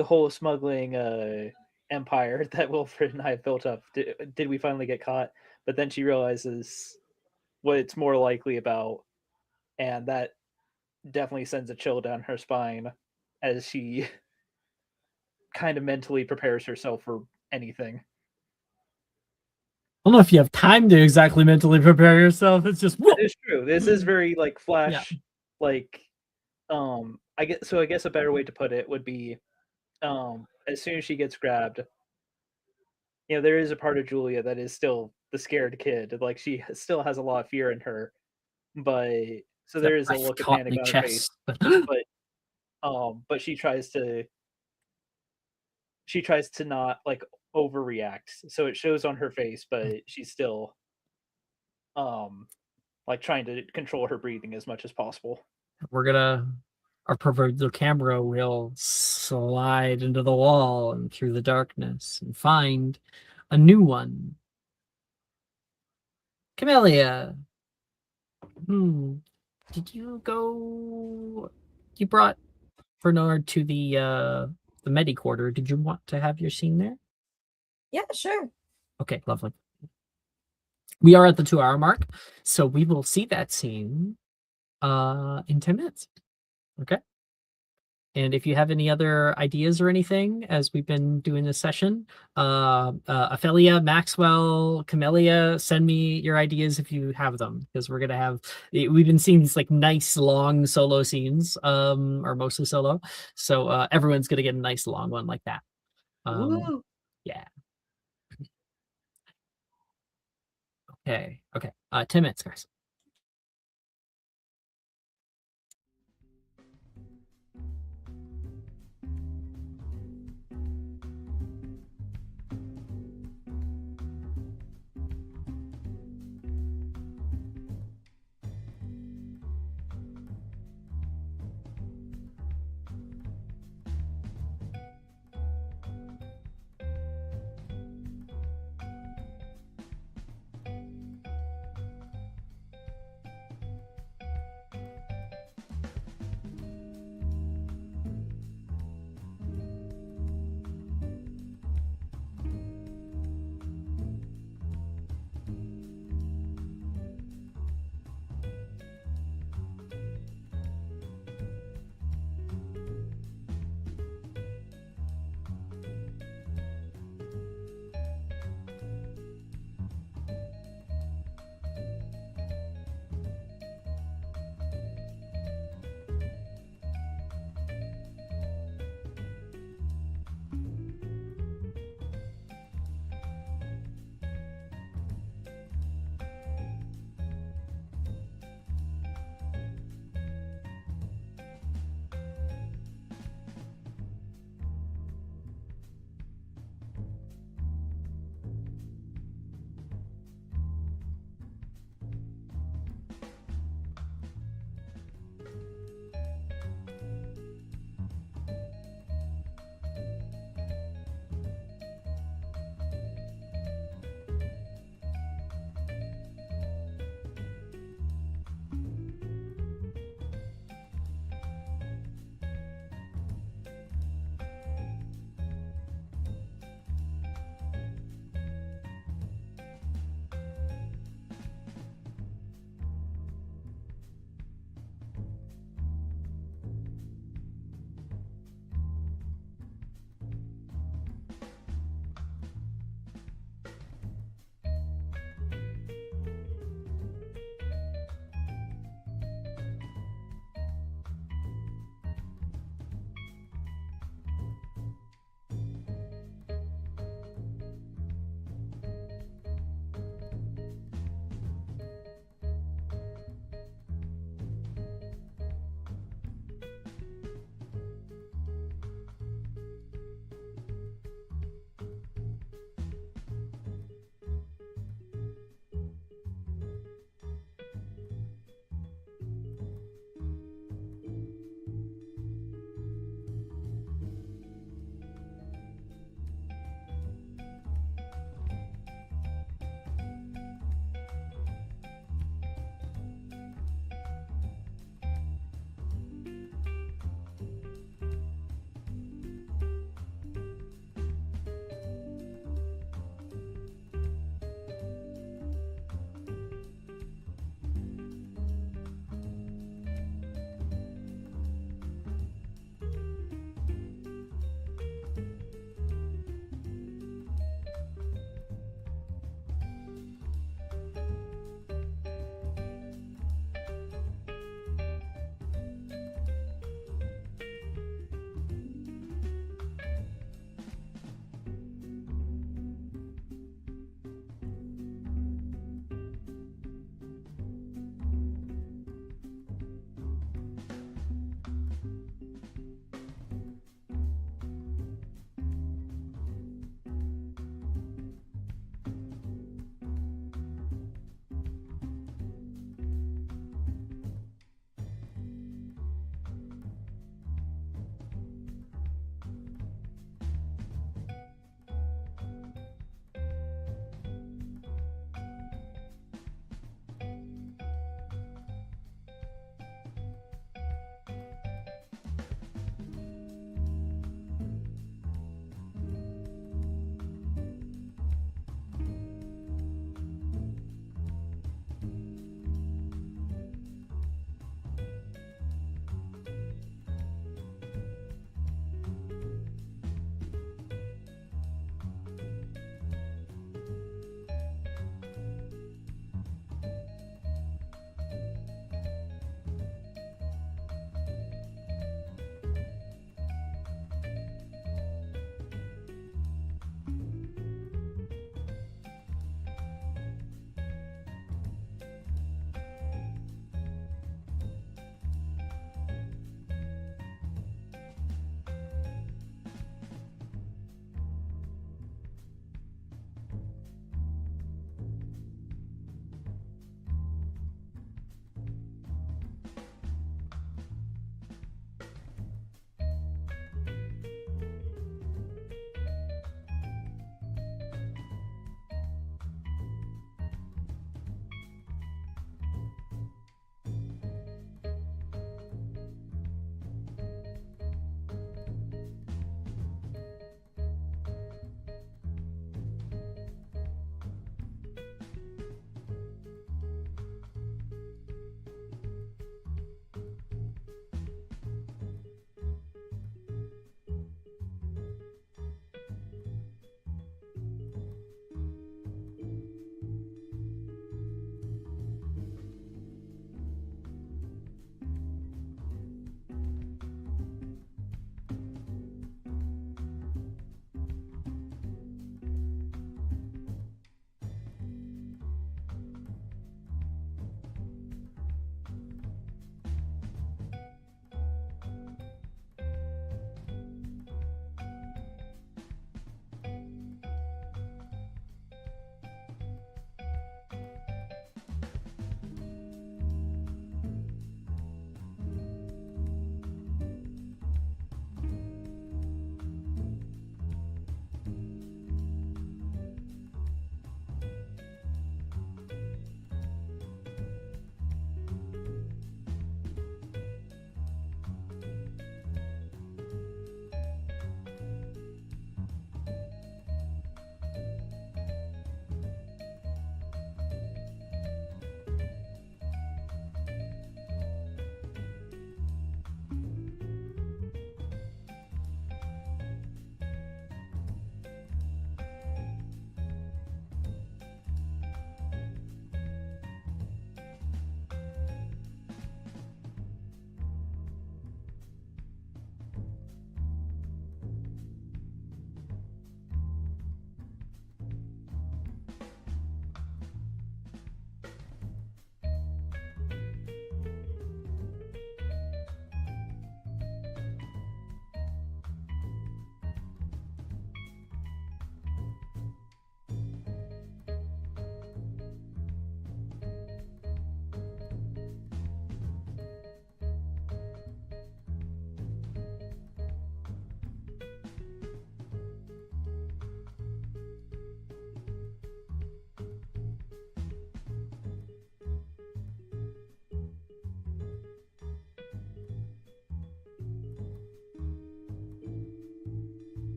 whole smuggling empire that Wilfred and I have built up. Did we finally get caught? But then she realizes what it's more likely about, and that definitely sends a chill down her spine as she kind of mentally prepares herself for anything. I don't know if you have time to exactly mentally prepare yourself. It's just That is true. This is very like Flash, Yeah. like I guess a better way to put it would be as soon as she gets grabbed, you know, there is a part of Julia that is still the scared kid. Like she still has a lot of fear in her, but so there is a look of panic on her face. But she tries to not like overreact. So it shows on her face, but she's still like trying to control her breathing as much as possible. Our proverbial camera will slide into the wall and through the darkness and find a new one. Camellia, did you go? You brought Bernard to the Medi Quarter. Did you want to have your scene there? Yeah, sure. Okay, lovely. We are at the 2-hour mark, so we will see that scene in 10 minutes. Okay. And if you have any other ideas or anything as we've been doing this session, Ophelia, Maxwell, Camellia, send me your ideas if you have them, because we've been seeing these like nice long solo scenes, or mostly solo. So everyone's gonna get a nice long one like that. Yeah. Okay. 10 minutes, guys.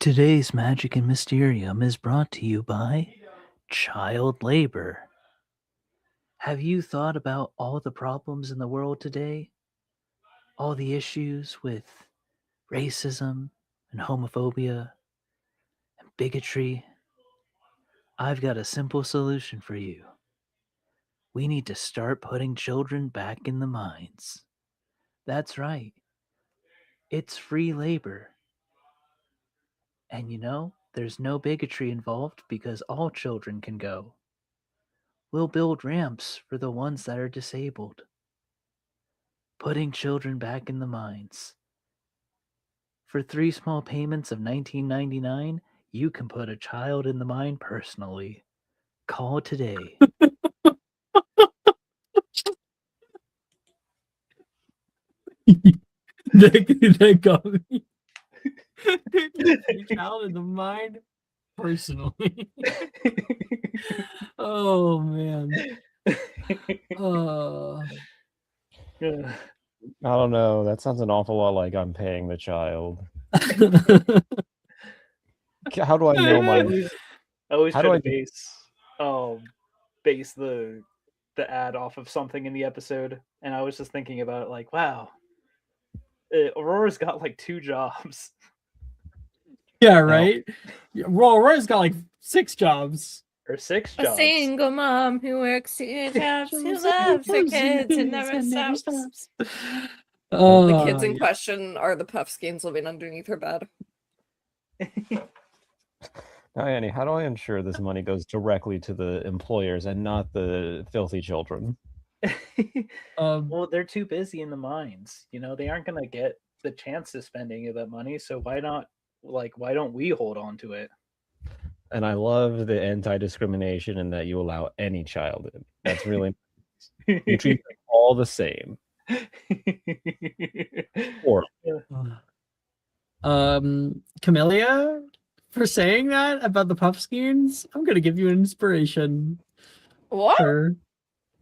Today's Magic and Mysterium is brought to you by child labor. Have you thought about all the problems in the world today? All the issues with racism and homophobia and bigotry? I've got a simple solution for you. We need to start putting children back in the mines. That's right. It's free labor. And you know, there's no bigotry involved because all children can go. We'll build ramps for the ones that are disabled. Putting children back in the mines. For 3 small payments of $19.99, you can put a child in the mine personally. Call today. That got me. Child in the mind, personally. Oh man. I don't know. That sounds an awful lot like I'm paying the child. How do I know my? I always How try do to I- base the ad off of something in the episode, and I was just thinking about it like, wow, Aurora's got like 2 jobs. Yeah, right. Roy's got like 6 jobs. Or 6 A jobs. single mom who works 2 jobs, who loves her kids and never stops. The kids in question are the Puffskeins living underneath her bed. Now, Annie, how do I ensure this money goes directly to the employers and not the filthy children? Well, they're too busy in the mines. You know, they aren't going to get the chance to spend any of that money. So why don't we hold on to it? And I love the anti-discrimination in that you allow any child in. That's really you treat them all the same. Or Camellia, for saying that about the Puffskeins, I'm gonna give you an inspiration. What?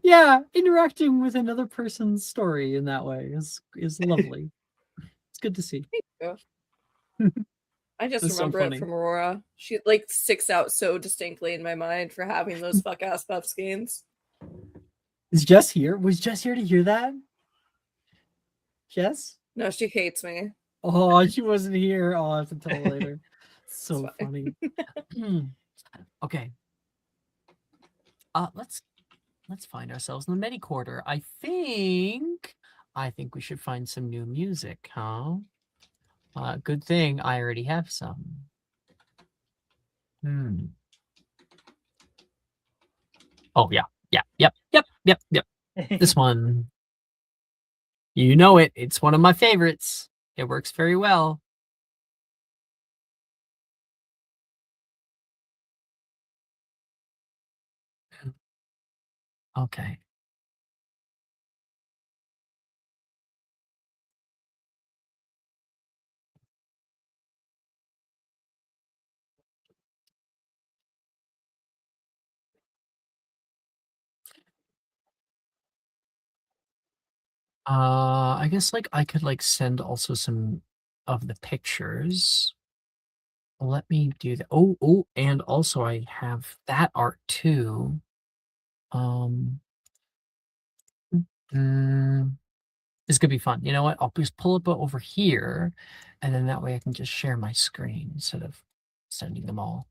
Yeah, interacting with another person's story in that way is lovely. It's good to see. I just It's so remember it funny. from Aurora. She like sticks out so distinctly in my mind for having those fuck ass Puffskeins. Is Jess here? Was Jess here to hear that? Jess? No, she hates me. Oh, she wasn't here. I'll have to tell her later. So It's funny. Okay. Let's find ourselves in the medi quarter. I think we should find some new music, huh? Good thing I already have some. Oh yeah. Yep. This one. You know it. It's one of my favorites. It works very well. Okay. I guess like I could like send also some of the pictures. Let me do that. Oh, and also I have that art too. This could be fun. You know what? I'll just pull it over here, and then that way I can just share my screen instead of sending them all.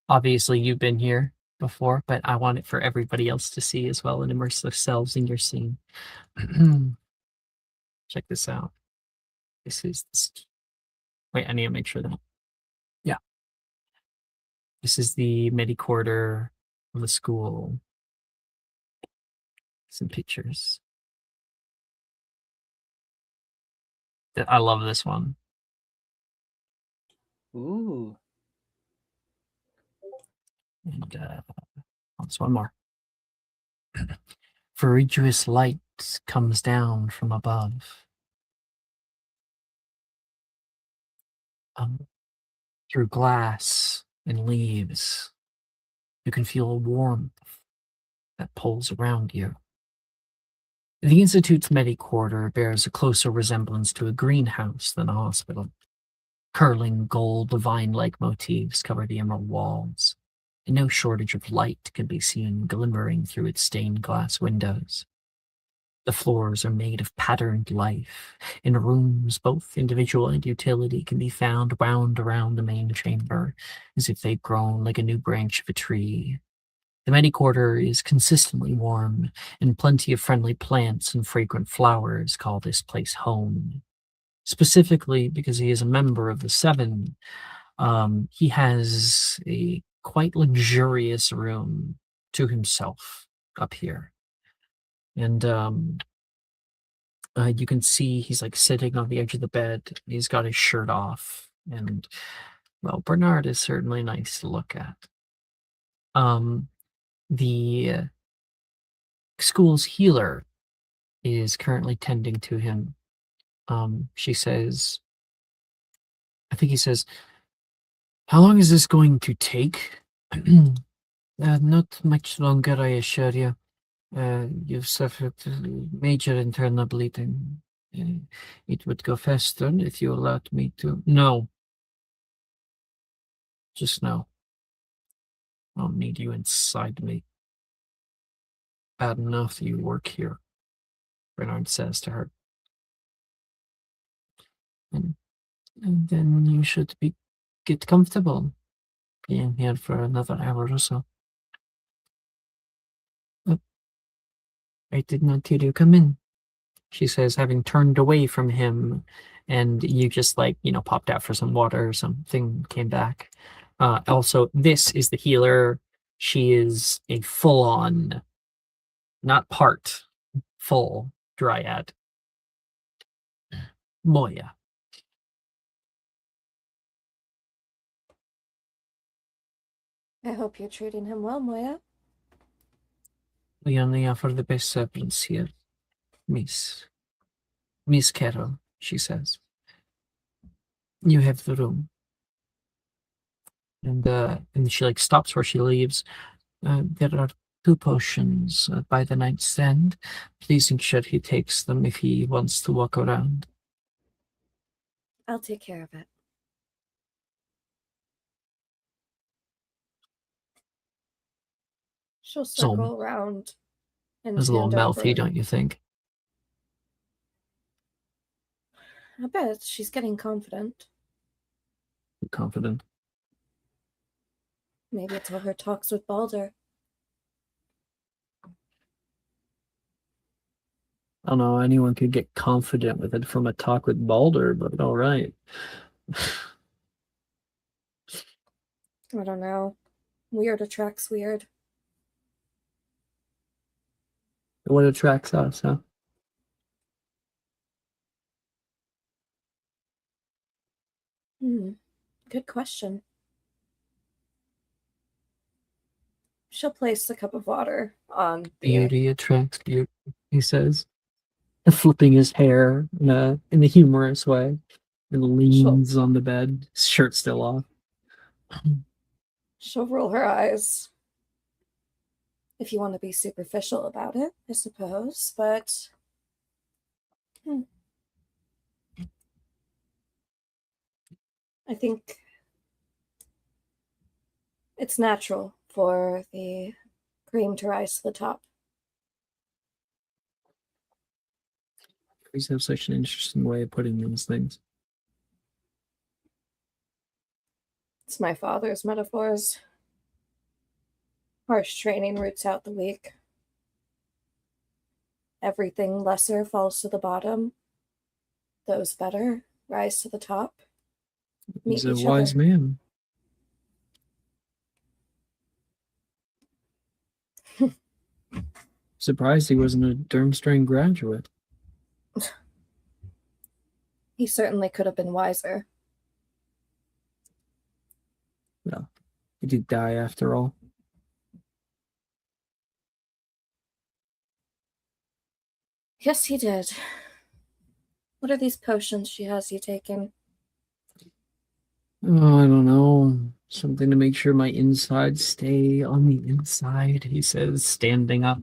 Obviously, you've been here before, but I want it for everybody else to see as well and immerse themselves in your scene. Check this out. This is wait, I need to make sure that. Yeah. This is the midi quarter of the school. Some pictures. I love this one. Ooh. And there's one more. Ferruginous light comes down from above. Through glass and leaves, you can feel a warmth that pulls around you. The Institute's Medi-Quarter bears a closer resemblance to a greenhouse than a hospital. Curling gold vine-like motifs cover the emerald walls, and no shortage of light can be seen glimmering through its stained glass windows. The floors are made of patterned life. In rooms, both individual and utility can be found wound around the main chamber, as if they'd grown like a new branch of a tree. The Medi-Quarter is consistently warm, and plenty of friendly plants and fragrant flowers call this place home. Specifically, because he is a member of the Seven, he has a quite luxurious room to himself up here. And you can see he's like sitting on the edge of the bed. He's got his shirt off, and well, Bernard is certainly nice to look at. The school's healer is currently tending to him. She says, I think he says, "How long is this going to take?" Not much longer, I assure you. You've suffered major internal bleeding. It would go faster if you allowed me to. No. Just no. I'll need you inside me. Bad enough that you work here, Bernard says to her. And then you should get comfortable being here for another hour or so. I did not hear you come in, she says, having turned away from him, and you just popped out for some water or something, came back. Also, this is the healer. She is a full-on, not part, full dryad. Moya. I hope you're treating him well, Moya. We only offer the best servants here, Miss Carroll, she says. You have the room. And she stops where she leaves. There are 2 potions by the nightstand. Please ensure he takes them if he wants to walk around. I'll take care of it. She'll circle around and It's a little stand mouthy, over. don't you think? I bet she's getting confident. Confident. Maybe it's all her talks with Balder. I don't know, anyone could get confident with it from a talk with Balder, but all right. I don't know. Weird attracts weird. What attracts us, huh? Good question. She'll place the cup of water on the... Beauty attracts beauty, he says, flipping his hair in a humorous way, and leans on the bed, shirt still off. She'll roll her eyes. If you want to be superficial about it, I suppose, but... I think it's natural for the cream to rise to the top. Trees have such an interesting way of putting these things. It's my father's metaphors. Harsh training roots out the weak. Everything lesser falls to the bottom. Those better rise to the top. He's a wise man. Surprised he wasn't a Durmstrang graduate. He certainly could have been wiser. No, he did die after all. Yes, he did. What are these potions she has you taking? Oh, I don't know. Something to make sure my insides stay on the inside, he says, standing up.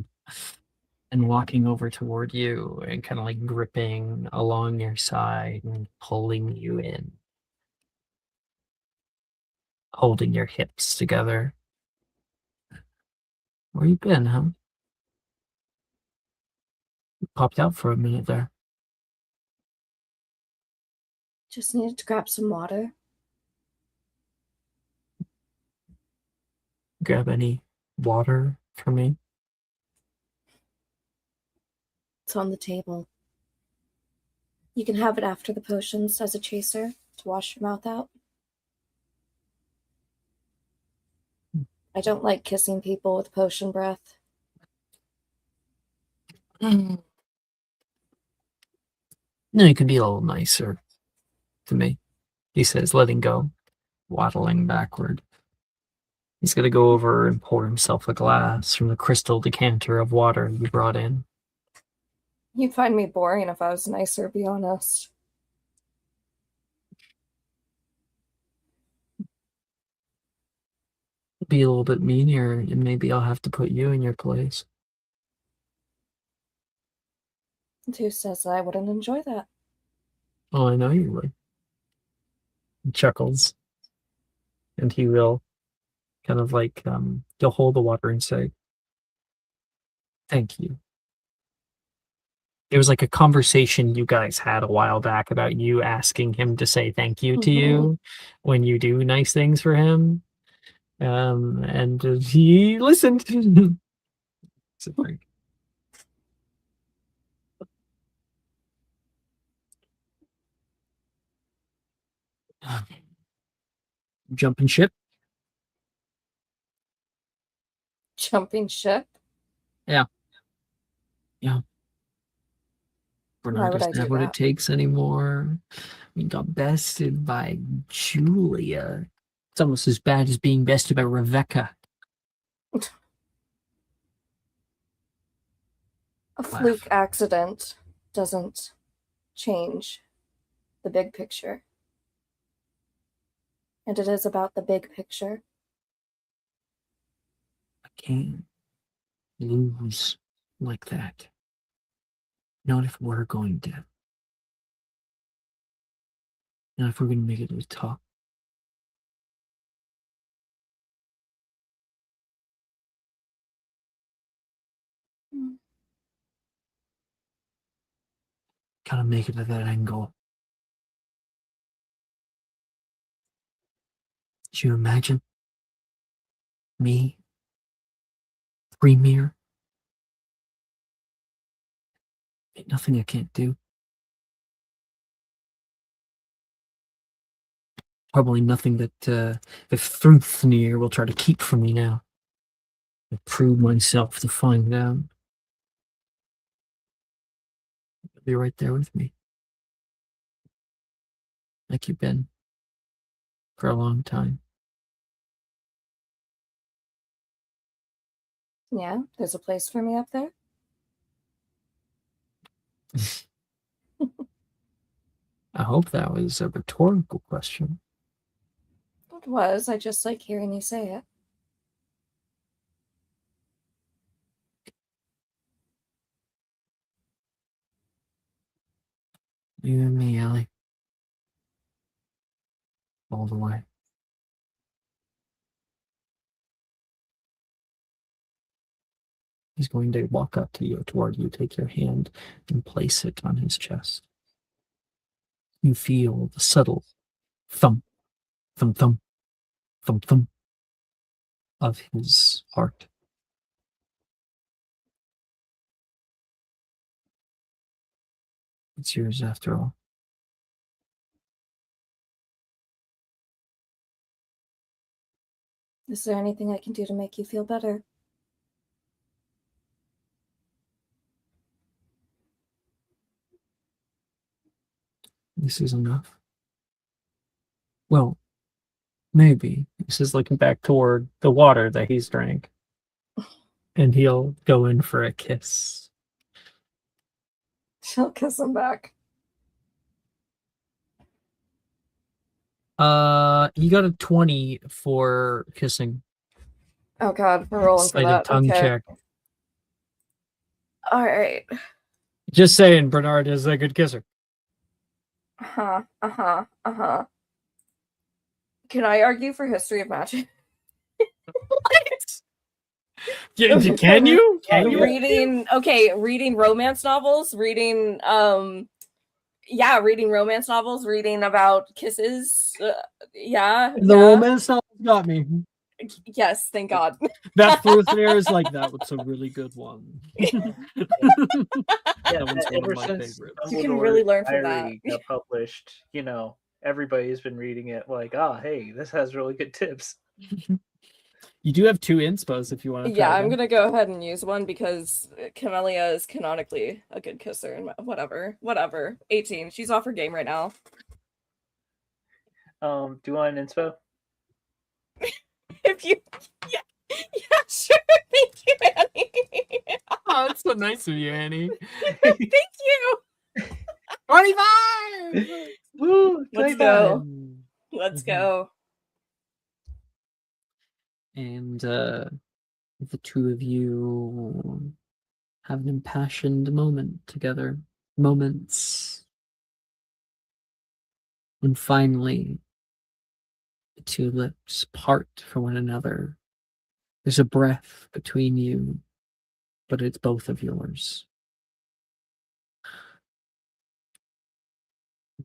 and walking over toward you and kind of like gripping along your side and pulling you in, holding your hips together. Where you been, huh? You popped out for a minute there. Just needed to grab some water. Grab any water for me? It's on the table. You can have it after the potions as a chaser to wash your mouth out. I don't like kissing people with potion breath. No, you can be a little nicer to me, he says, letting go, waddling backward. He's going to go over and pour himself a glass from the crystal decanter of water you brought in. You'd find me boring if I was nicer, be honest. Be a little bit meaner, and maybe I'll have to put you in your place. And who says that I wouldn't enjoy that? Oh, I know you would. He chuckles, and he will kind of like, he'll hold the water and say, thank you. It was like a conversation you guys had a while back about you asking him to say thank you to you when you do nice things for him. And he listened. So, like, jumping ship. Jumping ship? Yeah. Why Bernard would I doesn't do have what that? it takes anymore. We got bested by Julia. It's almost as bad as being bested by Rebecca. A fluke accident doesn't change the big picture. And it is about the big picture. I can't lose like that. Not if we're going to. Not if we're going to make it to the top. Gotta make it to that angle. Did you imagine me, premier? Ain't nothing I can't do. Probably nothing that Thrunfnir will try to keep from me now. I prove myself to find out. You'll be right there with me. Like you've been for a long time. Yeah, there's a place for me up there. I hope that was a rhetorical question. It was. I just like hearing you say it. You and me, Ellie. All the way. He's going to walk up to you, toward you, take your hand, and place it on his chest. You feel the subtle thump, thump, thump, thump, thump of his heart. It's yours after all. Is there anything I can do to make you feel better? This is enough. Well, maybe. This is looking back toward the water that he's drank. And he'll go in for a kiss. She'll kiss him back. You got a 20 for kissing. Oh god, we're rolling for Sleight of that. tongue Okay. check. All right. Just saying, Bernard is a good kisser. Uh-huh. Can I argue for history of magic? Can you? Can you? Reading romance novels, reading romance novels, reading about kisses. The romance novel got me. Yes, thank God. That fourth there is like, that was a really good one. Yeah, That one's one ever of my since favorites. You can really Dumbledore's learn from that. Diary got published, everybody's been reading it like, hey, this has really good tips. You do have 2 inspos if you want to try. Yeah, I'm them. gonna go ahead and use one because Camellia is canonically a good kisser and whatever. 18. She's off her game right now. Do you want an inspo? If you yeah, sure. Thank you, Annie. Oh, that's so nice of you, Annie. Thank you. 25! Woo! Let's 25. go. Let's go. And the 2 of you have an impassioned moment together. Moments. And finally, the 2 lips part for one another. There's a breath between you, but it's both of yours.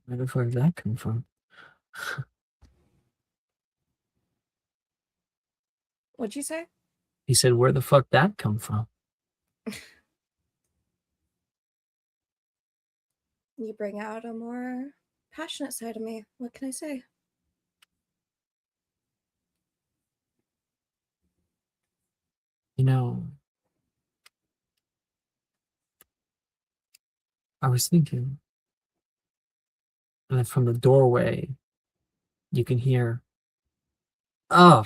Where the fuck did that come from? What'd you say? He said, where the fuck that come from? You bring out a more passionate side of me. What can I say? I was thinking, and then from the doorway, you can hear, oh,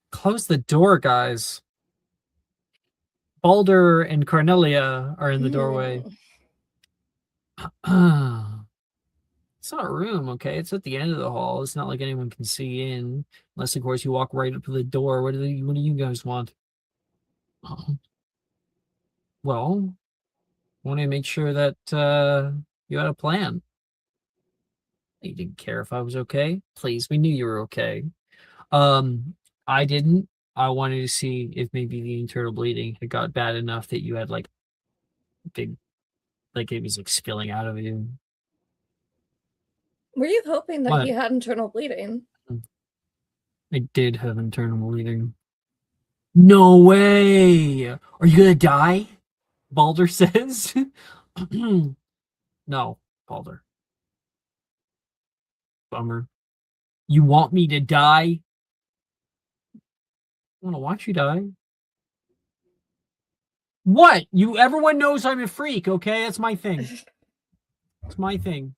close the door, guys. Balder and Cornelia are in the doorway. It's not a room, okay? It's at the end of the hall. It's not like anyone can see in, unless, of course, you walk right up to the door. What do you guys want? Well, want to make sure that you had a plan. You didn't care if I was okay. Please, we knew you were okay. I didn't. I wanted to see if maybe the internal bleeding had got bad enough that you had like big, like it was like spilling out of you. Were you hoping that What? he had internal bleeding? I did have internal bleeding. No way! Are you gonna die? Balder says. No, Balder. Bummer. You want me to die? I want to watch you die. What? Everyone knows I'm a freak, okay? That's my thing. It's my thing.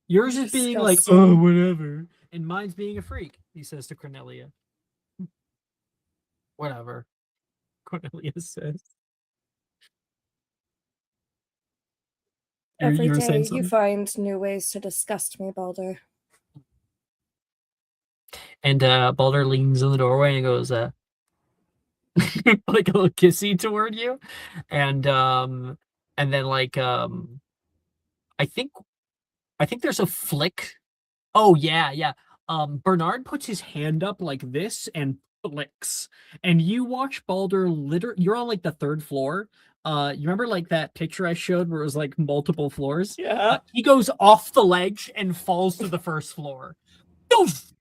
Yours is being like, oh, whatever. And mine's being a freak, he says to Cornelia. Whatever. Cornelia says. Every were day saying you something? find new ways to disgust me, Balder. And Balder leans in the doorway and goes, like a little kissy toward you. And then like I think there's a flick. Oh yeah. Bernard puts his hand up like this and flicks. And you watch Balder you're on like the 3rd floor. You remember like that picture I showed where it was like multiple floors? Yeah. He goes off the ledge and falls to the 1st floor. Doof!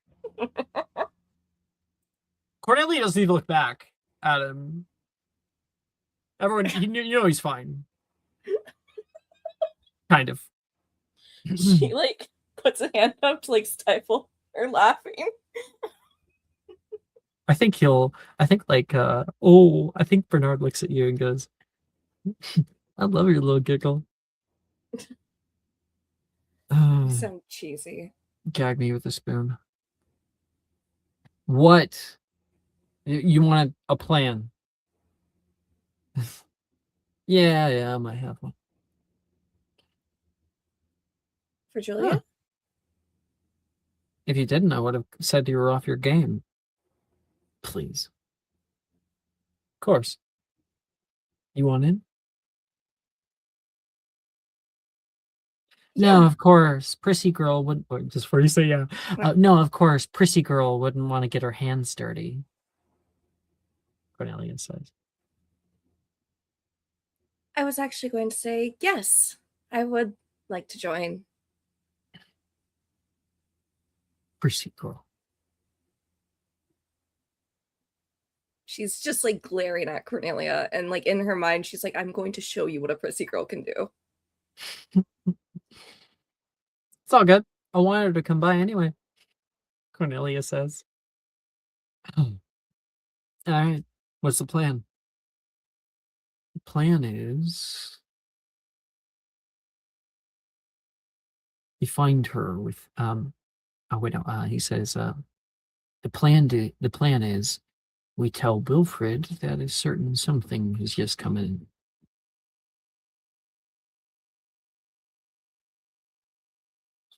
Cornelia doesn't even look back at him. Everyone, he's fine. Kind of. She like puts a hand up to like stifle her laughing. I think Bernard looks at you and goes, I love your little giggle. You sound cheesy. Gag me with a spoon. What? You want a plan? Yeah, I might have one. For Julia? Huh. If you didn't, I would have said you were off your game. Please. Of course. You want in? Yeah. No, of course. Prissy girl would just before you say yeah. No, of course. Prissy girl wouldn't want to get her hands dirty. Cornelia says. I was actually going to say yes. I would like to join. Prissy girl. She's just like glaring at Cornelia, and like in her mind, she's like, I'm going to show you what a prissy girl can do. It's all good. I wanted her to come by anyway. Cornelia says. All right. What's the plan? The plan is you find her with oh wait no he says the plan is we tell Wilfred that a certain something has just come in.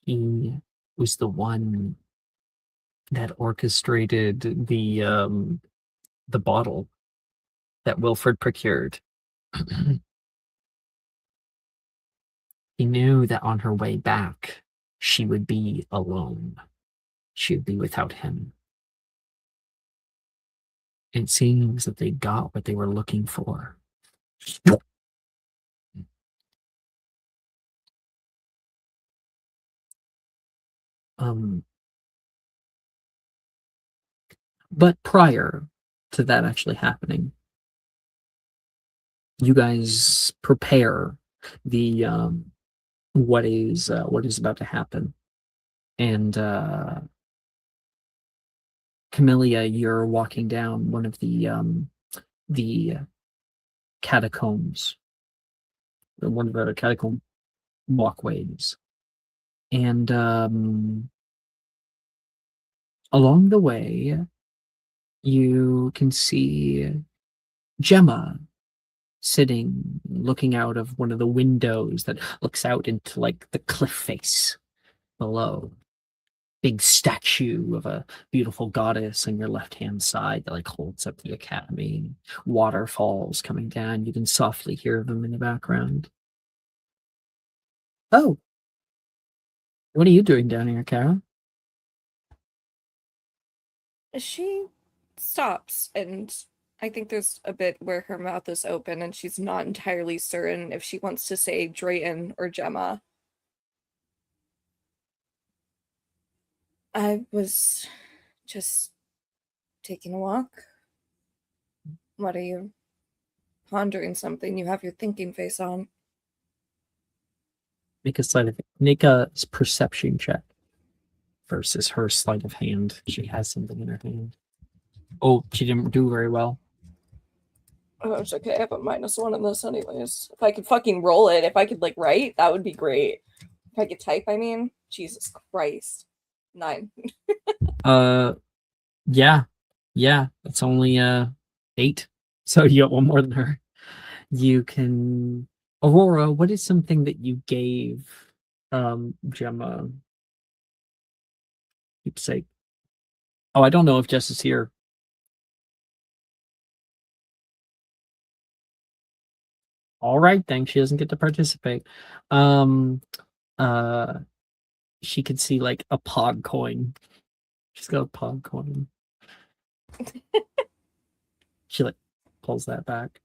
He was the one that orchestrated the bottle that Wilfred procured. He knew that on her way back, she would be alone. She would be without him. It seems that they got what they were looking for. But prior to that actually happening, you guys prepare the what is about to happen, and Camellia, you're walking down one of the catacombs, one of the catacomb walkways, and along the way, you can see Gemma sitting, looking out of one of the windows that looks out into like the cliff face below. Big statue of a beautiful goddess on your left-hand side that like holds up the academy. Waterfalls coming down. You can softly hear them in the background. Oh, what are you doing down here, Kara? She stops, and I think there's a bit where her mouth is open and she's not entirely certain if she wants to say Drayton or Gemma. I was just taking a walk. What are you pondering something? You have your thinking face on. Make a perception check versus her sleight of hand. She has something in her hand. Oh, she didn't do very well. Oh, it's okay. I have a -1 in this anyways. If I could fucking roll it, if I could like write, that would be great. If I could type, I mean, Jesus Christ. 9. Yeah, it's only 8. So you got one more than her. You can Aurora, what is something that you gave Gemma? Keepsake. Oh, I don't know if Jess is here. All right, then she doesn't get to participate. She could see like a pod coin. She's got a pod coin. She like pulls that back.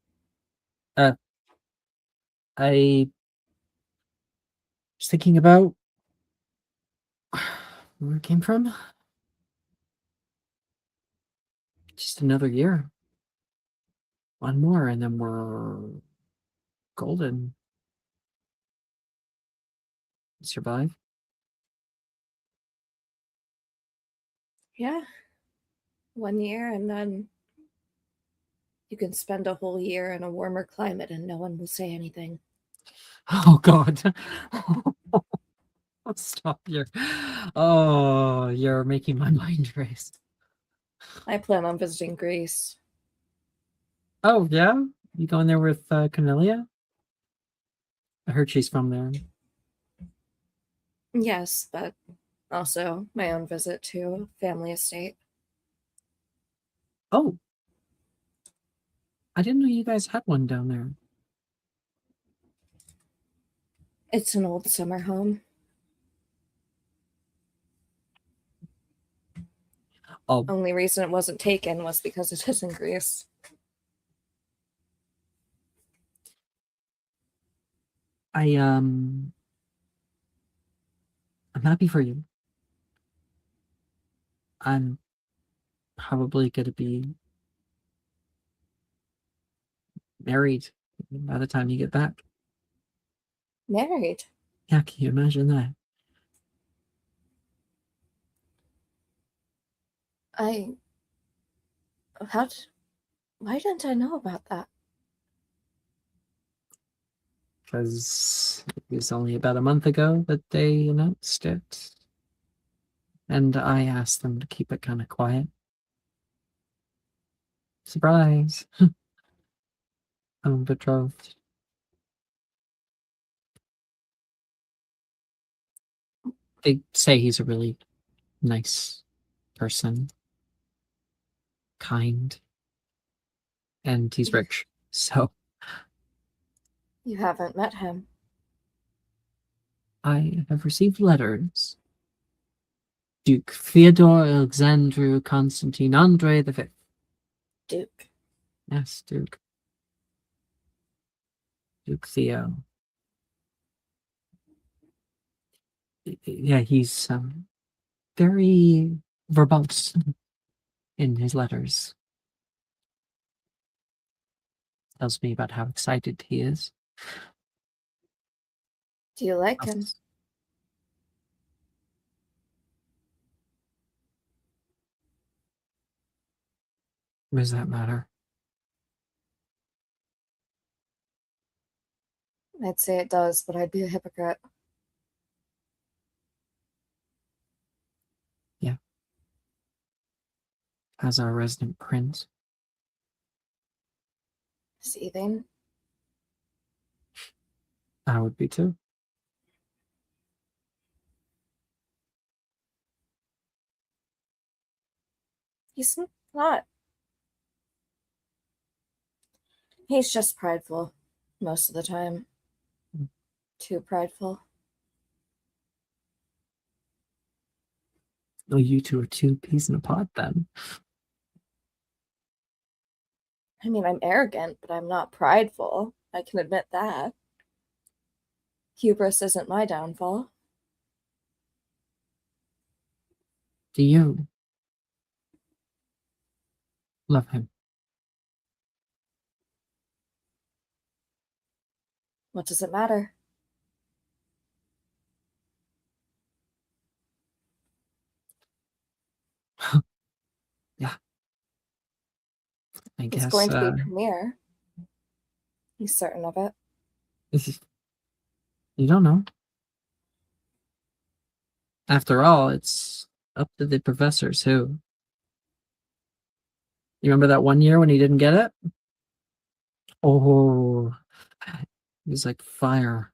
I was thinking about where it came from. Just another year. One more, and then we're golden. Survive. Yeah. 1 year, and then you can spend a whole year in a warmer climate and no one will say anything. Oh God. Stop here. Oh, you're making my mind race. I plan on visiting Greece. Oh, yeah? You going there with Cornelia? I heard she's from there. Yes, but also my own visit to family estate. Oh. I didn't know you guys had one down there. It's an old summer home. Oh, Only reason it wasn't taken was because it is in Greece. I'm happy for you. I'm probably gonna be married by the time you get back. Married? Yeah, can you imagine that? Why didn't I know about that? Because it was only about a month ago that they announced it. And I asked them to keep it kind of quiet. Surprise! I'm betrothed. They say he's a really nice person, kind, and he's rich. So You haven't met him. I have received letters. Duke Fyodor Alexandru Constantine Andre V. Duke. Yes, Duke. Duke Theo. Yeah, he's very verbose in his letters. Tells me about how excited he is. Do you like him? What does that matter? I'd say it does, but I'd be a hypocrite. Yeah. As our resident prince. Seething? I would be too. He's not. He's just prideful most of the time. Too prideful. Oh, you two are two peas in a pod then. I mean, I'm arrogant, but I'm not prideful. I can admit that. Hubris isn't my downfall. Do you love him? What does it matter? Yeah. I It's guess going to be premiere. He's certain of it. you don't know. After all, it's up to the professors who. You remember that one year when he didn't get it? Oh, it was like fire.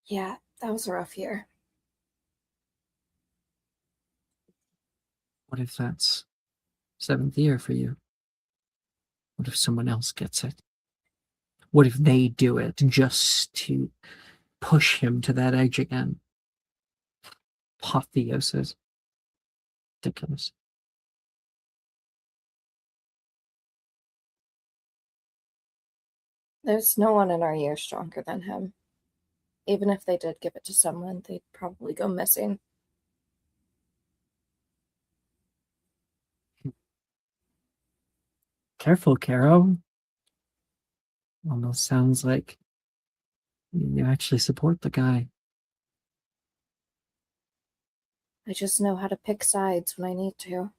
Yeah, that was a rough year. What if that's seventh year for you? What if someone else gets it? What if they do it just to push him to that edge again? Apotheosis. Ridiculous. There's no one in our year stronger than him. Even if they did give it to someone, they'd probably go missing. Careful, Caro. Almost sounds like you actually support the guy. I just know how to pick sides when I need to.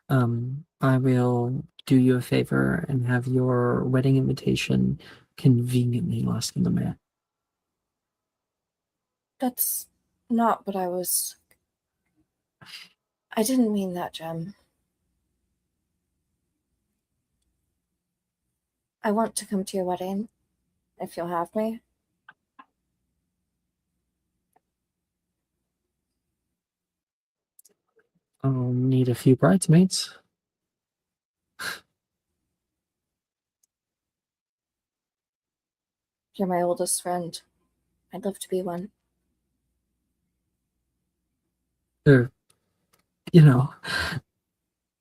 I will do you a favor and have your wedding invitation conveniently lost in the mail. That's not what I didn't mean that, Jem. I want to come to your wedding, if you'll have me. I'll need a few bridesmaids. You're my oldest friend. I'd love to be one. Or, you know,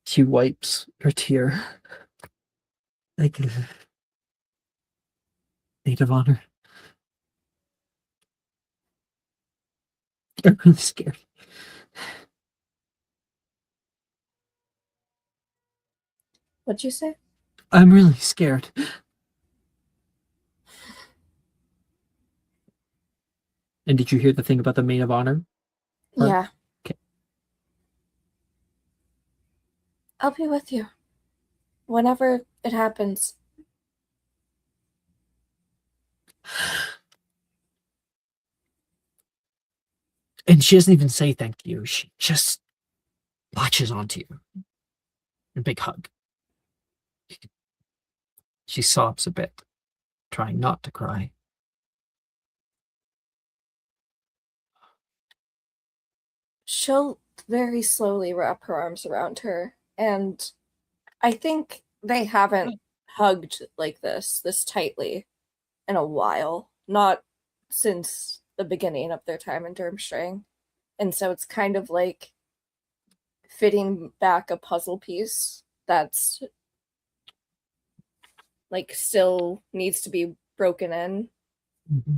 she wipes her tear. Like a maid of honor. I'm really scared. What'd you say? I'm really scared. And did you hear the thing about the maid of honor? Huh? Yeah. Okay. I'll be with you. Whenever it happens. And she doesn't even say thank you. She just latches onto you. A big hug. She sobs a bit, trying not to cry. She'll very slowly wrap her arms around her, and I think they haven't hugged like this tightly in a while. Not since the beginning of their time in Durmstrang. And so it's kind of like fitting back a puzzle piece that's like still needs to be broken in. Mm-hmm.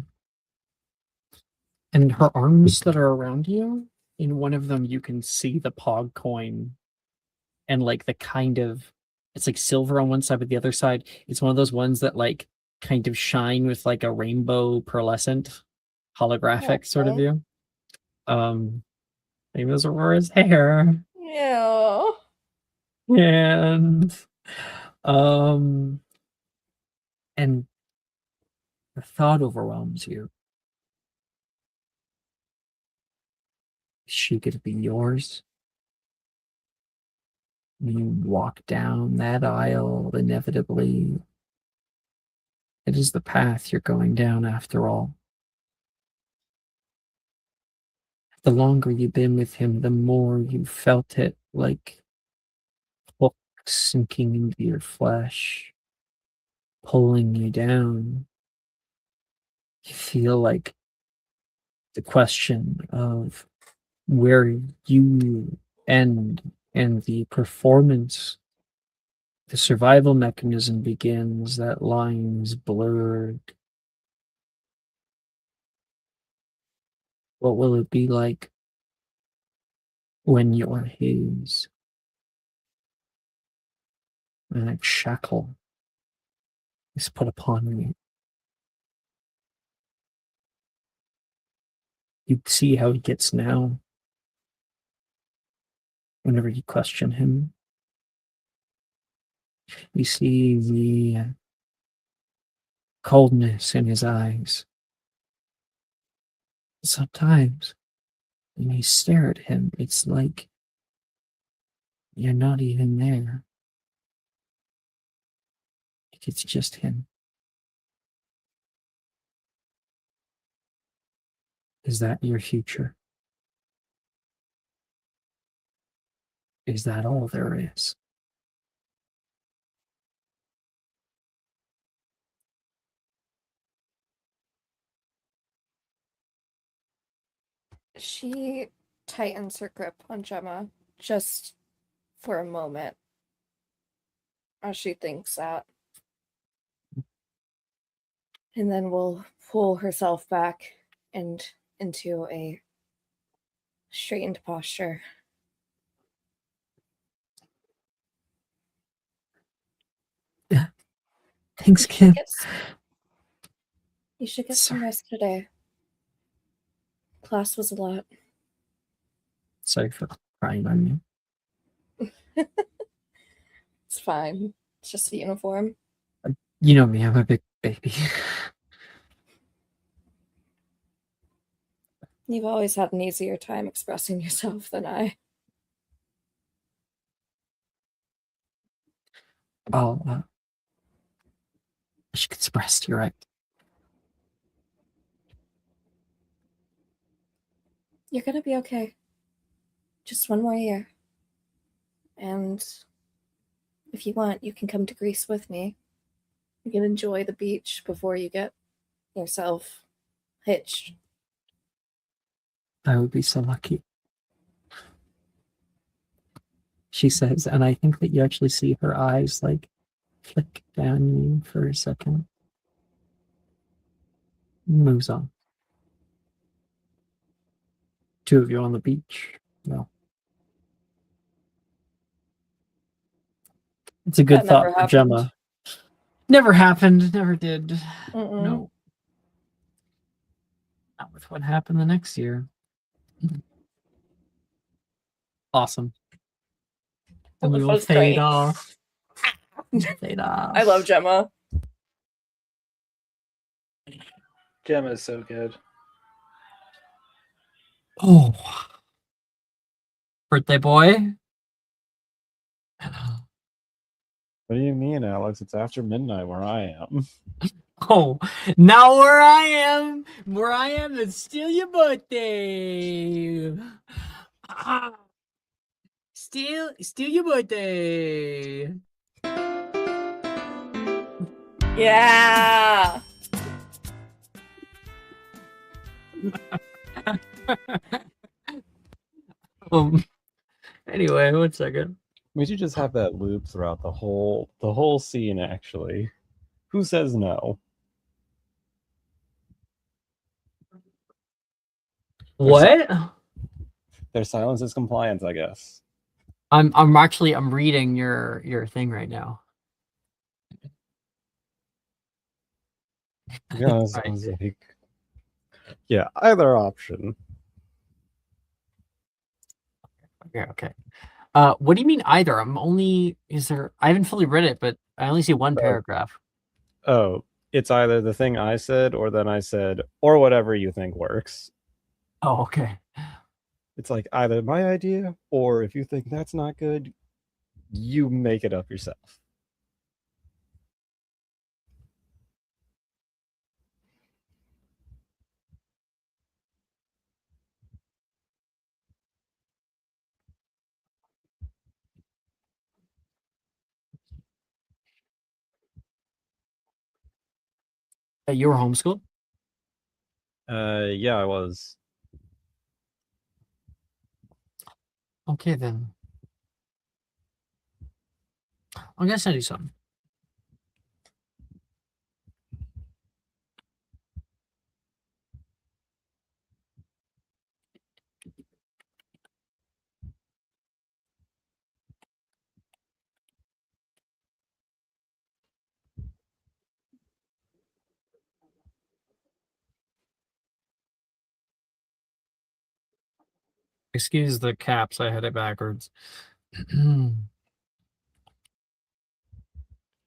And her arms that are around you, in one of them you can see the pog coin and like the kind of, it's like silver on one side, but the other side, it's one of those ones that like kind of shine with like a rainbow pearlescent holographic sort of Okay. view. Name is Aurora's hair. Yeah. And um and the thought overwhelms you. Is she could be yours? You walk down that aisle inevitably. It is the path you're going down after all. The longer you've been with him, the more you felt it like hooks sinking into your flesh, pulling you down. You feel like the question of where you end and the performance, the survival mechanism begins, that line is blurred. What will it be like when you're his? And that shackle is put upon you. You see how he gets now whenever you question him. You see the coldness in his eyes. Sometimes when you stare at him, it's like you're not even there. Like it's just him. Is that your future? Is that all there is? She tightens her grip on Gemma just for a moment as she thinks that. And then will pull herself back and into a straightened posture. Yeah. Thanks, You should Kim. get, you should get some Sorry. rest today. Class was a lot. Sorry for crying on you. It's fine. It's just the uniform. You know me, I'm a big baby. You've always had an easier time expressing yourself than I. I should get some rest, you're right. You're gonna be okay. Just one more year. And if you want, you can come to Greece with me. You can enjoy the beach before you get yourself hitched. I would be so lucky. She says, and I think that you actually see her eyes like flick down you for a second. Moves on. Two of you on the beach. No. It's a good That never thought for happened. Gemma. Never happened. Never did. Mm-mm. No. Not with what happened the next year. Awesome. And we That will was fade great. off. Fade off. I love Gemma. Gemma is so good. Oh. Birthday boy. What do you mean, Alex? It's after midnight where I am. Oh, now where I am, it's still your birthday. Ah, still your birthday. Yeah. Anyway, 1 second. We should just have that loop throughout the whole scene, actually. Who says no? What? Their silence is compliance, I guess. I'm reading your thing right now. Yeah, sounds like either option. Okay. What do you mean either? I haven't fully read it, but I only see one paragraph. Oh, it's either the thing I said or then I said, or whatever you think works. Oh, okay. It's like either my idea, or if you think that's not good, you make it up yourself. You were homeschooled? Yeah, I was. Okay, then. I'm gonna send you something. Excuse the caps, I had it backwards.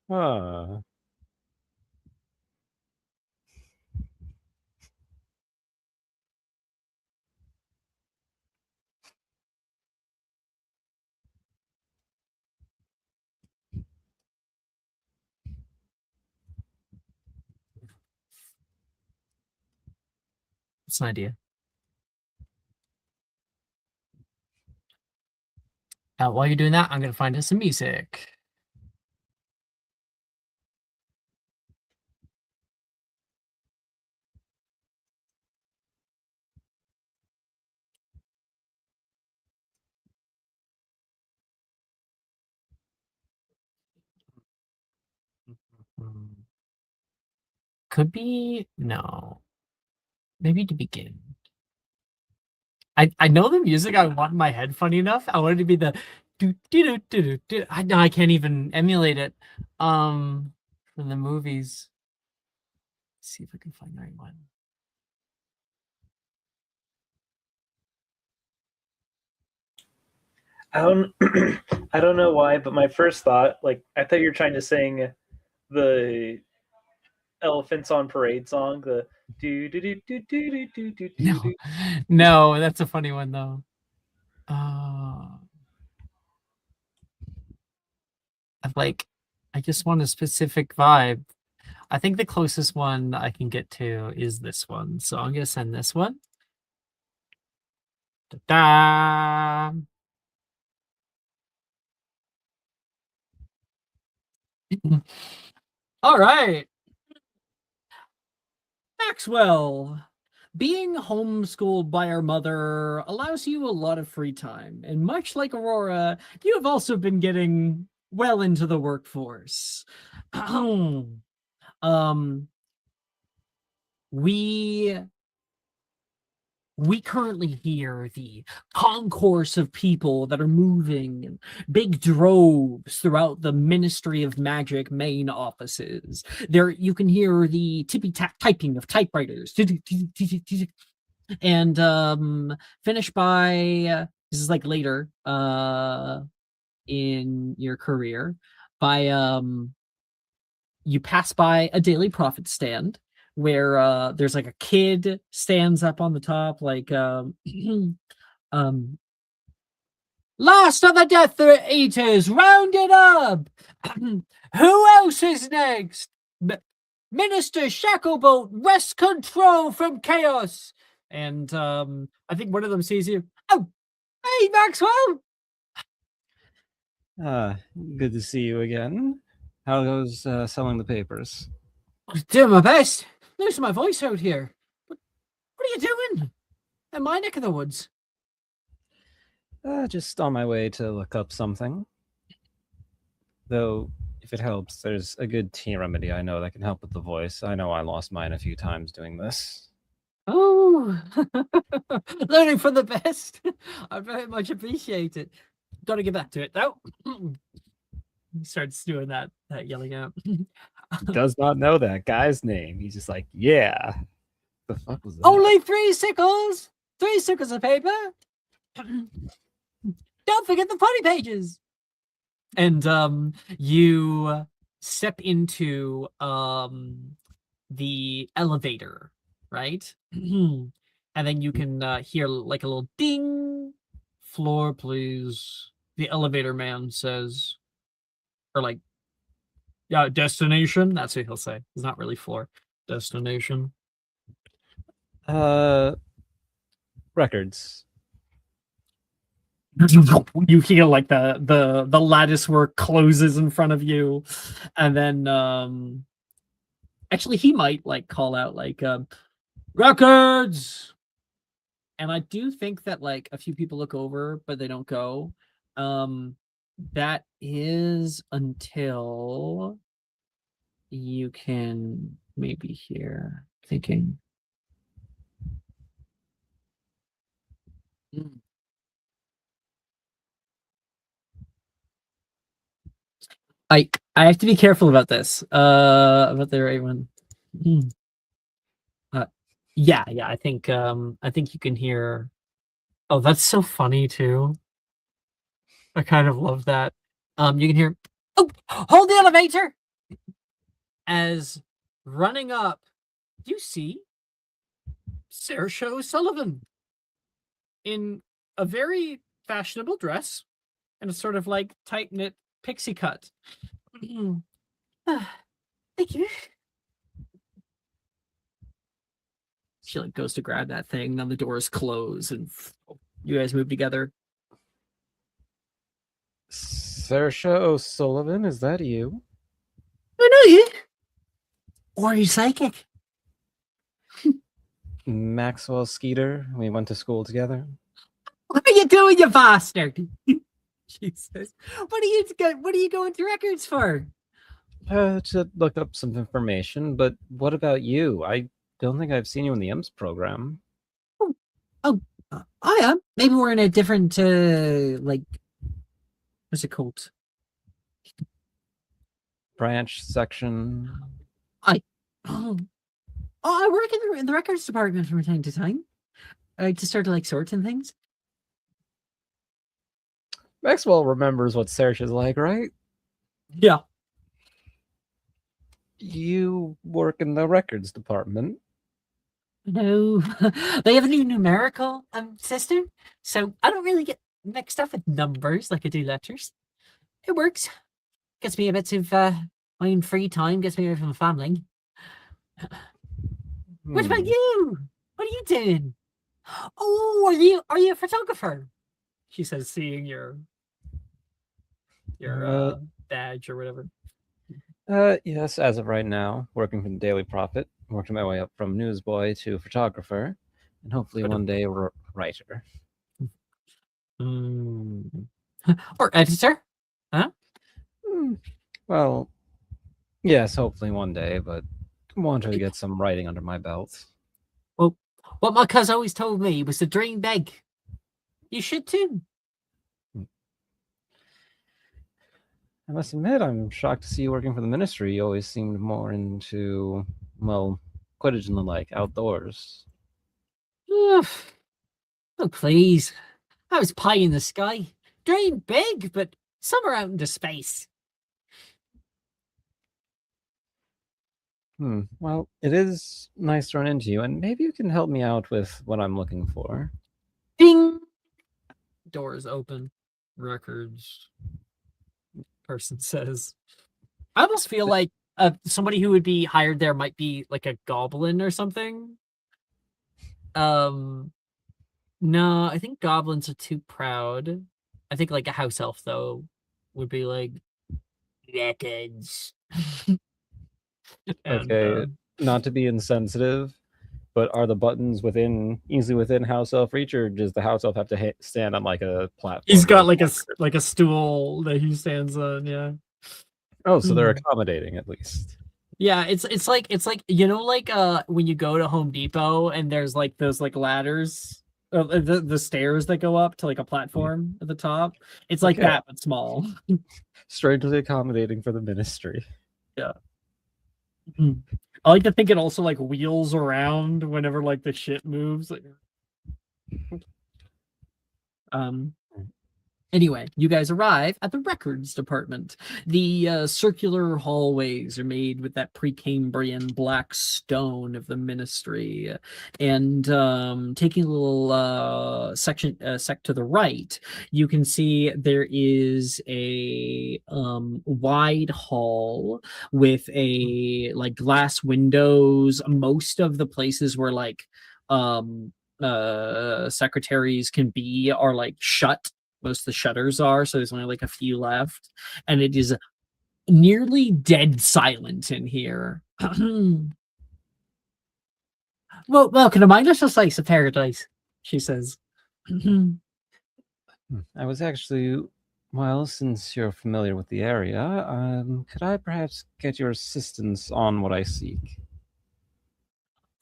Ah. It's an idea. While you're doing that, I'm gonna find us some music. Could be no. Maybe to begin. I know the music I want in my head funny enough. I want it to be the do do do do do do. I can't even emulate it. From the movies. Let's see if I can find the right one. I don't I don't know why, but my first thought, like I thought you were trying to sing the Elephants on Parade song, the do do do do do do do do do. No, that's a funny one though. I just want a specific vibe. I think the closest one I can get to is this one. So I'm gonna send this one. Da-da! All right. Maxwell, being homeschooled by our mother allows you a lot of free time. And much like Aurora, you have also been getting well into the workforce. We currently hear the concourse of people that are moving in big droves throughout the Ministry of Magic main offices. There, you can hear the tippy-tap typing of typewriters, and finish by this is like later in your career by you pass by a Daily Prophet stand where there's like a kid stands up on the top like last of the Death Eaters rounded up. Who else is next? Minister Shacklebolt, wrest control from chaos. And I think one of them sees you. Oh, hey Maxwell. Good to see you again. How goes selling the papers? Doing my best. Losing my voice out here. What are you doing in my neck of the woods? Just on my way to look up something. Though, if it helps, there's a good tea remedy I know that can help with the voice. I know I lost mine a few times doing this. Oh, learning from the best. I very much appreciate it. Gotta get back to it though. He starts doing that yelling out. Does not know that guy's name. He's just like, yeah. The fuck was that? Only 3 sickles. 3 sickles of paper. Don't forget the funny pages. And you step into the elevator, right? And then you can hear like a little ding. Floor, please. The elevator man says, or like, yeah, destination. That's what he'll say. It's not really floor. Destination. Records. You hear like the lattice work closes in front of you, and then actually he might like call out like records. And I do think that like a few people look over, but they don't go. That is until you can maybe hear thinking. I have to be careful about this. About the right one. Yeah, I think you can hear. Oh, that's so funny too. I kind of love that. You can hear, oh, hold the elevator. As running up, you see Saoirse O'Sullivan in a very fashionable dress and a sort of like tight knit pixie cut. Thank you. She like goes to grab that thing, then the doors close, and you guys move together. Saoirse O'Sullivan, is that you? I know you. Or are you psychic? Maxwell Skeeter. We went to school together. What are you doing, you bastard? Jesus. What are you going to records for? To look up some information, but what about you? I don't think I've seen you in the EMS program. I am. Maybe we're in a different, like, what's it called? Branch section. I work in the records department from time to time. To start to like sorting things. Maxwell remembers what Saoirse's like, right? Yeah. You work in the records department. No, they have a new numerical system, so I don't really get mixed up with numbers like I do letters. It works. Gets me a bit of my own free time. Gets me away from the family. What about you? What are you doing? Oh, are you a photographer? She says, seeing your badge or whatever. Yes, as of right now, working for the Daily Prophet, working my way up from newsboy to photographer, and hopefully one day writer. Or editor? Huh? Well, yes, hopefully one day, but I want to get some writing under my belt. Well, what my cousin always told me was to dream big. You should too. I must admit, I'm shocked to see you working for the ministry. You always seemed more into, well, Quidditch and the like, outdoors. Oh, please. I was pie in the sky. Dream big, but somewhere out into space. Well, it is nice to run into you, and maybe you can help me out with what I'm looking for. Ding! Doors open. Records. Person says. I almost feel like somebody who would be hired there might be like a goblin or something. No, I think goblins are too proud. I think like a house elf though would be like records. Okay, not to be insensitive, but are the buttons easily within house elf reach, or does the house elf have to stand on like a platform? He's got like a stool that he stands on. Yeah. Oh, so they're accommodating at least. Yeah, it's like like when you go to Home Depot and there's like those like ladders, the stairs that go up to like a platform at the top. It's like that but small. Strangely accommodating for the ministry. Yeah. I like to think it also like wheels around whenever like the shit moves. Anyway, you guys arrive at the records department. The circular hallways are made with that Precambrian black stone of the ministry. And taking a little sec to the right, you can see there is a wide hall with a like glass windows. Most of the places where like secretaries can be are like shut. Most of the shutters are, so there's only like a few left, and it is nearly dead silent in here. Well, welcome to my little slice of paradise, she says. I was actually, well, since you're familiar with the area, could I perhaps get your assistance on what I seek?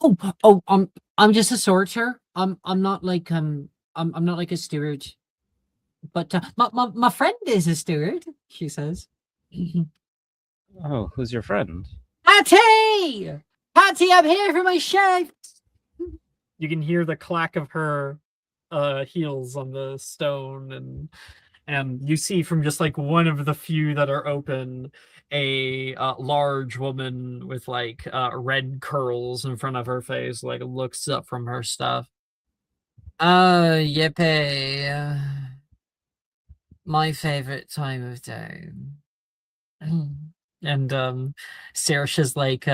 I'm just a sorter. I'm not like I'm not like a steward. But my friend is a steward, she says. Oh, who's your friend? Patty! Patty, I'm here for my shift! You can hear the clack of her heels on the stone, and you see from just like one of the few that are open a large woman with like red curls in front of her face, like looks up from her stuff. Yippee. My favorite time of day. And Saoirse's like,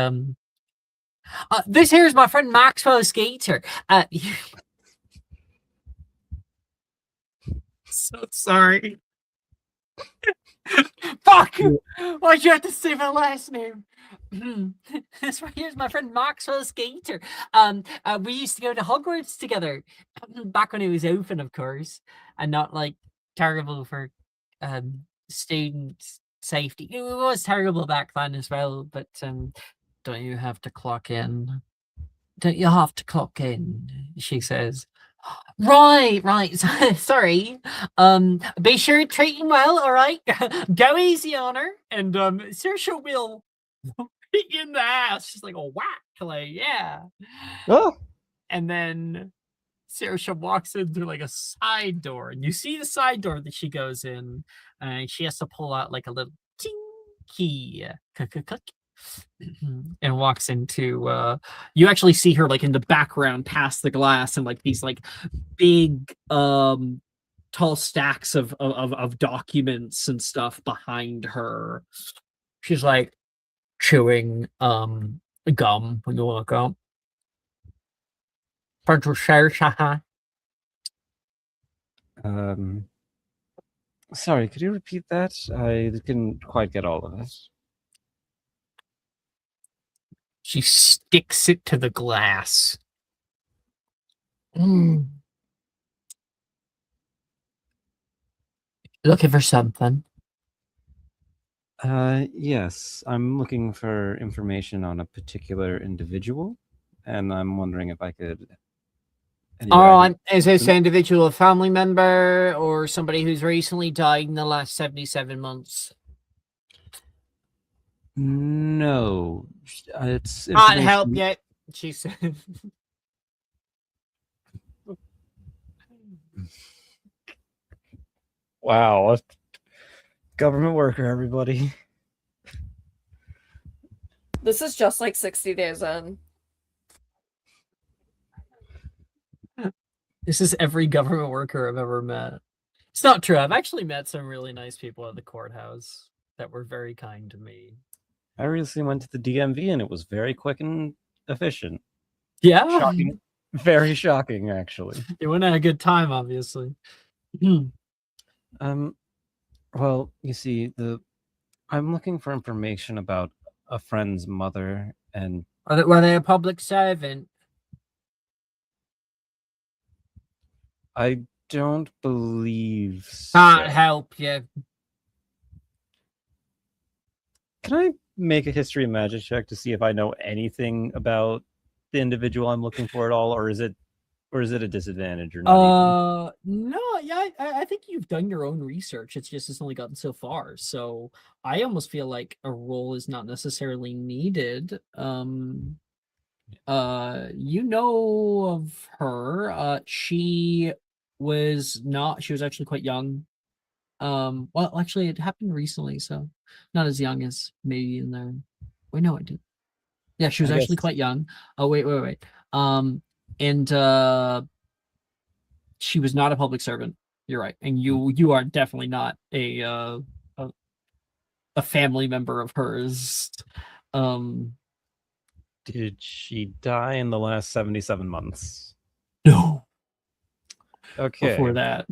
this here's my friend Maxwell Skater. So sorry. Fuck! Why'd you have to say my last name? This right here's my friend Maxwell Skater. We used to go to Hogwarts together back when it was open, of course, and not like terrible for student safety. It was terrible back then as well, but don't you have to clock in? Don't you have to clock in? She says. Right. Sorry. Be sure to treat him well, all right? Go easy on her. And Saoirse will hit you in the ass. She's like a whack, like, yeah. Oh. And then Saoirse walks in through like a side door, and you see the side door that she goes in, and she has to pull out like a little ting key. And walks into you actually see her like in the background past the glass and like these like big tall stacks of documents and stuff behind her. She's like chewing gum when you look up. Sorry, could you repeat that? I didn't quite get all of it. She sticks it to the glass. Mm. Looking for something. Yes, I'm looking for information on a particular individual, and I'm wondering if I could. Is this individual a family member or somebody who's recently died in the last 77 months? No, it's Can't help information. yet, she said. Wow, government worker, everybody. This is just like 60 Days In. This is every government worker I've ever met. It's not true. I've actually met some really nice people at the courthouse that were very kind to me. I recently went to the DMV and it was very quick and efficient. Yeah. Shocking. Very shocking, actually. You went at a good time, obviously. Well, you see, I'm looking for information about a friend's mother, and Were they a public servant? I don't believe Can't so. help you. Can I make a history and magic check to see if I know anything about the individual I'm looking for at all, or is it a disadvantage or not? No, yeah, I think you've done your own research. It's only gotten so far. So I almost feel like a roll is not necessarily needed. You know of her. She was actually quite young. Well, actually, it happened recently, so not as young as maybe in there. Wait, no, I did. Yeah, she was I actually guess- quite young. Oh, wait. And she was not a public servant. You're right, and you are definitely not a family member of hers. Did she die in the last 77 months? No. Okay. Before that,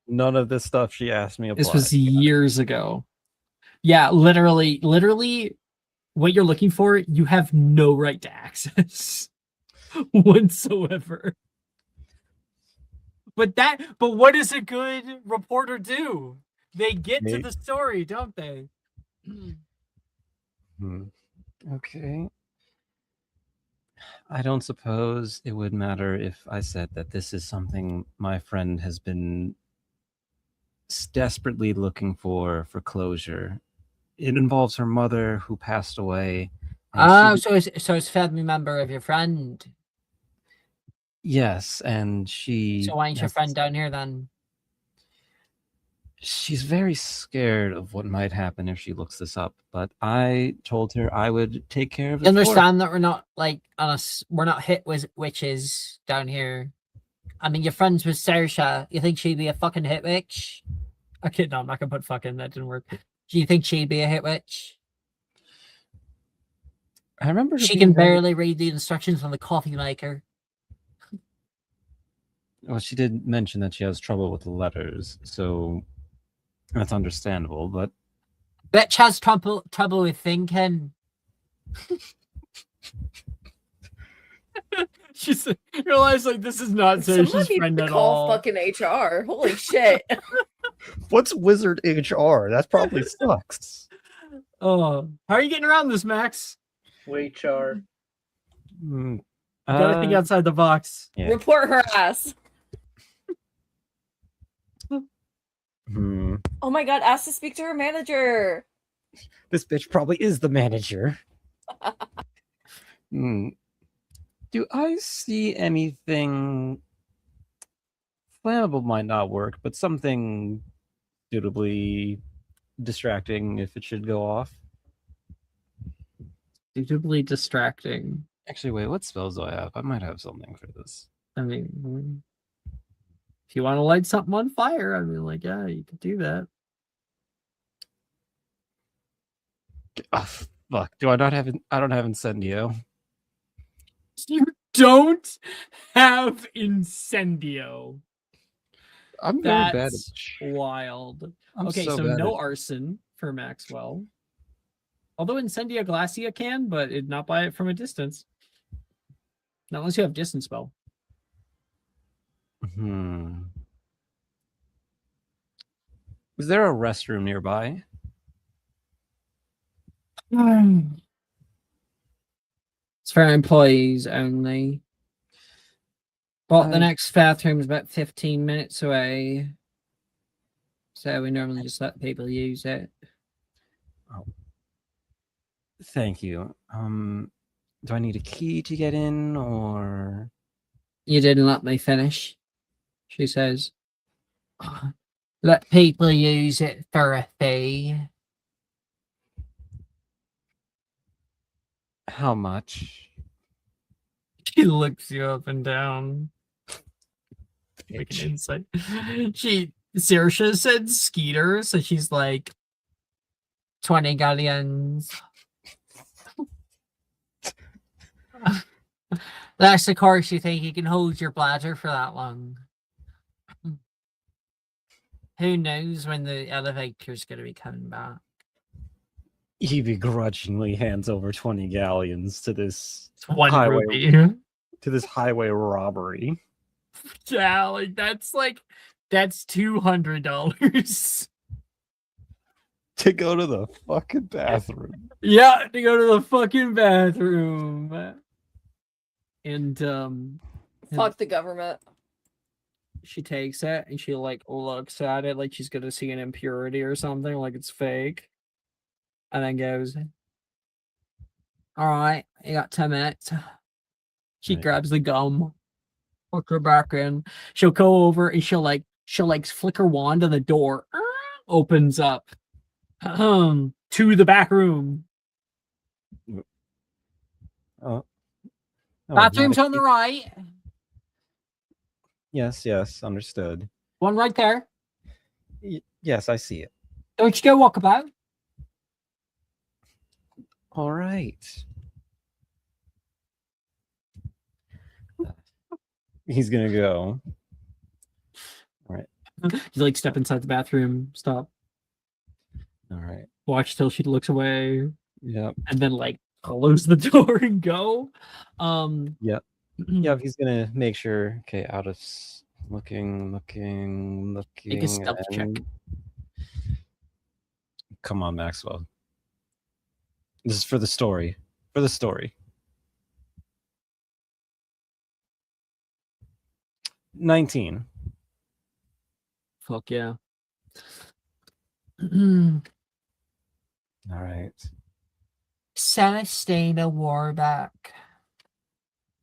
none of this stuff she asked me applies. this was years ago. Yeah, literally, what you're looking for, you have no right to access whatsoever. But what does a good reporter do? They get to the story, don't they? Okay. I don't suppose it would matter if I said that this is something my friend has been desperately looking for closure. It involves her mother who passed away. So it's a family member of your friend. Yes, and she. So why ain't your friend down here then? She's very scared of what might happen if she looks this up, but I told her I would take care of it. You understand that we're not we're not hit with witches down here. I mean, your friends with Saoirse. You think she'd be a fucking hit witch? Okay, no, I'm not gonna put fucking. That didn't work. Do you think she'd be a hit witch? I remember she can barely read the instructions on the coffee maker. Well, she did mention that she has trouble with the letters, so that's understandable, but bitch has trouble with thinking. She's realized like this is not Saoirse's friend at all. Fucking HR. Holy shit. What's wizard HR? That probably sucks. Oh, how are you getting around this, Max? HR. Gotta think outside the box. Yeah. Report her ass. Oh my god, ask to speak to her manager. This bitch probably is the manager. Do I see anything? Flammable might not work, but something suitably distracting if it should go off. Suitably distracting. Actually, wait, what spells do I have? I might have something for this. I mean, if you want to light something on fire, I mean, like, yeah, you could do that. Oh, fuck. Do I not have? I don't have Incendio. You don't have Incendio. I'm very bad. That's wild. I'm okay, so bad no at... arson for Maxwell. Although Incendia Glacia can, but it not buy it from a distance. Not unless you have distance spell. Is there a restroom nearby? It's for employees only. But the I- next bathroom is about 15 minutes away. So we normally just let people use it. Thank you. Do I need a key to get in, or You didn't let me finish, she says. Let people use it for a fee. how much? She looks you up and down. Make an insight. Saoirse said Skeeter, so she's like 20 galleons. That's of course you think you can hold your bladder for that long. Who knows when the elevator's going to be coming back? He begrudgingly hands over 20 galleons to this It's one highway rupee. to this highway robbery. Yeah, that's $200. To go to the fucking bathroom. Yeah, to go to the fucking bathroom. And Fuck the government. she takes it and she looks at it like she's gonna see an impurity or something, like it's fake. And then goes, all right, you got 10 minutes. She Right. grabs the gum, puts her back in. She'll go over and she'll flick her wand and the door opens up to the back room. Oh, Bathroom's on the right. Yes, understood. One right there. Yes, I see it. Don't you go walk about. All right. He's gonna go. All right. You step inside the bathroom, stop, All right. watch till she looks away, Yep. and then close the door and go. Yep. Yep. He's gonna make sure. Okay, out of looking. Make a stealth check. Come on, Maxwell. This is for the story. For the story. 19. Fuck yeah. All right. Celestina Warback.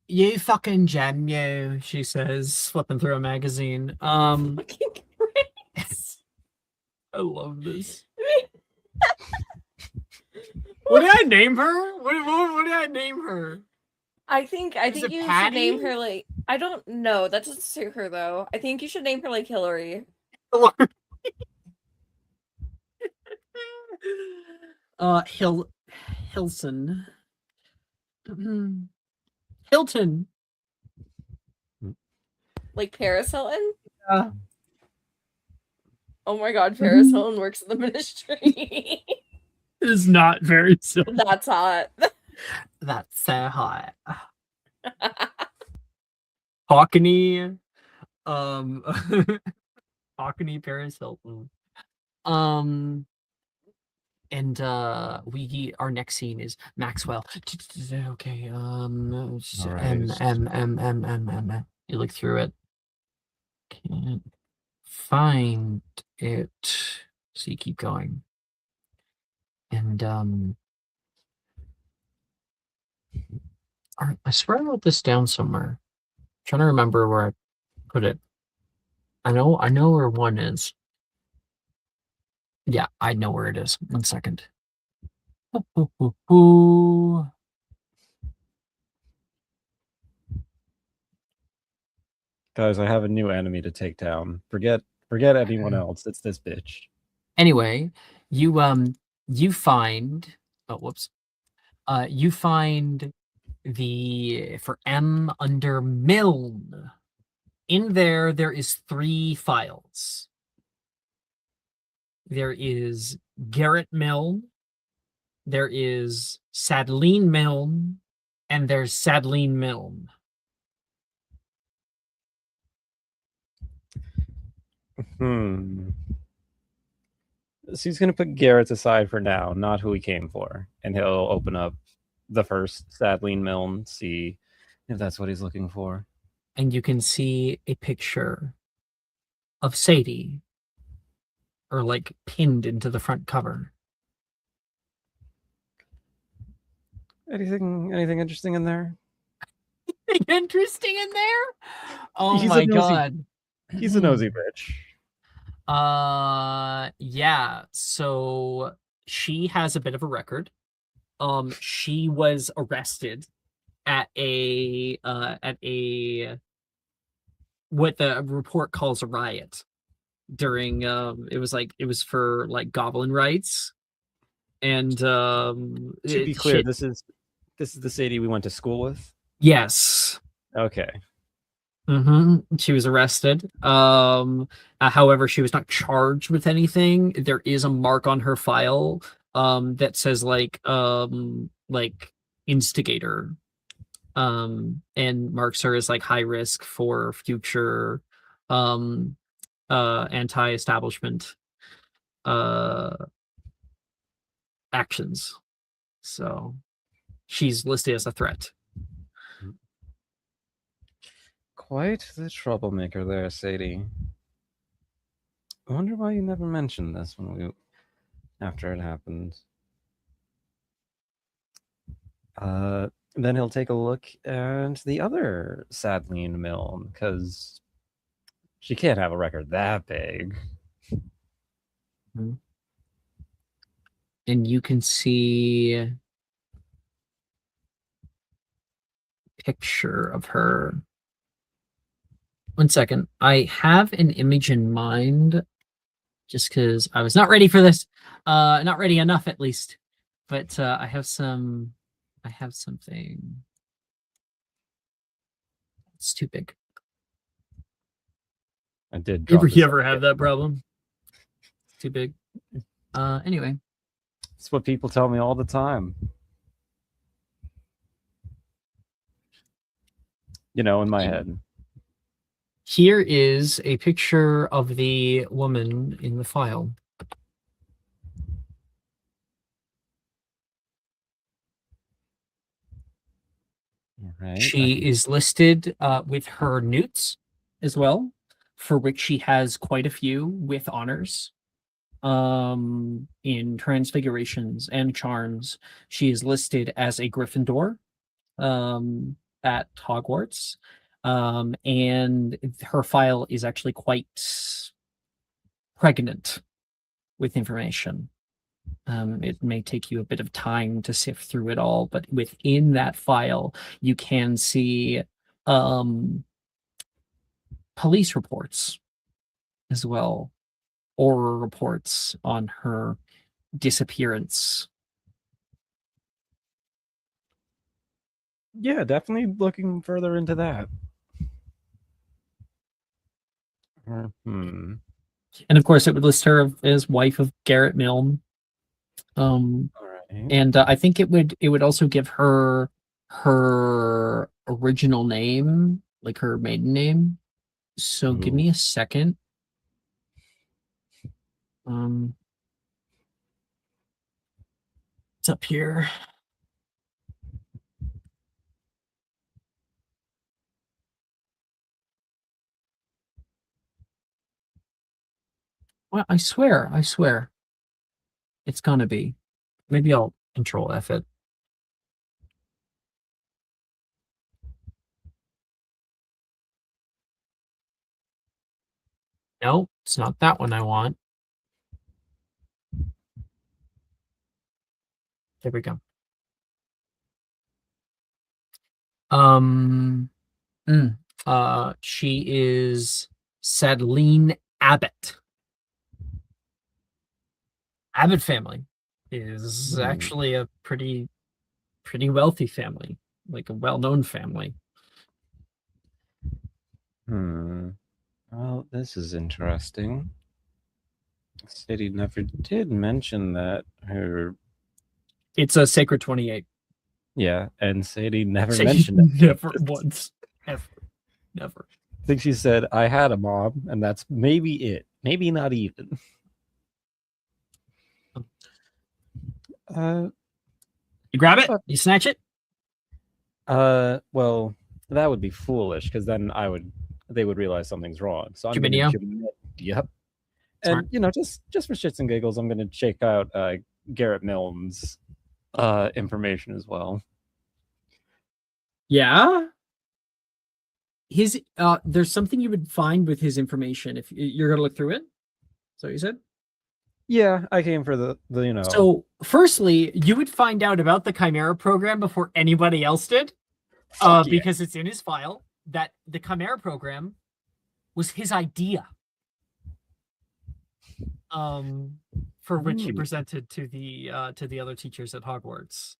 You fucking gem, you, she says, flipping through a magazine. Fucking Chris. I love this. What did I name her? What did I name her? I think it you should Patty? name her I don't know. That doesn't suit her though. I think you should name her Hillary. Hilson. Hilton. Like Paris Hilton? Yeah. Oh my god, Paris Hilton works in the ministry. Is not very silly. That's hot. That's so hot. Hawkney. Hawkney Paris Hilton. And our next scene is Maxwell. Okay, you look through it. Can't find it. So you keep going. And I swear I wrote this down somewhere. I'm trying to remember where I put it. I know where one is. Yeah, I know where it is. 1 second. Guys, I have a new enemy to take down. Forget anyone else. It's this bitch. Anyway, you find you find for M under Milne. In there is 3 files. There is Garrett Milne, there is Sadleen Milne, and there's Sadleen Milne. So he's gonna put Garrett's aside for now, not who he came for, and he'll open up the first Sadleen Milne, see if that's what he's looking for. And you can see a picture of Sadie, or like pinned into the front cover. Anything interesting in there? Interesting in there? Oh He's a my nosy- god. He's a nosy bitch. Yeah. So she has a bit of a record. She was arrested at a what the report calls a riot during it was for like goblin rights. And To be clear, this is the Sadie we went to school with. Yes. Okay. She was arrested. However, she was not charged with anything. There is a mark on her file that says like instigator, and marks her as like high risk for future anti-establishment actions. So she's listed as a threat. Quite the troublemaker there, Sadie. I wonder why you never mentioned this after it happened. Then he'll take a look at the other Sadleen Milne, because she can't have a record that big. And you can see a picture of her. One second. I have an image in mind just because I was not ready for this. Not ready enough, at least. But I have something. It's too big. I did. You ever have that problem? It's too big. Anyway. It's what people tell me all the time. In my head. Here is a picture of the woman in the file. Right. She is listed with her newts as well, for which she has quite a few with honors. In transfigurations and charms, she is listed as a Gryffindor at Hogwarts. And her file is actually quite pregnant with information. It may take you a bit of time to sift through it all, but within that file, you can see police reports as well, or reports on her disappearance. Yeah, definitely looking further into that. And of course, it would list her as wife of Garrett Milne. And I think it would also give her original name, like her maiden name. So give me a second. It's up here. Well, I swear. It's gonna be. Maybe I'll control F it. No, it's not that one I want. There we go. She is Sadleen Abbott. Abbott family is actually a pretty wealthy family, like a well-known family. Well, this is interesting. Sadie never did mention that her It's a Sacred 28. Yeah, and Sadie never Sadie mentioned it. never once. Ever. Never. I think she said, I had a mom, and that's maybe it. Maybe not even. You grab it? You snatch it? Well, that would be foolish, because then they would realize something's wrong. So I'm gonna Jumineo? Yep. Smart. And just for shits and giggles, I'm gonna check out Garrett Milne's information as well. Yeah. His there's something you would find with his information if you're gonna look through it. So you said? Yeah, I came for the So firstly, you would find out about the Chimera program before anybody else did. Because it's in his file that the Chimera program was his idea. For which he presented to the other teachers at Hogwarts,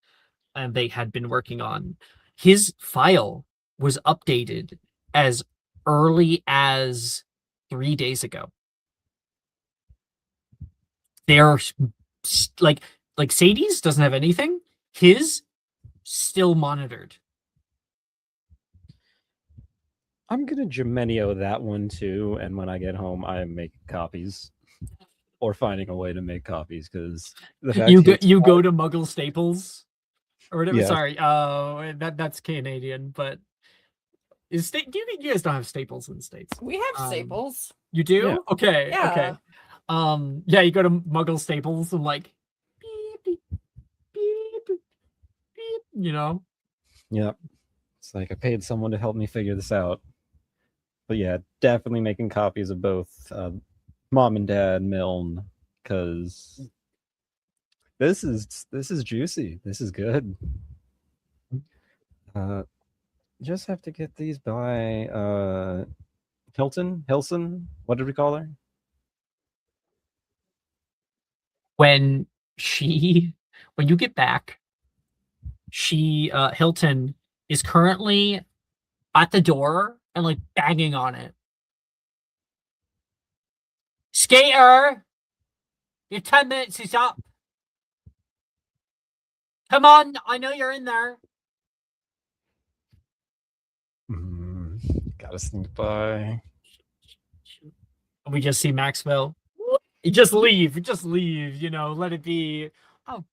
and they had been working on. His file was updated as early as 3 days ago. They're like Sadie's doesn't have anything. His still monitored. I'm gonna Gemenio that one too, and when I get home, I am making copies. Or finding a way to make copies, because you go to Muggle Staples or whatever. Yeah. Sorry, that's Canadian, but do you guys don't have Staples in the States? We have Staples. You do? Yeah. Okay. Yeah. Okay. Yeah, you go to Muggle Staples and like, beep, beep, beep, beep, beep, you know. Yep. It's like I paid someone to help me figure this out. But yeah, definitely making copies of both Mom and Dad Milne, because this is juicy. This is good. Just have to get these by Hilson. What did we call her? When you get back, Hilton is currently at the door and like banging on it. Skater, your 10 minutes is up. Come on, I know you're in there. Gotta sneak by. We just see Maxwell. You just leave, you know, let it be. Oh.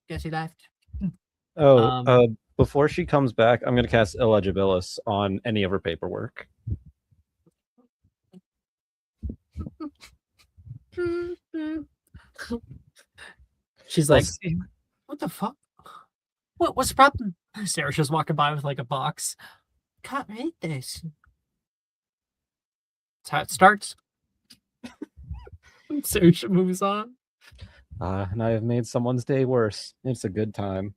Guess he left. Before she comes back, I'm gonna cast Illegibilis on any of her paperwork. She's like, what the fuck? What's the problem? Sarah's just walking by with like a box. Can't read this. That's how it starts. Sarah moves on. And I have made someone's day worse. It's a good time.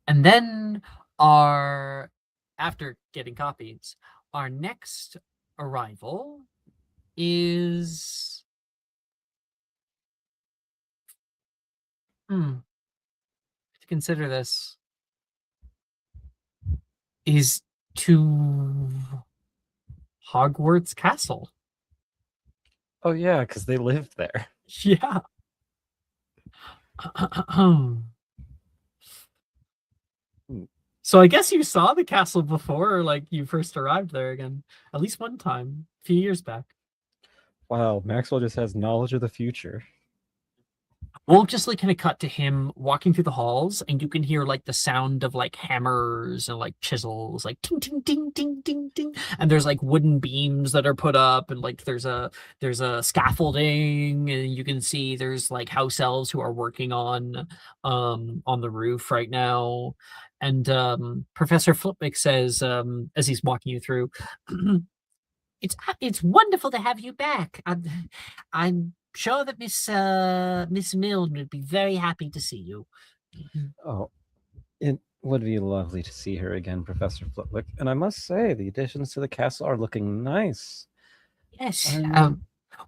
And then after getting copies, our next arrival is to consider this is to Hogwarts Castle. Oh yeah, because they lived there. Yeah. So I guess you saw the castle before, like you first arrived there again, at least one time, a few years back. Wow, Maxwell just has knowledge of the future. We'll just like kind of cut to him walking through the halls, and you can hear like the sound of like hammers and like chisels, like ting ting ting ting ting ting. And there's like wooden beams that are put up, and like there's a scaffolding, and you can see there's like house elves who are working on the roof right now. And Professor Flitwick says, as he's walking you through, it's wonderful to have you back. I'm sure that Miss Milne would be very happy to see you. Oh, it would be lovely to see her again, Professor Flitwick. And I must say, the additions to the castle are looking nice. Yes.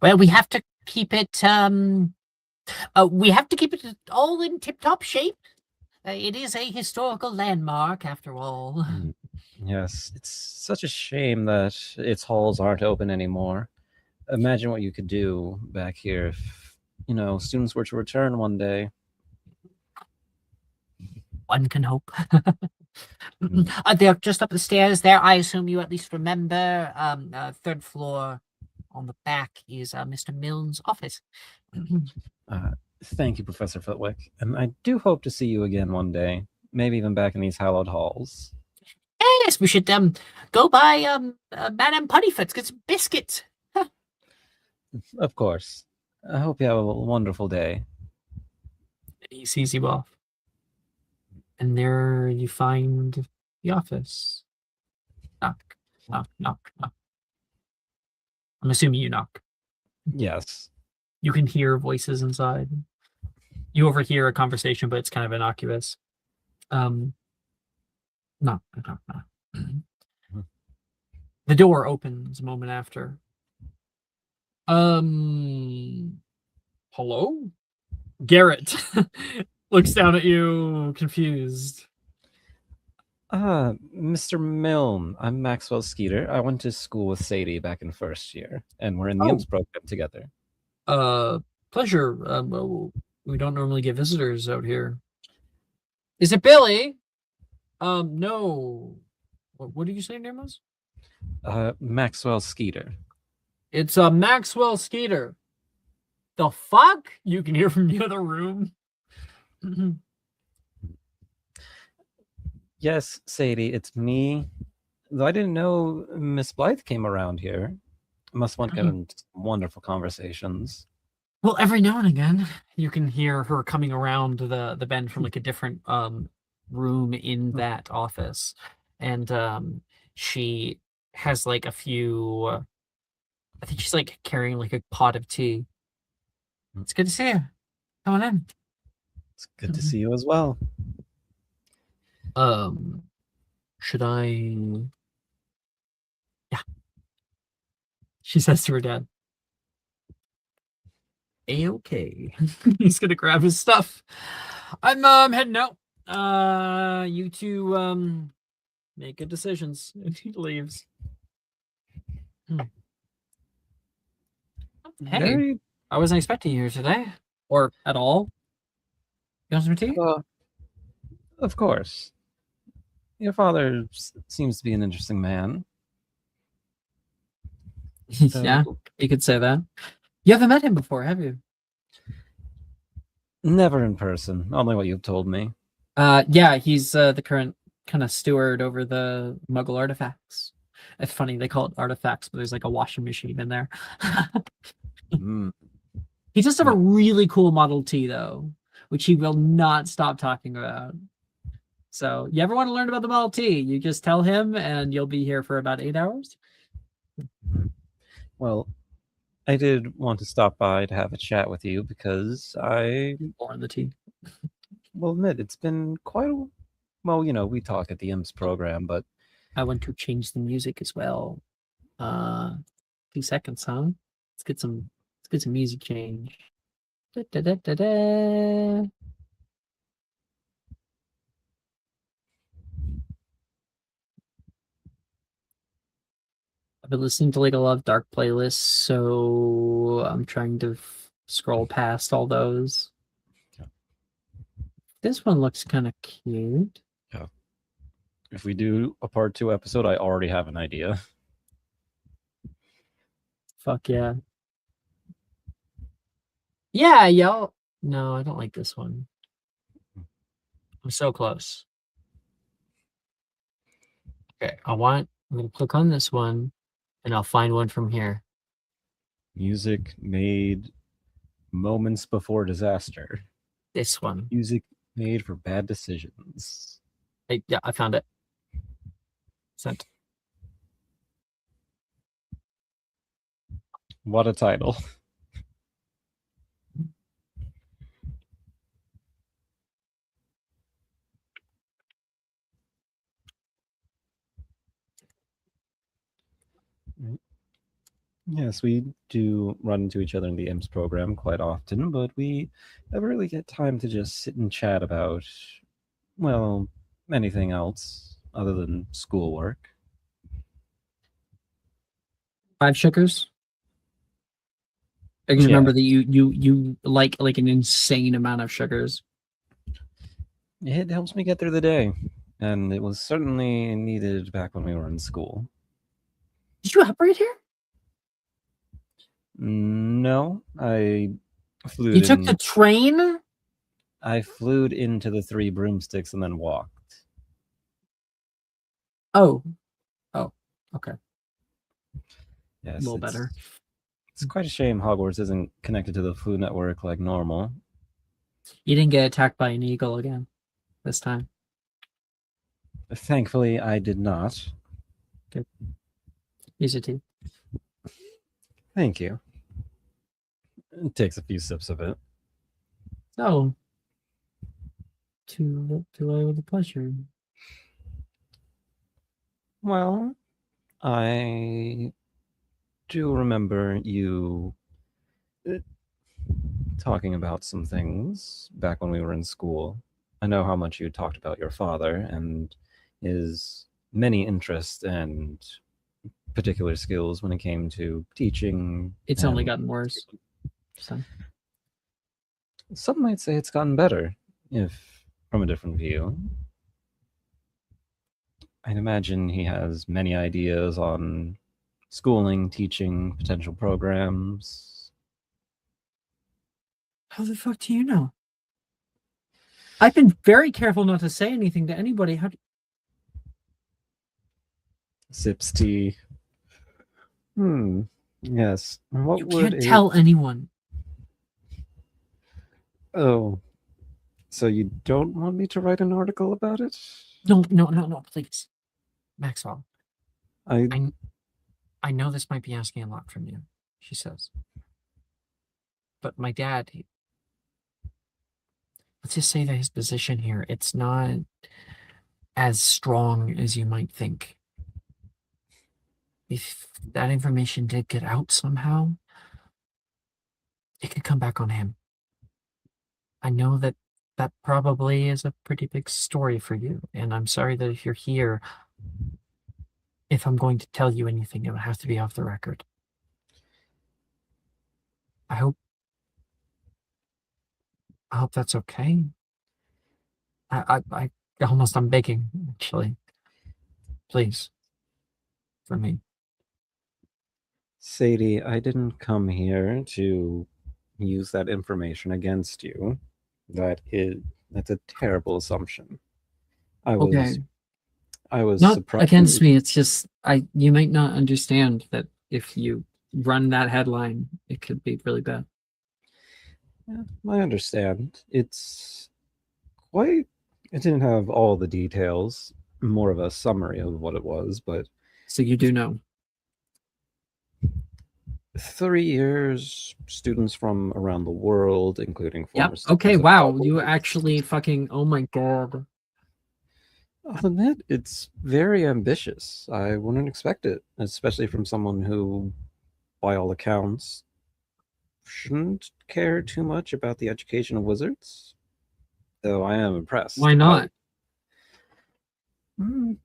Well, we have to keep it. We have to keep it all in tip-top shape. It is a historical landmark, after all. Yes, it's such a shame that its halls aren't open anymore. Imagine what you could do back here if students were to return one day. One can hope. They're just up the stairs there. I assume you at least remember. Third floor on the back is Mr. Milne's office. Thank you, Professor Flitwick. And I do hope to see you again one day. Maybe even back in these hallowed halls. Yes, we should go by Madame Puttyfoot's, get some biscuits. Of course. I hope you have a wonderful day. He sees you off. And there you find the office. Knock, knock, knock, knock. I'm assuming you knock. Yes. You can hear voices inside. You overhear a conversation, but it's kind of innocuous. Knock, knock, knock. The door opens a moment after. Hello? Garrett looks down at you, confused. Mr. Milne, I'm Maxwell Skeeter. I went to school with Sadie back in first year, and we're in the IMS program together. Pleasure. Well, we don't normally get visitors out here. Is it Billy? No. What did you say your name was? Maxwell Skeeter. It's Maxwell Skeeter. The fuck? You can hear from the other room. Yes, Sadie, it's me. Though I didn't know Miss Blythe came around here. Must want to get into some wonderful conversations. Well, every now and again, you can hear her coming around the bend from like a different room in that office, and she has like a few. I think she's like carrying like a pot of tea. It's good to see you. Come on in. It's good to see you as well. Should I? Yeah. She says to her dad. A-okay. He's gonna grab his stuff. I'm heading out. You two make good decisions. And he leaves. Hey, I wasn't expecting you here today. Or at all. You want some tea? Of course. Your father seems to be an interesting man. Yeah, you could say that. You haven't met him before, have you? Never in person. Only what you've told me. Yeah, he's the current kind of steward over the Muggle artifacts. It's funny, they call it artifacts, but there's like a washing machine in there. He does have a really cool Model T, though, which he will not stop talking about. So, you ever want to learn about the Model T, you just tell him, and you'll be here for about 8 hours. Well, I did want to stop by to have a chat with you because I More on the tea. will admit it's been quite a well, we talk at the IMS program, but I want to change the music as well. 2 seconds, huh? Let's get some music change. Da, da, da, da, da. I've been listening to like a lot of dark playlists, so I'm trying to scroll past all those. Yeah. This one looks kind of cute. Yeah. If we do a part 2 episode, I already have an idea. Fuck yeah. Yeah, y'all. No, I don't like this one. I'm so close. Okay, I'm going to click on this one, and I'll find one from here. Music made moments before disaster. This one. Music made for bad decisions. Hey, yeah, I found it. Sent. What a title. Yes, we do run into each other in the IMS program quite often, but we never really get time to just sit and chat about, well, anything else other than schoolwork. 5 sugars? I just Yeah. remember that you like an insane amount of sugars. It helps me get through the day, and it was certainly needed back when we were in school. Did you operate here? No, I flew You took in. the train? I flew into the Three Broomsticks and then walked. Oh, okay, Yes, a little better. It's quite a shame Hogwarts isn't connected to the Food Network like normal. You didn't get attacked by an eagle again this time. Thankfully, I did not. Use it too. Thank you. It takes a few sips of it. So, to with a pleasure. Well, I do remember you talking about some things back when we were in school. I know how much you talked about your father and his many interests and particular skills when it came to teaching. It's only and gotten worse. So, some might say it's gotten better, if from a different view. I'd imagine he has many ideas on schooling, teaching, potential programs. how the fuck do you know? I've been very careful not to say anything to anybody. How do Sips tea. Yes. What you would can't tell anyone? Oh, so you don't want me to write an article about it? No, please, Maxwell. I I know this might be asking a lot from you, she says. But my dad, let's just say that his position here, it's not as strong as you might think. If that information did get out somehow, it could come back on him. I know that probably is a pretty big story for you, and I'm sorry that if you're here, if I'm going to tell you anything, it would have to be off the record. I hope that's okay. I almost, I'm begging, actually. Please. For me. Sadie, I didn't come here to use that information against you. That's a terrible assumption. I was Not surprised. against me, it's just you might not understand that if you run that headline, it could be really bad. Yeah, I understand. It didn't have all the details, more of a summary of what it was, but So you do know. 3 years, students from around the world, including former Yep. students Okay, of wow. You Hogwarts. actually fucking, oh my god. I'll admit, it's very ambitious. I wouldn't expect it, especially from someone who, by all accounts, shouldn't care too much about the education of wizards. Though I am impressed. Why not? I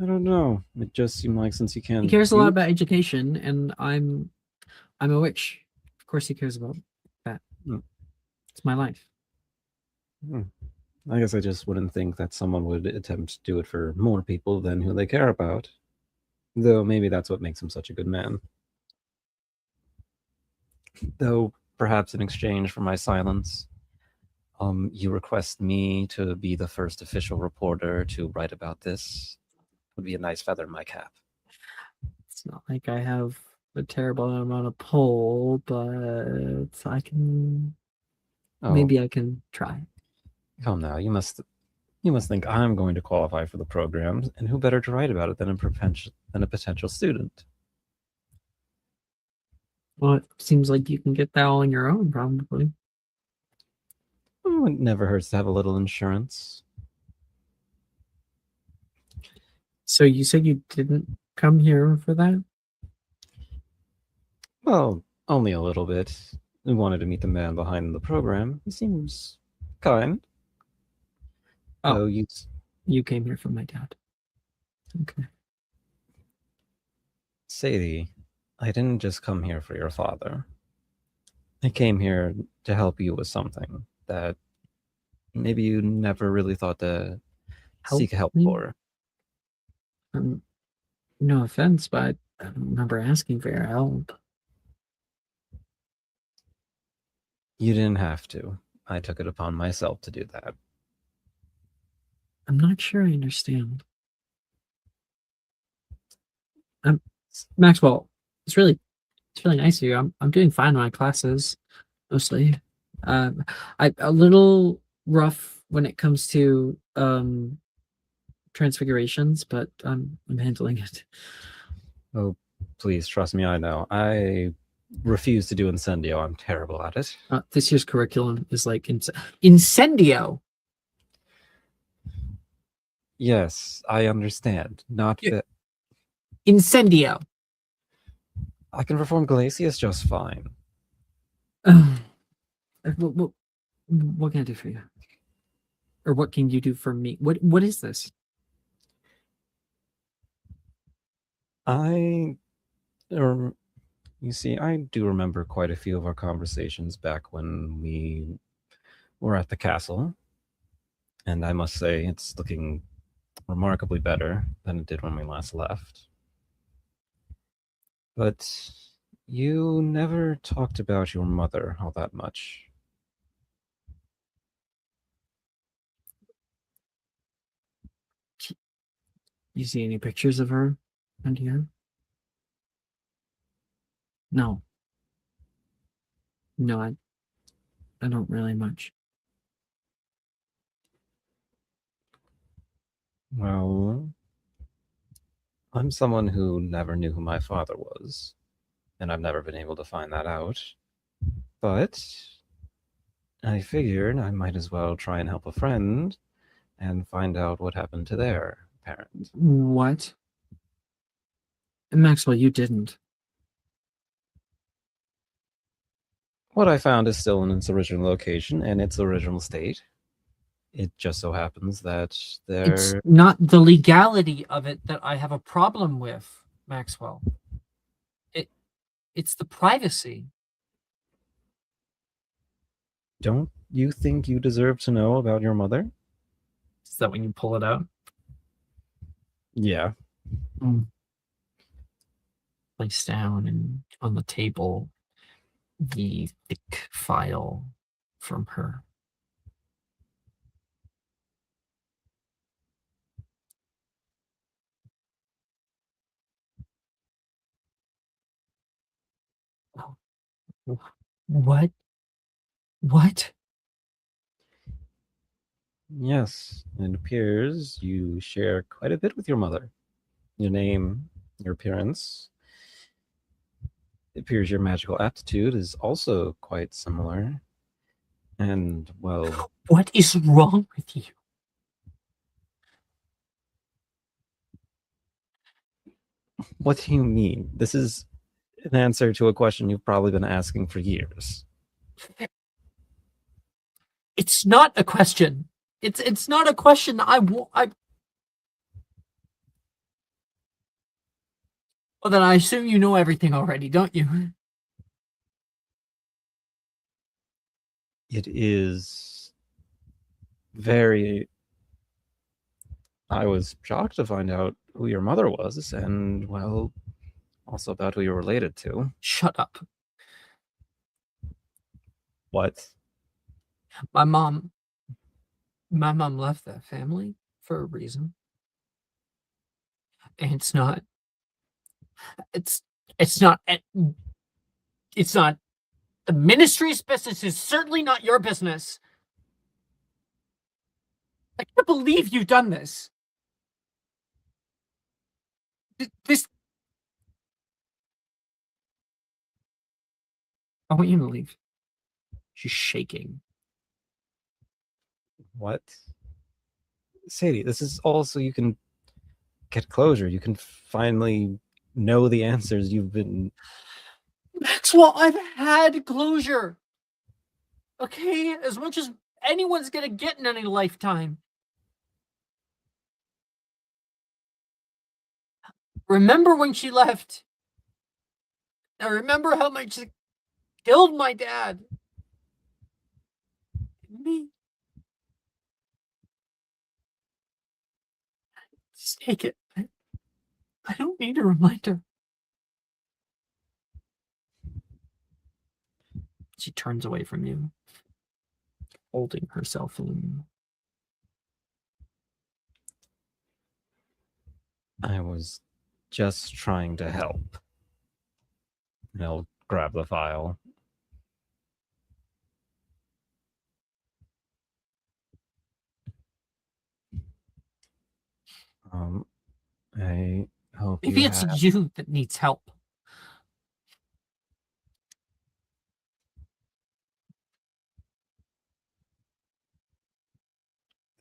don't know. It just seemed like since you can't. He cares a lot about education, and I'm a witch. Of course he cares about that. It's my life. I guess I just wouldn't think that someone would attempt to do it for more people than who they care about. Though maybe that's what makes him such a good man. Though perhaps in exchange for my silence, you request me to be the first official reporter to write about this. Would be a nice feather in my cap. It's not like I have a terrible amount of pull, but I can. Maybe I can try. Come now, you must think I'm going to qualify for the programs, and who better to write about it than a potential student? Well, it seems like you can get that all on your own, probably. Oh, it never hurts to have a little insurance. So you said you didn't come here for that? Well, only a little bit. I wanted to meet the man behind the program. He seems kind. Oh, you came here from my dad. Okay. Sadie, I didn't just come here for your father. I came here to help you with something that maybe you never really thought to seek help me? for. No offense, but I don't remember asking for your help. You didn't have to. I took it upon myself to do that. I'm not sure I understand. Maxwell, it's really nice of you. I'm doing fine in my classes, mostly. I'm a little rough when it comes to transfigurations, but I'm handling it. Oh, please trust me, I know. I refuse to do Incendio. I'm terrible at it. This year's curriculum is like Incendio. Yes, I understand. Not Yeah. fit. Incendio. I can perform Glacius just fine. What can I do for you? Or what can you do for me? What is this? You see, I do remember quite a few of our conversations back when we were at the castle. And I must say, it's looking remarkably better than it did when we last left. But you never talked about your mother all that much. You see any pictures of her around here? No. No, I don't really much. Well, I'm someone who never knew who my father was, and I've never been able to find that out. But I figured I might as well try and help a friend and find out what happened to their parent. What? Maxwell, you didn't. What I found is still in its original location and its original state. It just so happens that It's not the legality of it that I have a problem with, Maxwell. It's the privacy. Don't you think you deserve to know about your mother? Is that when you pull it out? Yeah. Place down and on the table the thick file from her. What? What? Yes, it appears you share quite a bit with your mother. Your name, your appearance. It appears your magical aptitude is also quite similar. And, well, What is wrong with you? what do you mean? This is an answer to a question you've probably been asking for years. It's not a question. It's not a question that I. Well, then I assume you know everything already, don't you? It is very. I was shocked to find out who your mother was, and, well, also about who you're related to. Shut up. What? My mom left that family for a reason. And it's not the ministry's business. Is certainly not your business. I can't believe you've done this. This. I want you to leave. She's shaking. What? Sadie, this is all so you can get closure. You can finally know the answers you've been. Maxwell, I've had closure. Okay? As much as anyone's gonna get in any lifetime. Remember when she left? Now remember how much killed my dad. Me. Just take it. I don't need a reminder. She turns away from you, holding her cell phone. I was just trying to help. I'll grab the file. I hope Maybe you it's have... you that needs help.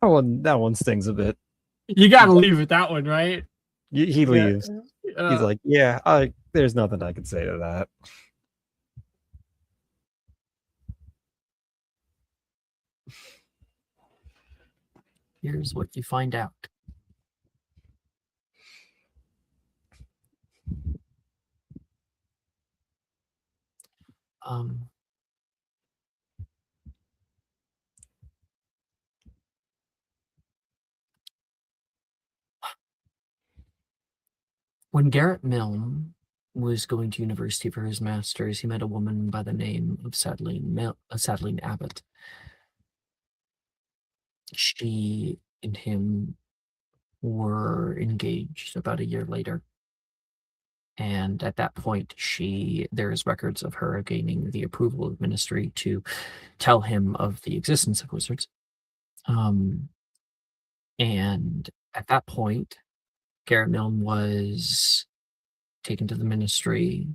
That one stings a bit. You gotta leave with that one, right? He leaves. He's like, yeah, there's nothing I can say to that. Here's what you find out. When Garrett Milne was going to university for his master's, he met a woman by the name of Sadline Abbott. She and him were engaged about a year later. And at that point, there's records of her gaining the approval of ministry to tell him of the existence of wizards. And at that point, Garrett Milne was taken to the ministry.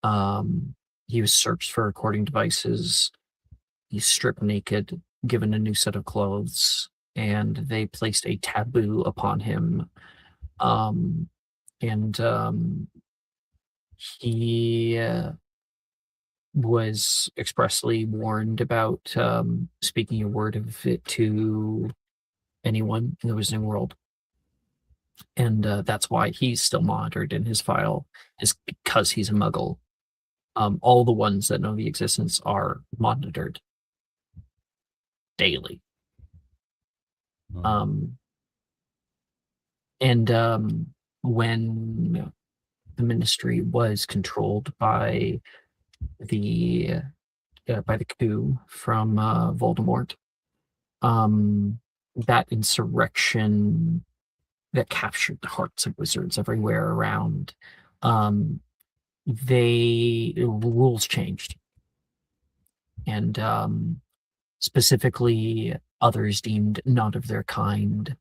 He was searched for recording devices. He's stripped naked, given a new set of clothes, and they placed a taboo upon him. He was expressly warned about speaking a word of it to anyone in the Wizarding World. And that's why he's still monitored in his file, is because he's a muggle. All the ones that know the existence are monitored daily. When the ministry was controlled by the coup from Voldemort, that insurrection that captured the hearts of wizards everywhere around, the rules changed, and specifically others deemed not of their kind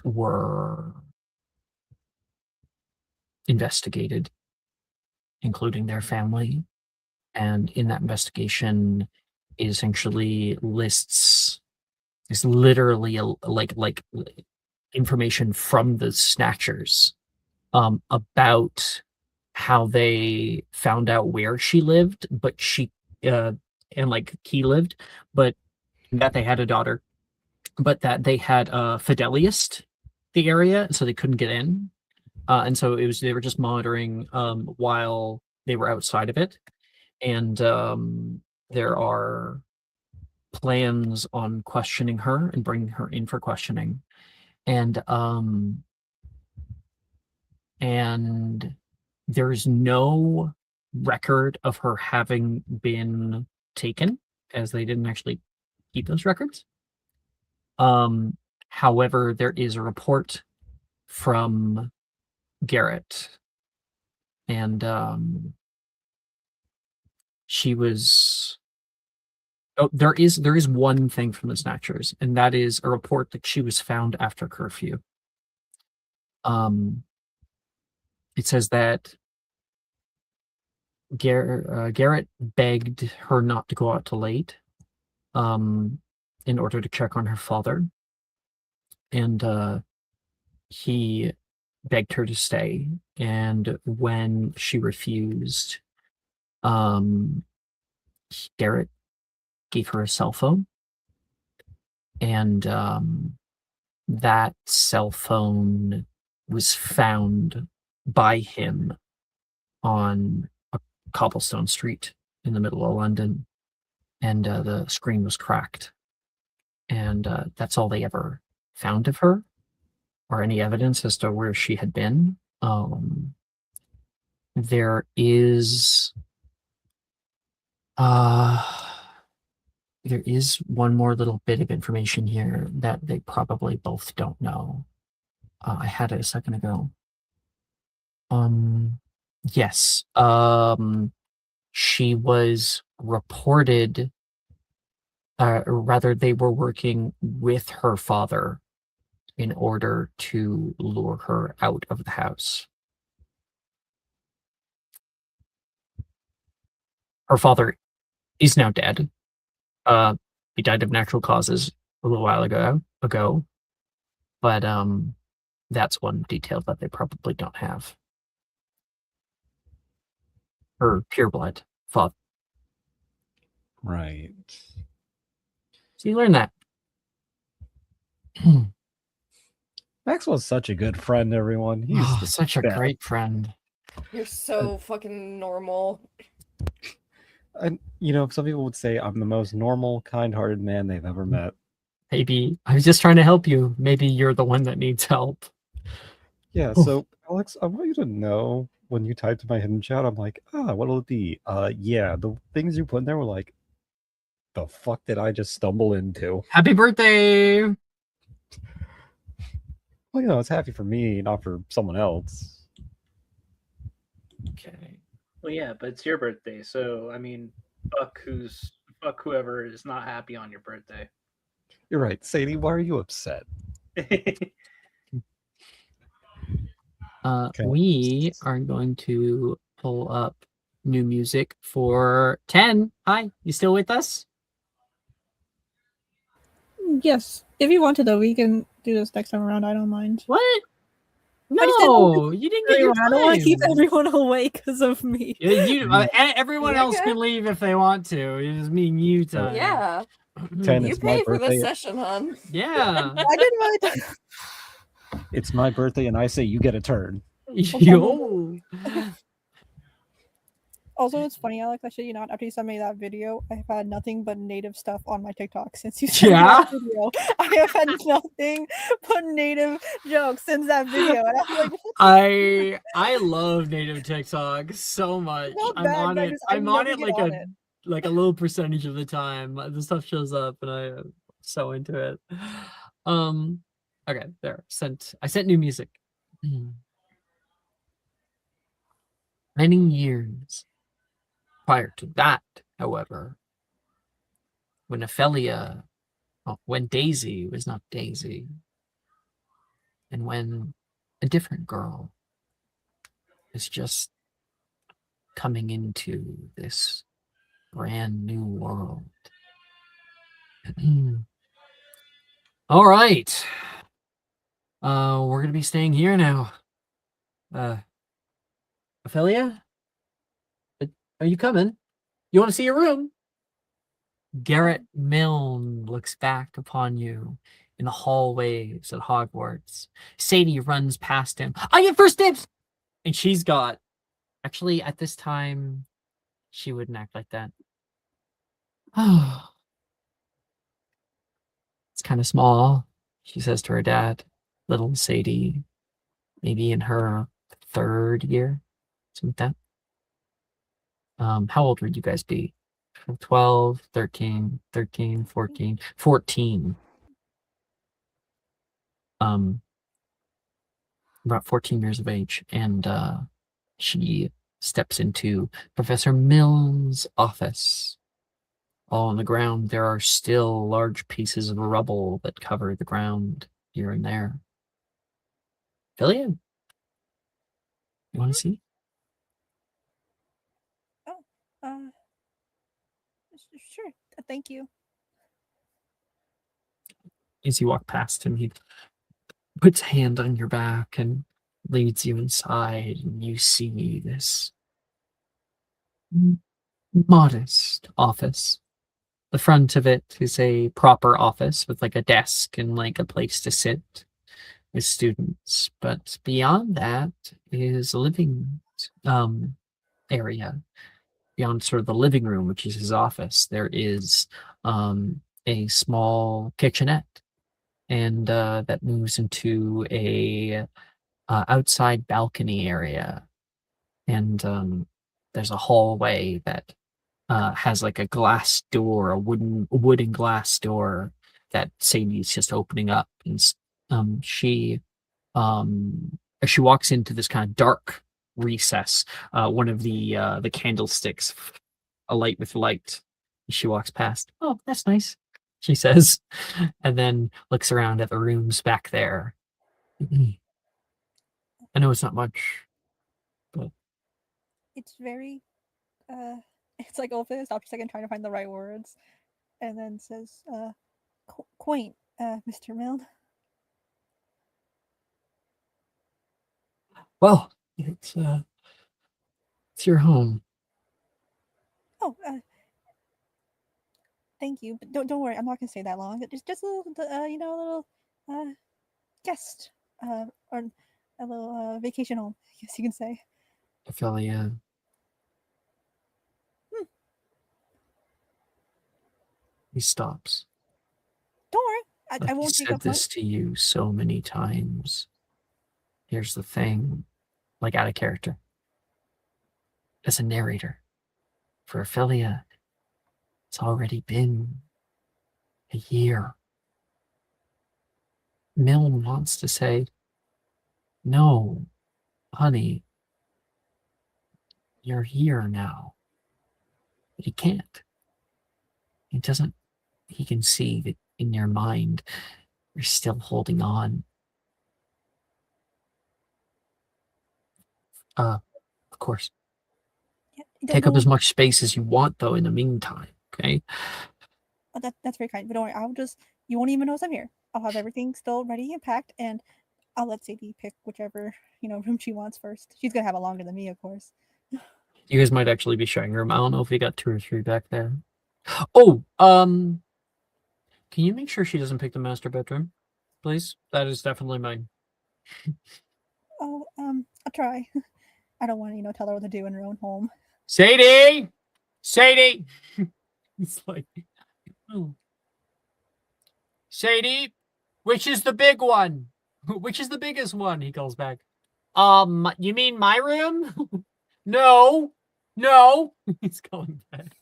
were investigated, including their family. And in that investigation, it essentially lists, is literally like information from the Snatchers about how they found out where she lived, but and like he lived, but that they had a daughter, but that they had Fidelius'd the area, so they couldn't get in. And so they were just monitoring while they were outside of it. And there are plans on questioning her and bringing her in for questioning. And there is no record of her having been taken, as they didn't actually keep those records. However, there is a report from Garrett, and she was... Oh, there is one thing from the Snatchers, and that is a report that she was found after curfew. It says that Garrett begged her not to go out till late, in order to check on her father, and he begged her to stay. And when she refused, Garrett gave her a cell phone, and that cell phone was found by him on a cobblestone street in the middle of London, and the screen was cracked. And that's all they ever found of her, or any evidence as to where she had been. There is one more little bit of information here that they probably both don't know. I had it a second ago. Yes. She was reported, or rather, they were working with her father in order to lure her out of the house. Her father is now dead. He died of natural causes a little while ago. But that's one detail that they probably don't have. Her pureblood father. Right. So you learn that. Maxwell's such a good friend, everyone. He's Such a best. great friend. You're so fucking normal. And some people would say I'm the most normal, kind-hearted man they've ever met. Maybe I was just trying to help you. Maybe you're the one that needs help. Yeah, so Alex, I want you to know when you typed in my hidden chat, I'm like, what'll it be? Yeah, the things you put in there were like, the fuck did I just stumble into? Happy birthday! Well, it's happy for me, not for someone else. Okay. Well, yeah, but it's your birthday, so I mean, fuck whoever is not happy on your birthday. You're right, Sadie. Why are you upset? We are going to pull up new music for 10. Hi, you still with us? Yes. If you want to, though, we can do this next time around. I don't mind. What? I just didn't No, you didn't get your I don't want to keep time. everyone away because of me. Everyone else can leave if they want to. It's just me and you time. Yeah. 10 You is my pay for birthday. this session, hon. Yeah. I did my It's my birthday, and I say you get a turn. Yo. Also, it's funny, Alex. I shit you not. After you sent me that video, I have had nothing but native stuff on my TikTok since you sent me that video. I have had nothing but native jokes since that video, and I'm like, I love native TikTok so much. Not I'm bad, on but I it. just- I I'm on never it get like on a it. like a low percentage of the time. The stuff shows up, and I'm so into it. Okay, there. I sent new music. Many years prior to that, however, when Daisy was not Daisy, and when a different girl is just coming into this brand new world. All right. We're gonna be staying here now. Ophelia? Are you coming? You want to see your room? Garrett Milne looks back upon you in the hallways at Hogwarts. Sadie runs past him. I get first dibs! And she's got... Actually, at this time, she wouldn't act like that. It's kind of small, she says to her dad. Little Sadie, maybe in her 3rd year, something like that. How old would you guys be? 12, 13, 14. 14. About 14 years of age. And she steps into Professor Milne's office. All on the ground, there are still large pieces of rubble that cover the ground here and there. Villian, you want to see? Oh, sure. Thank you. As you walk past him, he puts a hand on your back and leads you inside, and you see this modest office. The front of it is a proper office with like a desk and like a place to sit with students. But beyond that is a living area. beyond sort of the living room, which is his office, there is a small kitchenette, and that moves into a outside balcony area, and there's a hallway that has like a glass door, a wooden glass door that Sadie's just opening up, and she as she walks into this kind of dark recess, one of the candlesticks alight with light. She walks past. Oh, that's nice, she says, and then looks around at the rooms back there. I know it's not much, but It's very, it's like Ophelia stops a second trying to find the right words, and then says, quaint, Mr. Milne. well, it's your home. Oh, thank you, but don't worry, I'm not gonna stay that long. Just a little, a little, guest, or a little vacation home, I guess you can say. Ophelia. He stops. Don't worry, I I've won't take said up this much. to you so many times. Here's the thing, like out of character. As a narrator, for Ophelia, it's already been a year. Milne wants to say, no, honey, you're here now. But he can't. He doesn't, he can see that in your mind, you're still holding on. Of course. Yeah, Take up as much space as you want, though, in the meantime, okay? Oh, that's very kind, but don't worry, you won't even notice I'm here. I'll have everything still ready and packed, and I'll let Sadie pick whichever, room she wants first. She's gonna have it longer than me, of course. You guys might actually be sharing a room. I don't know if we got 2 or 3 back there. Oh, can you make sure she doesn't pick the master bedroom, please? That is definitely mine. Oh, I'll try. I don't want to, tell her what to do in her own home. Sadie! Sadie! It's like, oh. Sadie, which is the big one? Which is the biggest one? He calls back. You mean my room? No. He's calling back.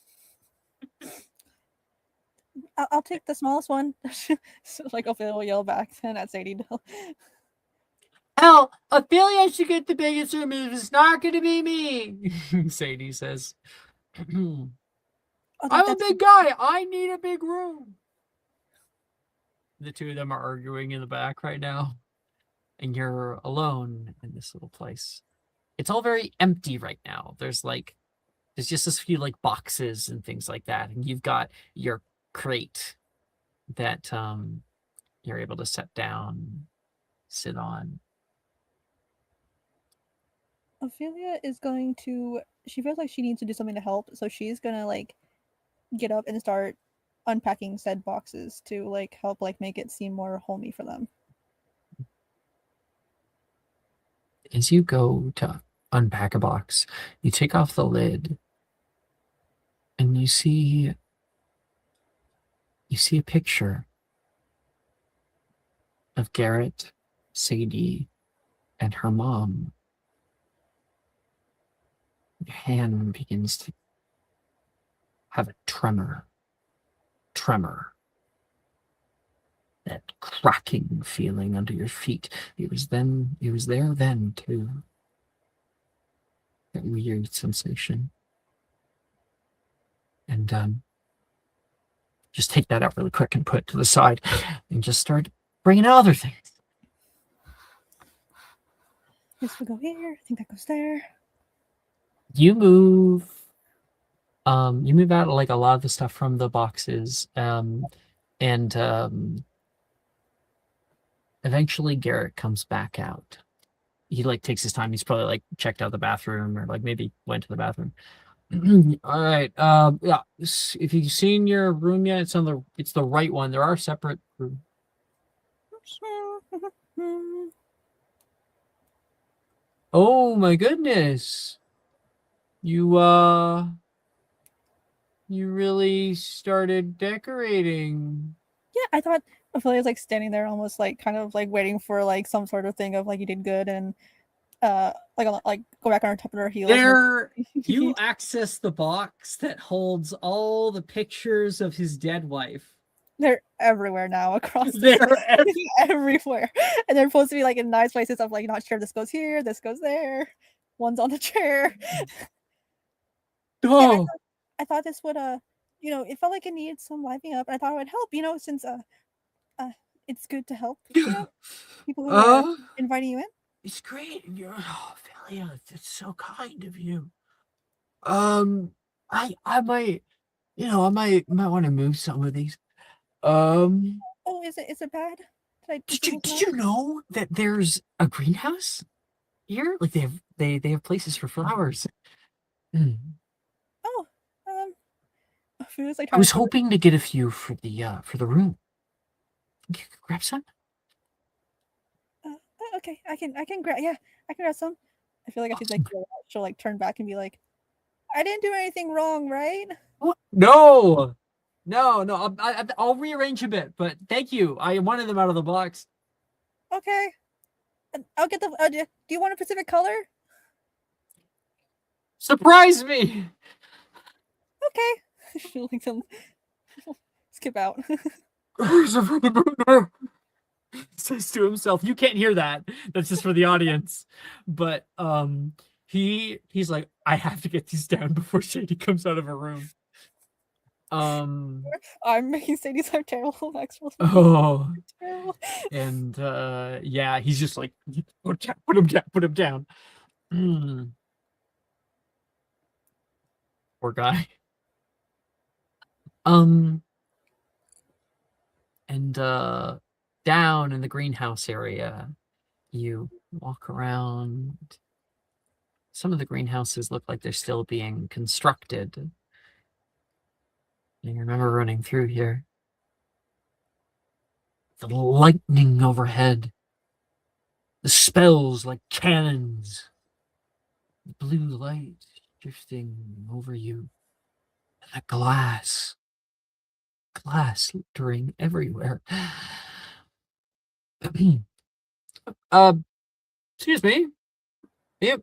I'll take the smallest one. So, like, Ophelia will yell back then at Sadie. Hell, Ophelia should get the biggest room if it's not going to be me, Sadie says. Oh, I'm a big guy. I need a big room. The two of them are arguing in the back right now, and you're alone in this little place. It's all very empty right now. There's just a few like boxes and things like that, and you've got your crate that you're able to set down, sit on. Ophelia is going to. She feels like she needs to do something to help, so she's gonna like get up and start unpacking said boxes to like help like make it seem more homey for them. As you go to unpack a box, you take off the lid, and you see a picture of Garrett, Sadie, and her mom. Your hand begins to have a tremor. That cracking feeling under your feet. It was there then too. That weird sensation. And just take that out really quick and put it to the side and just start bringing out other things. This will go here. I think that goes there. You move out like a lot of the stuff from the boxes, and eventually Garrett comes back out. He like takes his time. He's probably like checked out the bathroom or like maybe went to the bathroom. All right. Yeah. If you've seen your room yet, it's the right one. There are separate rooms. Oh my goodness. You you really started decorating. Yeah, I thought Ophelia was like standing there, almost like kind of like waiting for like some sort of thing of like you did good and like go back on her top of her heels. There, you access the box that holds all the pictures of his dead wife. They're everywhere now across They're everywhere, and they're supposed to be like in nice places. Of like, not sure this goes here, this goes there. One's on the chair. Oh, Yeah, I thought this would it felt like it needed some livening up, and I thought it would help. Since it's good to help. People who are inviting you in. It's great. Ophelia, it's so kind of you. I might, I might want to move some of these. Oh, is it bad? Did you know that there's a greenhouse here? Like they have places for flowers. Oh, I was hoping to get a few for the room. You could grab some. Okay, I can grab. Yeah, I can grab some. I feel like if she'll like turn back and be like, "I didn't do anything wrong, right?" What? No. I'll rearrange a bit, but thank you. I wanted them out of the box. Okay, I'll get the. Do you want a specific color? Surprise me. Okay. She'll like some skip out. Says to himself. You can't hear that. That's just for the audience. But he's like, I have to get these down before Shady comes out of her room. I'm making Sadie's are terrible extras. Oh, terrible. And yeah, he's just like, put him down. Poor guy. And down in the greenhouse area, you walk around. Some of the greenhouses look like they're still being constructed. I remember running through here. The lightning overhead. The spells like cannons. The blue light drifting over you. And the glass glittering everywhere. Excuse me. Yep.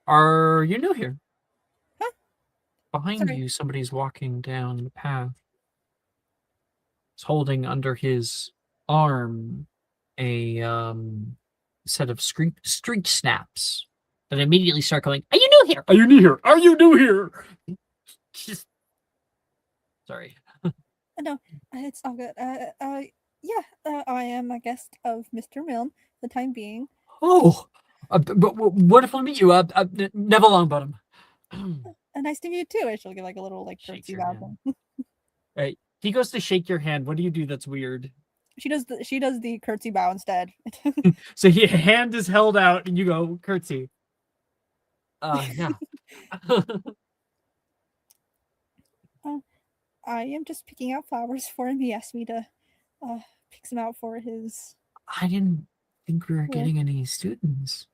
Are you new here? Huh? Behind Sorry. you, somebody's walking down the path. He's holding under his arm a set of street snaps that immediately start going, "Are you new here? Are you new here? Are you new here?" Just... Sorry. No, it's all good. Yeah, I am a guest of Mr. Milne for the time being. Oh, but wonderful to meet you. Neville Longbottom. Nice to meet you too. I shall give like a little like curtsy bow. Right. He goes to shake your hand. What do you do that's weird? She does the curtsy bow instead. So your hand is held out and you go curtsy. Yeah. I am just picking out flowers for him. He asked me to pick some out for his. I didn't think we were getting any students.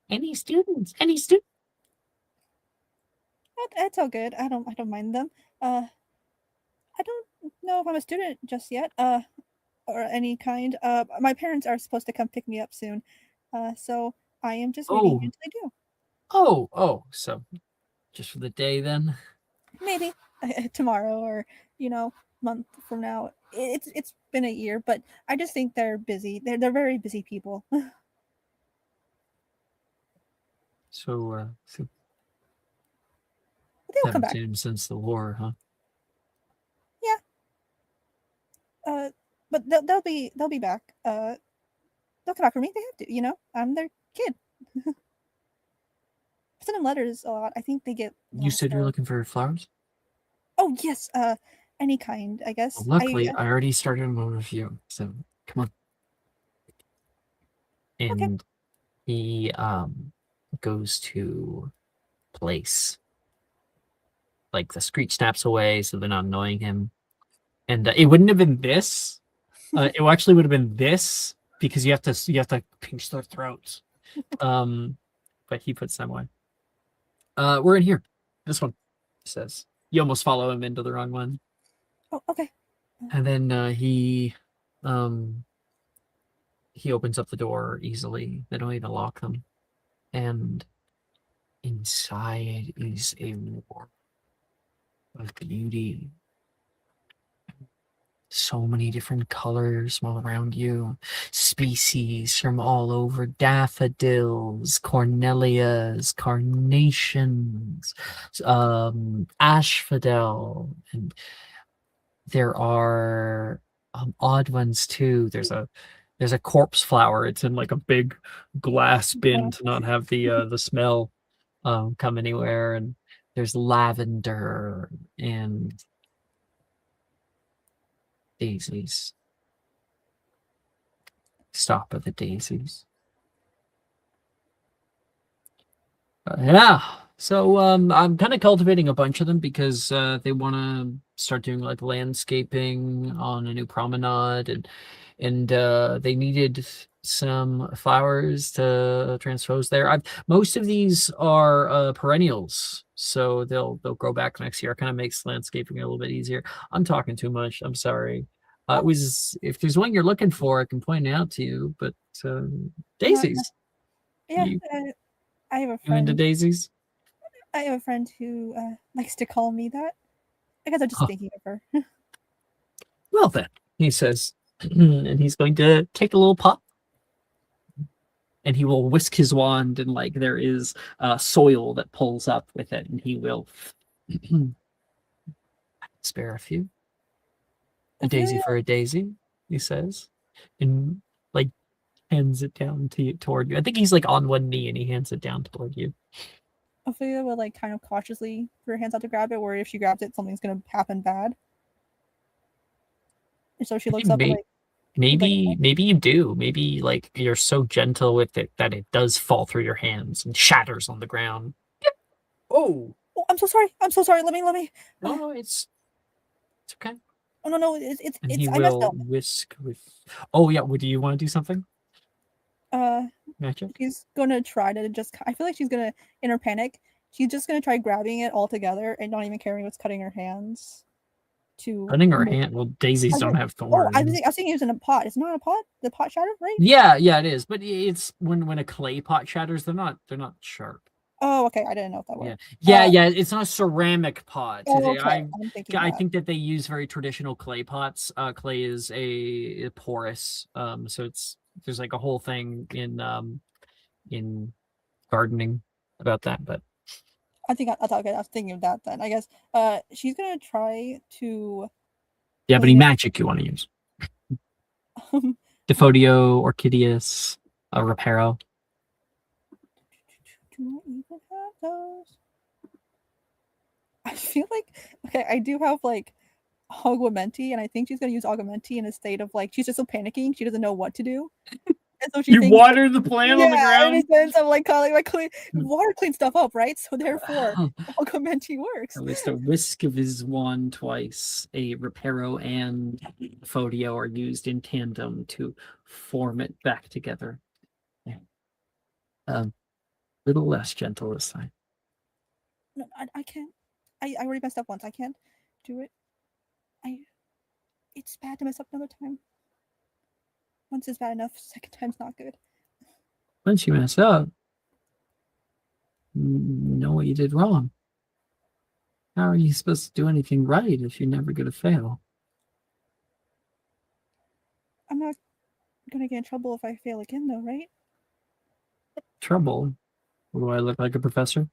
Any students? That's all good. I don't mind them. I don't know if I'm a student just yet. Or any kind. My parents are supposed to come pick me up soon. So I am just waiting until they do. Oh, so just for the day then? Maybe tomorrow or month from now. It's been a year, but I just think they're busy. They're very busy people. So they'll come back. Haven't seen him since the war, huh? Yeah. But they'll be back. They'll come back for me. They have to. I'm their kid. I send them letters a lot. I think they get. You said you're looking for flowers? Oh yes. Any kind, I guess. Well, luckily, I already started on one of you. So come on. And okay. He goes to place. Like the screech snaps away, so they're not annoying him. And it wouldn't have been this. It actually would have been this because you have to pinch their throats. But he puts them away. We're in here. This one. says. You almost follow him into the wrong one. Oh, okay. And then he opens up the door easily. They don't even lock them. And inside is a world of beauty. So many different colors all around you. Species from all over. Daffodils, cornelias, carnations, asphodel. And there are odd ones too. There's a corpse flower. It's in like a big glass bin to not have the smell come anywhere. And there's lavender and daisies. Stop at the daisies. Yeah. So I'm kind of cultivating a bunch of them because they want to start doing like landscaping on a new promenade, and they needed some flowers to transpose there. Most of these are perennials, so they'll grow back next year. It kind of makes landscaping a little bit easier. I'm talking too much. I'm sorry. It was, if there's one you're looking for, I can point it out to you. But daisies. Yeah, You I have a into friend. daisies? I have a friend who likes to call me that. I guess I'm just thinking of her. Well then, he says, and he's going to take a little pop, and he will whisk his wand, and like there is soil that pulls up with it, and he will spare a few. A daisy for a daisy, he says, and like hands it down to you, toward you. I think he's like on one knee, and he hands it down toward you. Ophelia will like kind of cautiously put her hands out to grab it, where if she grabs it, something's gonna happen bad. And so she looks up and like maybe you do. Maybe like you're so gentle with it that it does fall through your hands and shatters on the ground. Oh, I'm so sorry. I'm so sorry. Let me. no, it's okay. Oh no, it's. And it's he I messed will up. whisk with. Oh yeah, do you want to do something? Magic? She's gonna try to just. I feel like she's gonna, in her panic, she's just gonna try grabbing it all together and not even caring what's cutting her hands. Cutting her hand. Well, daisies don't have thorns. I was thinking it was in a pot. It's not a pot. The pot shattered, right? Yeah, it is. But it's when a clay pot shatters, they're not sharp. Oh, okay. I didn't know if that was. Yeah. It's not a ceramic pot. Oh, okay. I think that they use very traditional clay pots. Clay is a porous. So there's like a whole thing in gardening about that. But I was thinking of that then. I guess she's gonna try to. Yeah, but any magic you want to use? Defodio, Orchideus, Reparo. Do I even have those? I feel like okay, I do have like Augmenti, and I think she's gonna use Augmenti in a state of like she's just so panicking, she doesn't know what to do. And so she thinks, water the plant on the ground. In a sense of like water cleans stuff up, right? So therefore, Augmenti works. At least a whisk of his wand twice. A Reparo and Defodio are used in tandem to form it back together. Little less gentle this time. No, I can't. I already messed up once. I can't do it. It's bad to mess up another time. Once is bad enough. Second time's not good. Once you mess up, you know what you did wrong. How are you supposed to do anything right if you're never going to fail? I'm not going to get in trouble if I fail again, though, right? Trouble? Do I look like a professor?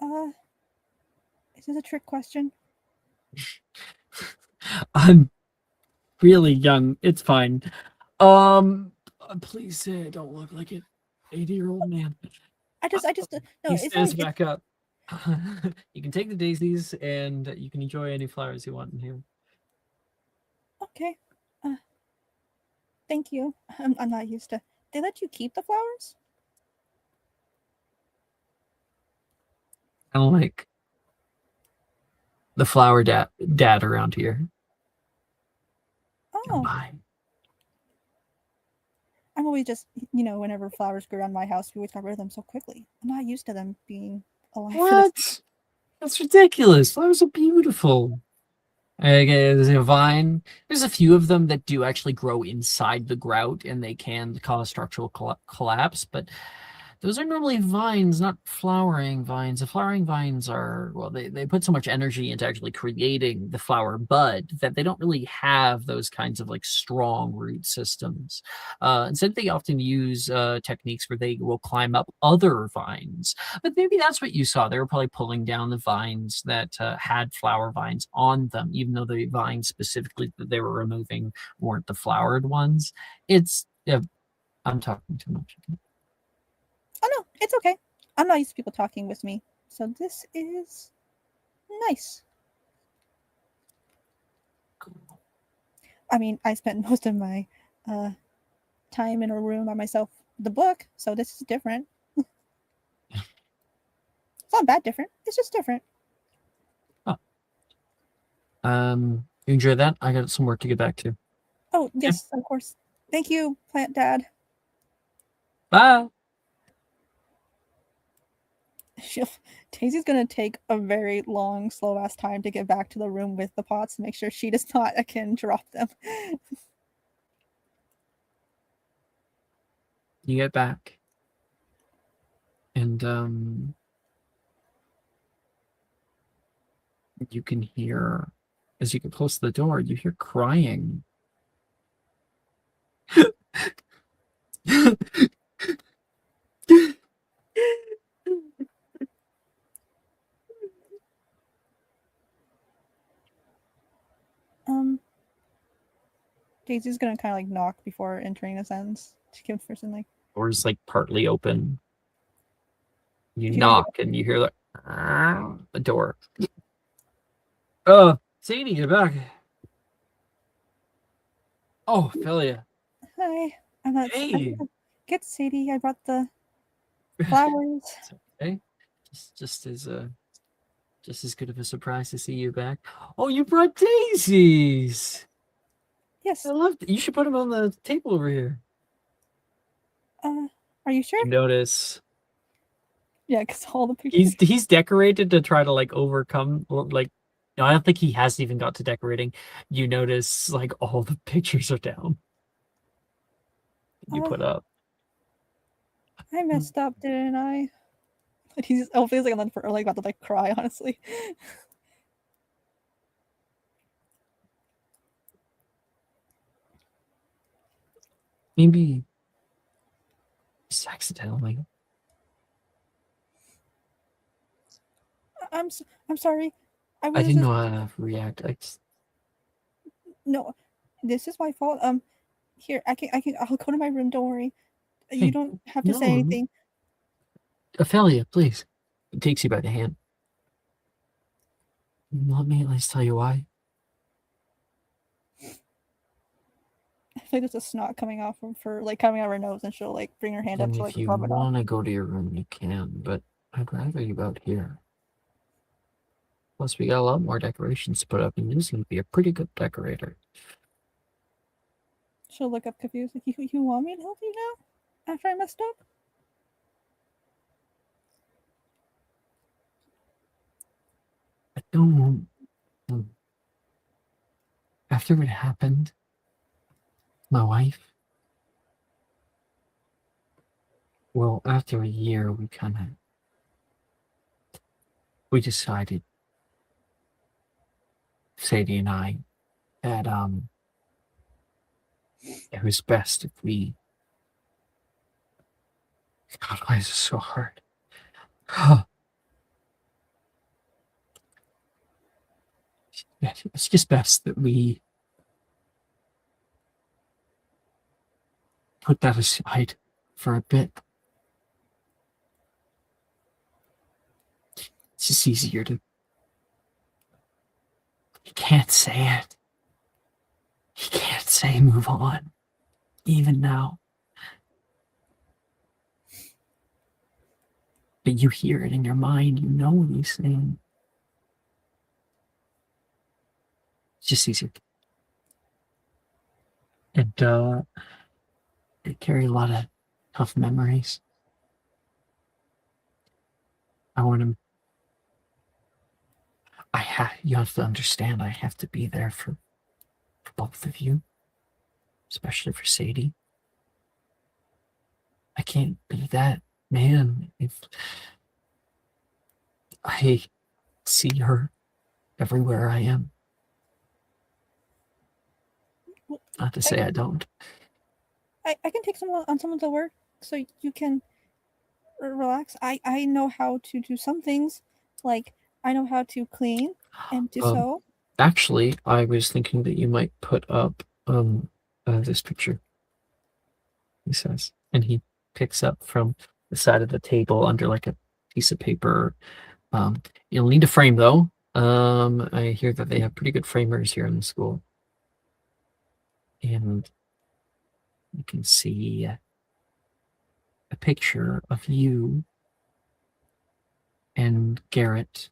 Is this a trick question? I'm really young. It's fine. Please say I don't look like an 80-year-old man. I just no. He stands back up. You can take the daisies, and you can enjoy any flowers you want in here. Okay. Thank you. I'm not used to. They let you keep the flowers? I don't like the flower dad around here. Oh. I'm always just, whenever flowers grow around my house, we always got rid of them so quickly. I'm not used to them being alive for What? this. That's ridiculous. Flowers are beautiful. Okay, there's a vine. There's a few of them that do actually grow inside the grout, and they can cause structural collapse, but those are normally vines, not flowering vines. The flowering vines are, well, they put so much energy into actually creating the flower bud that they don't really have those kinds of like strong root systems. Instead, they often use techniques where they will climb up other vines. But maybe that's what you saw. They were probably pulling down the vines that had flower vines on them, even though the vines specifically that they were removing weren't the flowered ones. I'm talking too much. Oh no, it's okay. I'm not used to people talking with me, so this is nice. I mean, I spent most of my time in a room by myself with the book, so this is different. It's not bad different. It's just different. Oh. You enjoy that? I got some work to get back to. Oh, yes, of course. Thank you, Plant Dad. Bye. Daisy's gonna take a very long, slow ass time to get back to the room with the pots to make sure she does not again drop them. You get back. And you can hear, as you get close to the door, you hear crying. Daisy's gonna kind of like knock before entering the sentence to give the person like. Door's like partly open. You You knock and you hear the door. Sadie, you're back. Oh, Philia. Hi, I'm not. Hey. Get Sadie. I brought the flowers. Okay. Just as good of a surprise to see you back. Oh, you brought daisies. Yes. I love it. You should put them on the table over here. Are you sure? You notice. Yeah, because all the pictures. He's decorated to try to like overcome or like. No, I don't think he hasn't even got to decorating. You notice like all the pictures are down. You put up. I messed up, didn't I? He's feels like I'm like about to like cry, honestly. Maybe just accidentally. I'm sorry. I didn't know how to react. No, this is my fault. Here I'll go to my room. Don't worry. You Hey, don't have to say no. anything. Ophelia, please. He takes you by the hand. Let me at least tell you why. I feel like there's a snot coming off from coming out of her nose, and she'll like bring her hand up And to if like you rub it off. want to go to your room, you can, but I'd rather you out here. Plus, we got a lot more decorations to put up, and you seem to be a pretty good decorator. She'll look up confused, like, you want me to help you now? After I messed up? I don't. After it happened, my wife. Well, after a year, we decided, Sadie and I, that it was best if we. God, why is this so hard? It's just best that we put that aside for a bit. It's just easier to. You can't say it. You can't say move on, even now. But you hear it in your mind. You know what he's saying. It's just easier. And they carry a lot of tough memories. I want You have to understand, I have to be there for both of you, especially for Sadie. I can't be that man if I see her everywhere I am. Not to say I don't. I can take some on some of the work so you can relax. I know how to do some things, like I know how to clean and to sew. Actually, I was thinking that you might put up this picture. He says, and he picks up from the side of the table under like a piece of paper. You'll need a frame though. I hear that they have pretty good framers here in the school, and you can see a picture of you and Garrett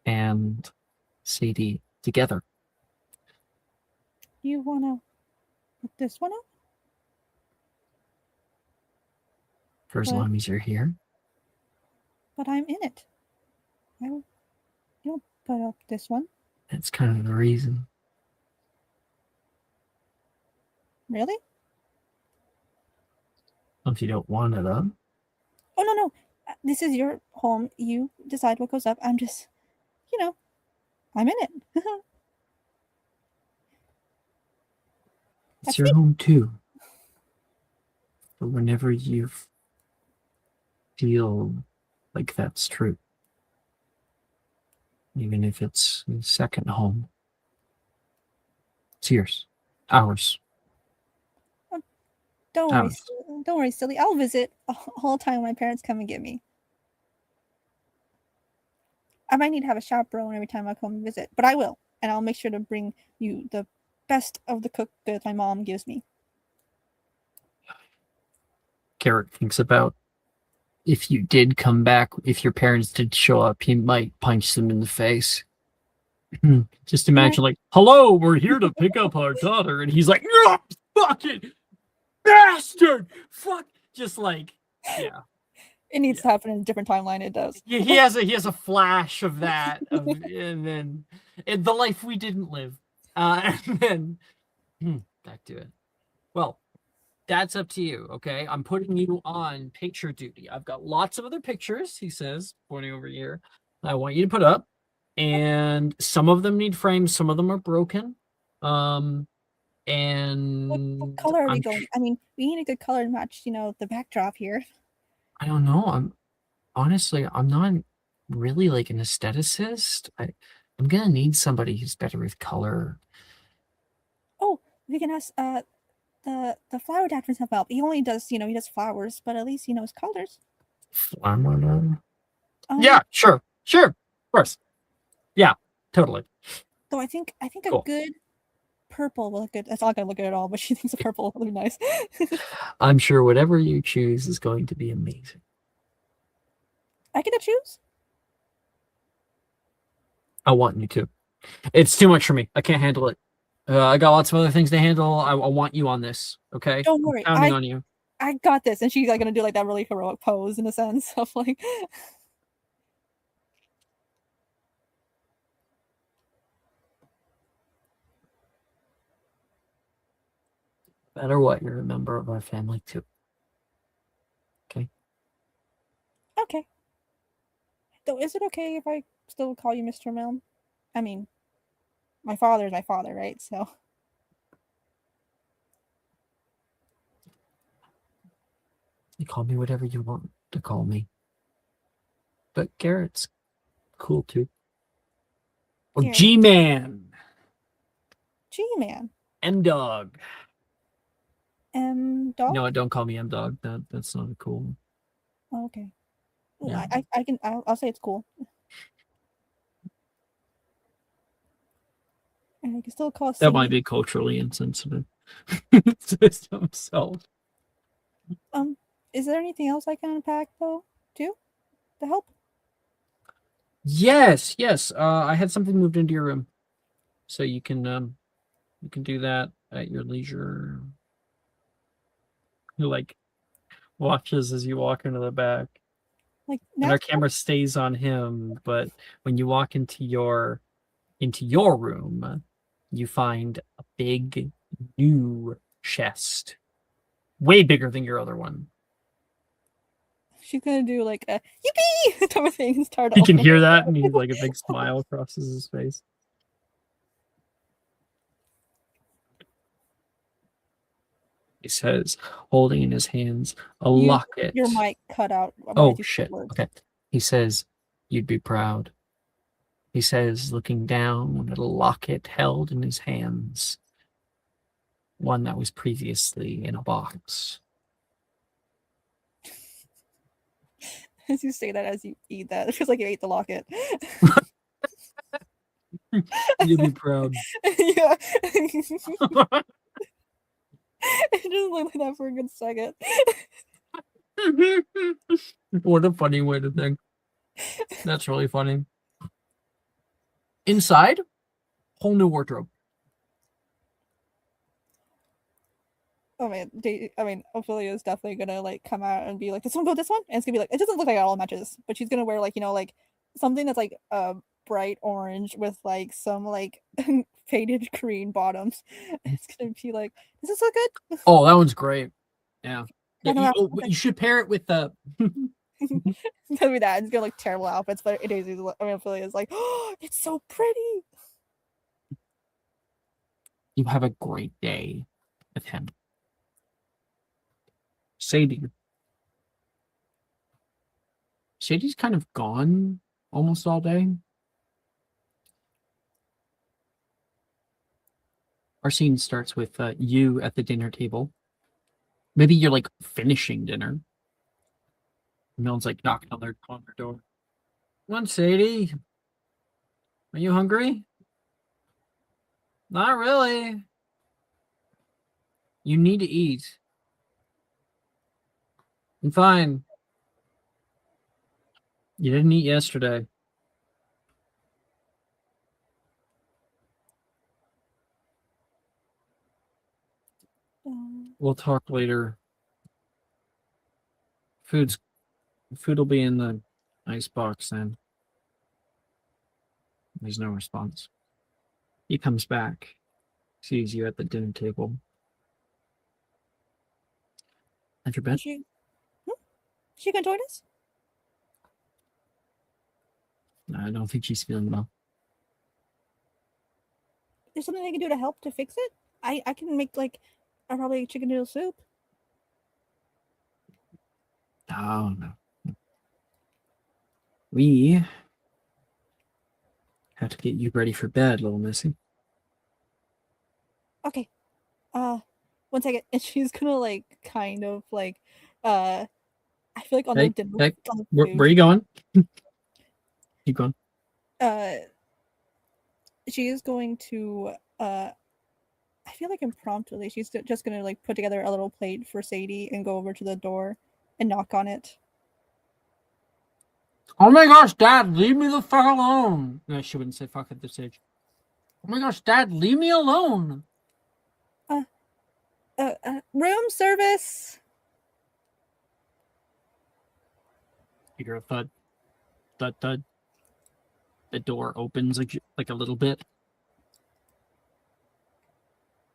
and Sadie together. You wanna put this one up? For as What? long as you're here. But I'm in it. You don't put up this one. That's kind of the reason. Really? If you don't want it up. Oh no. This is your home. You decide what goes up. I'm just, I'm in it. It's That's your me. home too. But whenever you feel like that's true, even if it's a second home, it's yours. Ours. Don't worry, Ours. don't worry, silly. I'll visit all the time when my parents come and get me. I might need to have a chaperone every time I come and visit, but I will, and I'll make sure to bring you the best of the cooked goods my mom gives me. Garrett thinks about if you did come back, if your parents did show up, he might punch them in the face. Just imagine, like, hello, we're here to pick up our daughter, and he's like, no, fucking bastard, fuck, just like, yeah. It needs to happen in a different timeline. It does. Yeah, he has a flash of that, and then the life we didn't live, and then back to it. Well, that's up to you, okay? I'm putting you on picture duty. I've got lots of other pictures, he says, pointing over here. I want you to put up, and some of them need frames, some of them are broken. And What color are we going? I mean, we need a good color to match, the backdrop here. I don't know. I'm not really like an aestheticist. I'm gonna need somebody who's better with color. Oh, we can ask the flower dad for some help. He only does, he does flowers, but at least he knows colors. Yeah, sure, of course. Yeah, totally. So I think Cool. a good purple will look good. That's not gonna look good at all, but she thinks a purple will look nice. I'm sure whatever you choose is going to be amazing. I get to choose? I want you to. It's too much for me. I can't handle it. I got lots of other things to handle. I want you on this. Okay. Don't worry. I'm counting on you. I got this. And she's like gonna do like that really heroic pose in a sense of like. No matter what, you're a member of our family too. Okay. Okay. So is it okay if I still call you Mr. Milne? I mean, my father is my father, right? So. You call me whatever you want to call me. But Garrett's cool too. Oh, Garrett. G-Man. G-Man. M-Dog. M-Dog? No, don't call me M-Dog. That's not cool. Oh, okay. Yeah. I'll say it's cool. And I can still call That might be culturally insensitive. So. Is there anything else I can unpack though, too? To help? Yes. I had something moved into your room, so you can do that at your leisure. He like watches as you walk into the back. Like And now our camera stays on him, but when you walk into your room, you find a big new chest, way bigger than your other one. she's gonna do like a yippee type of thing and start You can opening. hear that, and he's like a big smile crosses his face. He says, holding in his hands a locket. Your mic cut out. Oh shit. Okay. He says, "You'd be proud." He says, looking down at a locket held in his hands, one that was previously in a box. As you say that, as you eat that, it feels like you ate the locket. You'd be proud. Yeah. It just looked like that for a good second. What a funny way to think. That's really funny. Inside, whole new wardrobe. Oh man, Ophelia is definitely gonna like come out and be like, "This one go this one," and it's gonna be like, it doesn't look like it all matches, but she's gonna wear like like something that's like bright orange with like some like faded green bottoms. It's gonna be like, "Does this look good?" Oh, that one's great. Yeah. I know, But you should pair it with the. It's gonna be that. It's gonna like terrible outfits, but Ophelia is like, "Oh, it's so pretty." You have a great day with him. Sadie. Sadie's kind of gone almost all day. Our scene starts with you at the dinner table. Maybe you're like finishing dinner. No one's like knocking on their door. Come on, Sadie. Are you hungry? Not really. You need to eat. I'm fine. You didn't eat yesterday. We'll talk later. Food will be in the ice box then. There's no response. He comes back, sees you at the dinner table. At your bed? She gonna join us? I don't think she's feeling well. There's something I can do to help to fix it. I can make like probably chicken noodle soup. Oh no. We have to get you ready for bed, little missy. Okay. 1 second. And she's gonna like kind of like I feel like on the dinner on the where are you going? Keep going. She is going to I feel like impromptu she's just gonna like put together a little plate for Sadie and go over to the door and knock on it. Oh my gosh, Dad, leave me the fuck alone. No, she wouldn't say fuck at this age. Oh my gosh, Dad, leave me alone. Room service. You hear a thud. Thud, thud. The door opens like a little bit.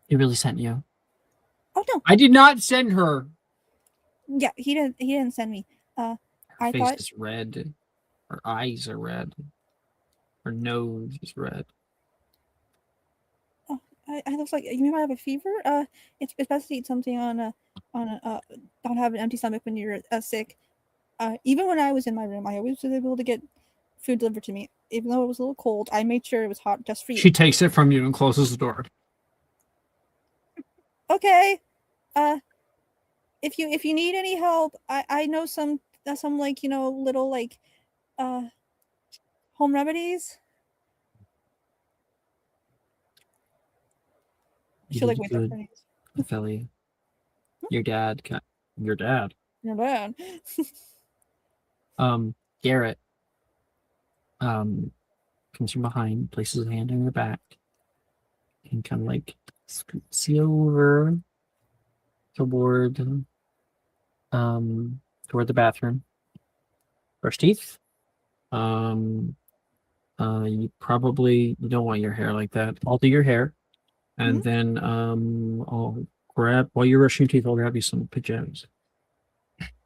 He really sent you. Oh no. I did not send her. Yeah, he didn't send me. Her I face thought is red. Her eyes are red. Her nose is red. I looks like you might have a fever. It's best to eat something don't have an empty stomach when you're sick. Even when I was in my room, I always was able to get food delivered to me. Even though it was a little cold, I made sure it was hot just for you. She takes it from you and closes the door. Okay. If you need any help, I know some like little like home remedies. She'll like wait for her. Ophelia. Your dad. Your dad. Your dad. Garrett. Comes from behind, places a hand on your back, and kind of like scoots you over toward the bathroom. brush teeth. You probably don't want your hair like that. I'll do your hair, and then I'll grab while you're brushing your teeth. I'll grab you some pajamas,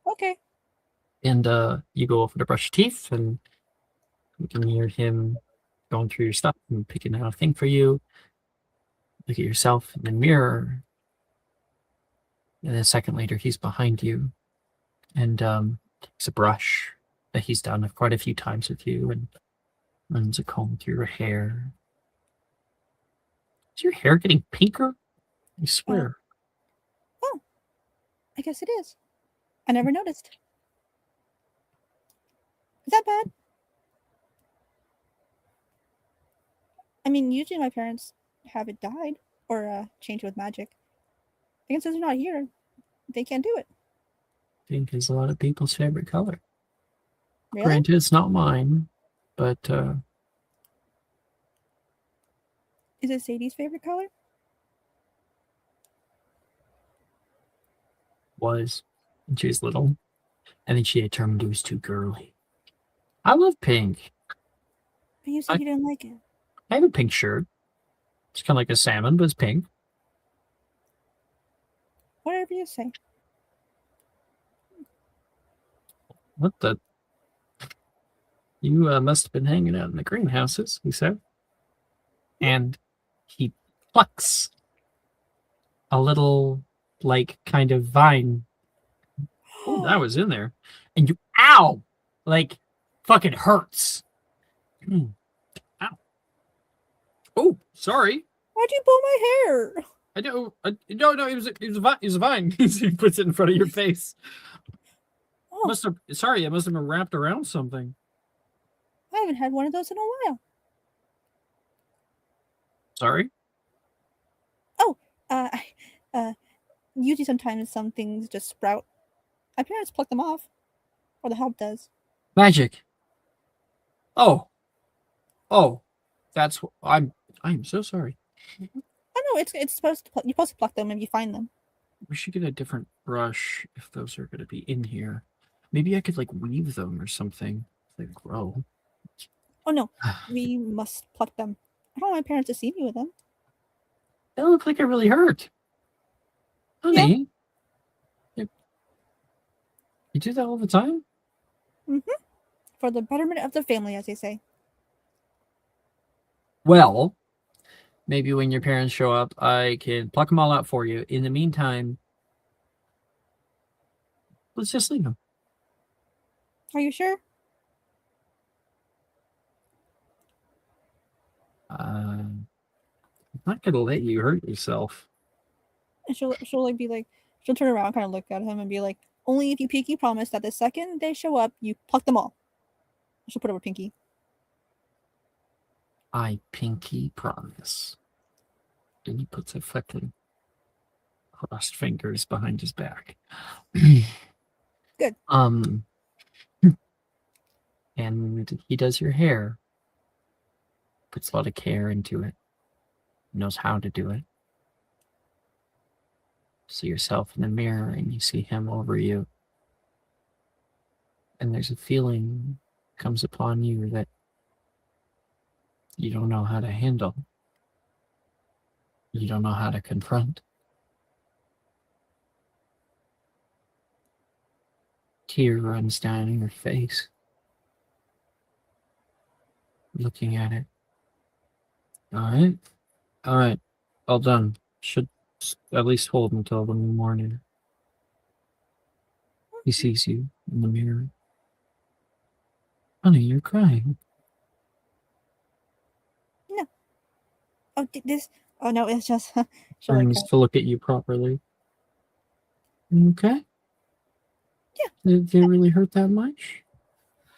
Okay. and you go over to brush your teeth, and you can hear him going through your stuff and picking out a thing for you. Look at yourself in the mirror, and then a second later, he's behind you, and it's a brush that he's done quite a few times with you, and runs a comb through your hair. Is your hair getting pinker? I swear. Oh, I guess it is. I never noticed. Is that bad? I mean, usually my parents have it dyed or changed with magic. I guess since they're not here, they can't do it. Pink is a lot of people's favorite color. Really? Granted, it's not mine, but Is it Sadie's favorite color? was when she was little. And then she determined it was too girly. I love pink. But you said you didn't like it. I have a pink shirt. It's kind of like a salmon, but it's pink. Whatever you say. What the? You must have been hanging out in the greenhouses, he said. And he plucks a little, like, kind of vine. Oh, that was in there. And you, ow! Like, fucking hurts. Ow. Oh, sorry. Why'd you pull my hair? I don't. No, it was a vine. He puts it in front of your face. Oh, Must have. Sorry, it must have been wrapped around something. I haven't had one of those in a while. Sorry. Uh, usually sometimes some things just sprout. My parents pluck them off, or the help does. Magic. Oh, that's. I'm so sorry. I know it's supposed to. You're supposed to pluck them if you find them. We should get a different brush if those are going to be in here. Maybe I could like weave them or something. They grow. Oh no, we must pluck them. I don't want my parents to see me with them. They look like it really hurt. Honey. You do that all the time? For the betterment of the family, as they say. Well, maybe when your parents show up, I can pluck them all out for you. In the meantime, let's just leave them. Are you sure? I'm not going to let you hurt yourself. And she'll like be like, she'll turn around, kind of look at him, and be like, "Only if you pinky promise that the second they show up, you pluck them all." She'll put over pinky. I pinky promise. And he puts a fucking crossed fingers behind his back. Good. And he does your hair. Puts a lot of care into it. Knows how to do it. See yourself in the mirror and you see him over you. And there's a feeling comes upon you that you don't know how to handle. You don't know how to confront. Tear runs down your face. Looking at it. All right, all done. Should at least hold until the morning. He sees you in the mirror. Honey, you're crying. No. Oh, this. Oh no, it's just. She'll like. Turns to look at you properly. Okay. Yeah. Did it really hurt that much?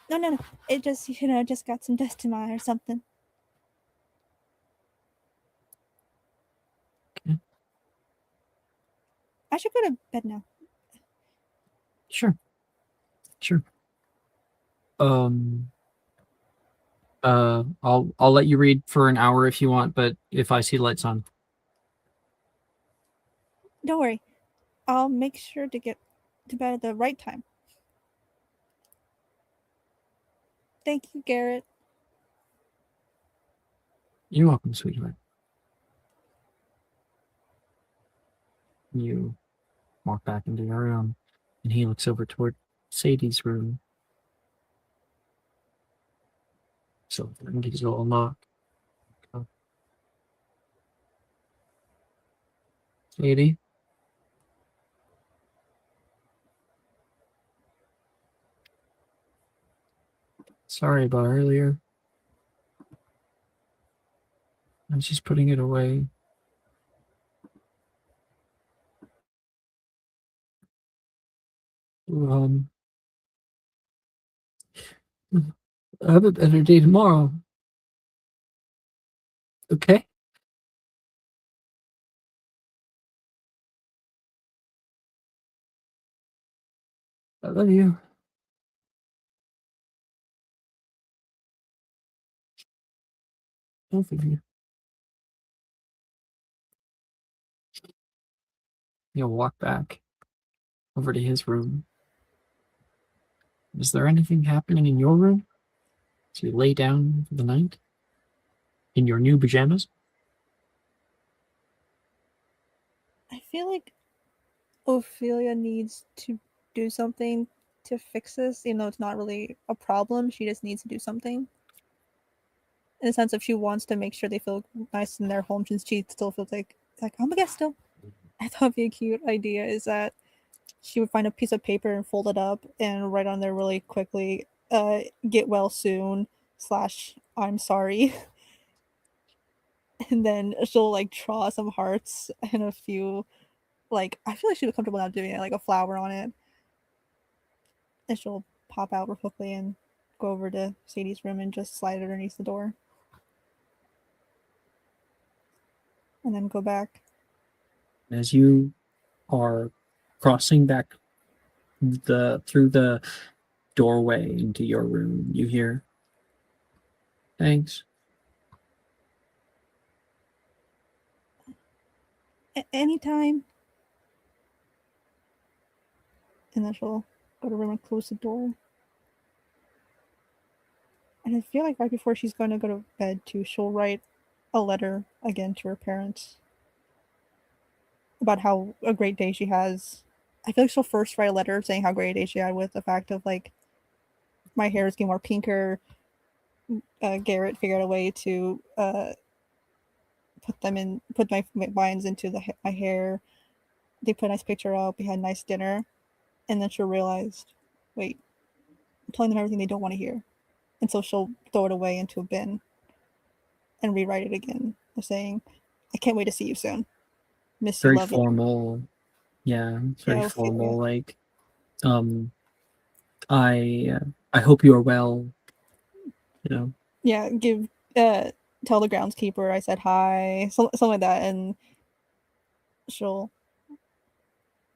No. It just just got some dust in my eye or something. Okay. I should go to bed now. Sure. I'll let you read for an hour if you want, but if I see lights on. Don't worry. I'll make sure to get to bed at the right time. Thank you, Garrett. You're welcome, sweetheart. You walk back into your room, and he looks over toward Sadie's room. So then gives you a little knock. Sadie? Sorry about earlier. I was just putting it away. Um, I'll have a better day tomorrow. Okay? I love you. Both of you. You'll walk back over to his room. Is there anything happening in your room? So you lay down for the night? In your new pajamas? I feel like Ophelia needs to do something to fix this, even though it's not really a problem. She just needs to do something. In the sense of she wants to make sure they feel nice in their home, since she still feels like I'm a guest still. I thought it'd be a cute idea is that she would find a piece of paper and fold it up and write on there really quickly, get well soon / I'm sorry. And then she'll like draw some hearts and a few, like, I feel like she'd be comfortable now doing it, like a flower on it. And she'll pop out real quickly and go over to Sadie's room and just slide it underneath the door. And then go back. As you are crossing back through the doorway into your room, you hear, "Thanks." Anytime. And then she'll go to her room and close the door. And I feel like right before she's going to go to bed too, she'll write a letter again to her parents about how a great day she has. I feel like she'll first write a letter saying how great a day she had, with the fact of like, my hair is getting more pinker. Garrett figured out a way to put my vines into my hair. They put a nice picture up. We had a nice dinner. And then she'll realize, wait, I'm telling them everything they don't want to hear. And so she'll throw it away into a bin and rewrite it again, saying, I can't wait to see you soon. Miss you, Very love formal. Yeah, it's very Yeah, formal. yeah. Like, I hope you are well. You know. Yeah, tell the groundskeeper I said hi, something like that, and she'll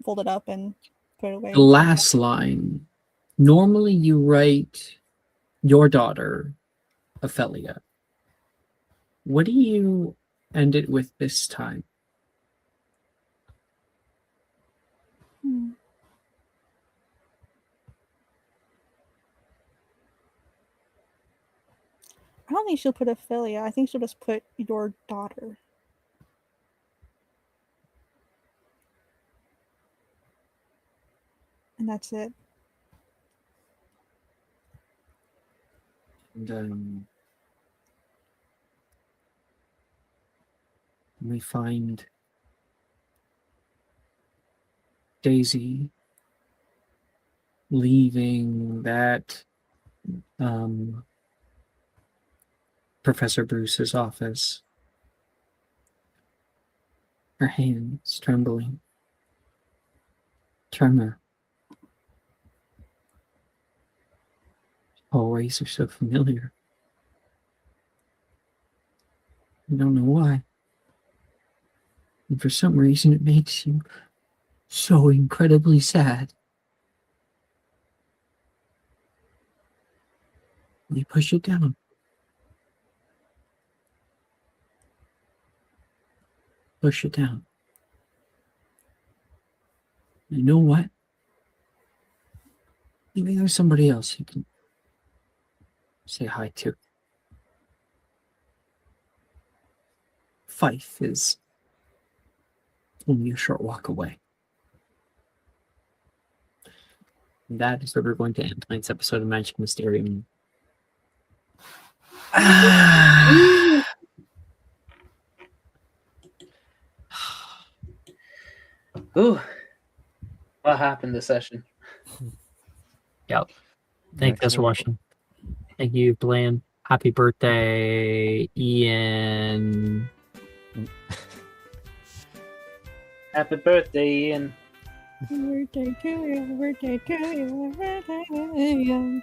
fold it up and put it away. The last line. Normally, you write your daughter, Ophelia. What do you end it with this time? I don't think she'll put Ophelia. I think she'll just put your daughter. And that's it. And we find Daisy leaving that Professor Bruce's office. Her hands trembling. Tremor. Hallways are so familiar. I don't know why. And for some reason, it makes you so incredibly sad. You push it down. Push it down. You know what? Maybe there's somebody else who can say hi to. Fife is only a short walk away. And that is where we're going to end tonight's episode of Magic Mysterium. Ooh. What happened this session? Yep. Thanks guys for watching. Thank you, Blaine. Happy birthday, Ian. Happy birthday, Ian. Birthday to you, birthday to you, birthday to you.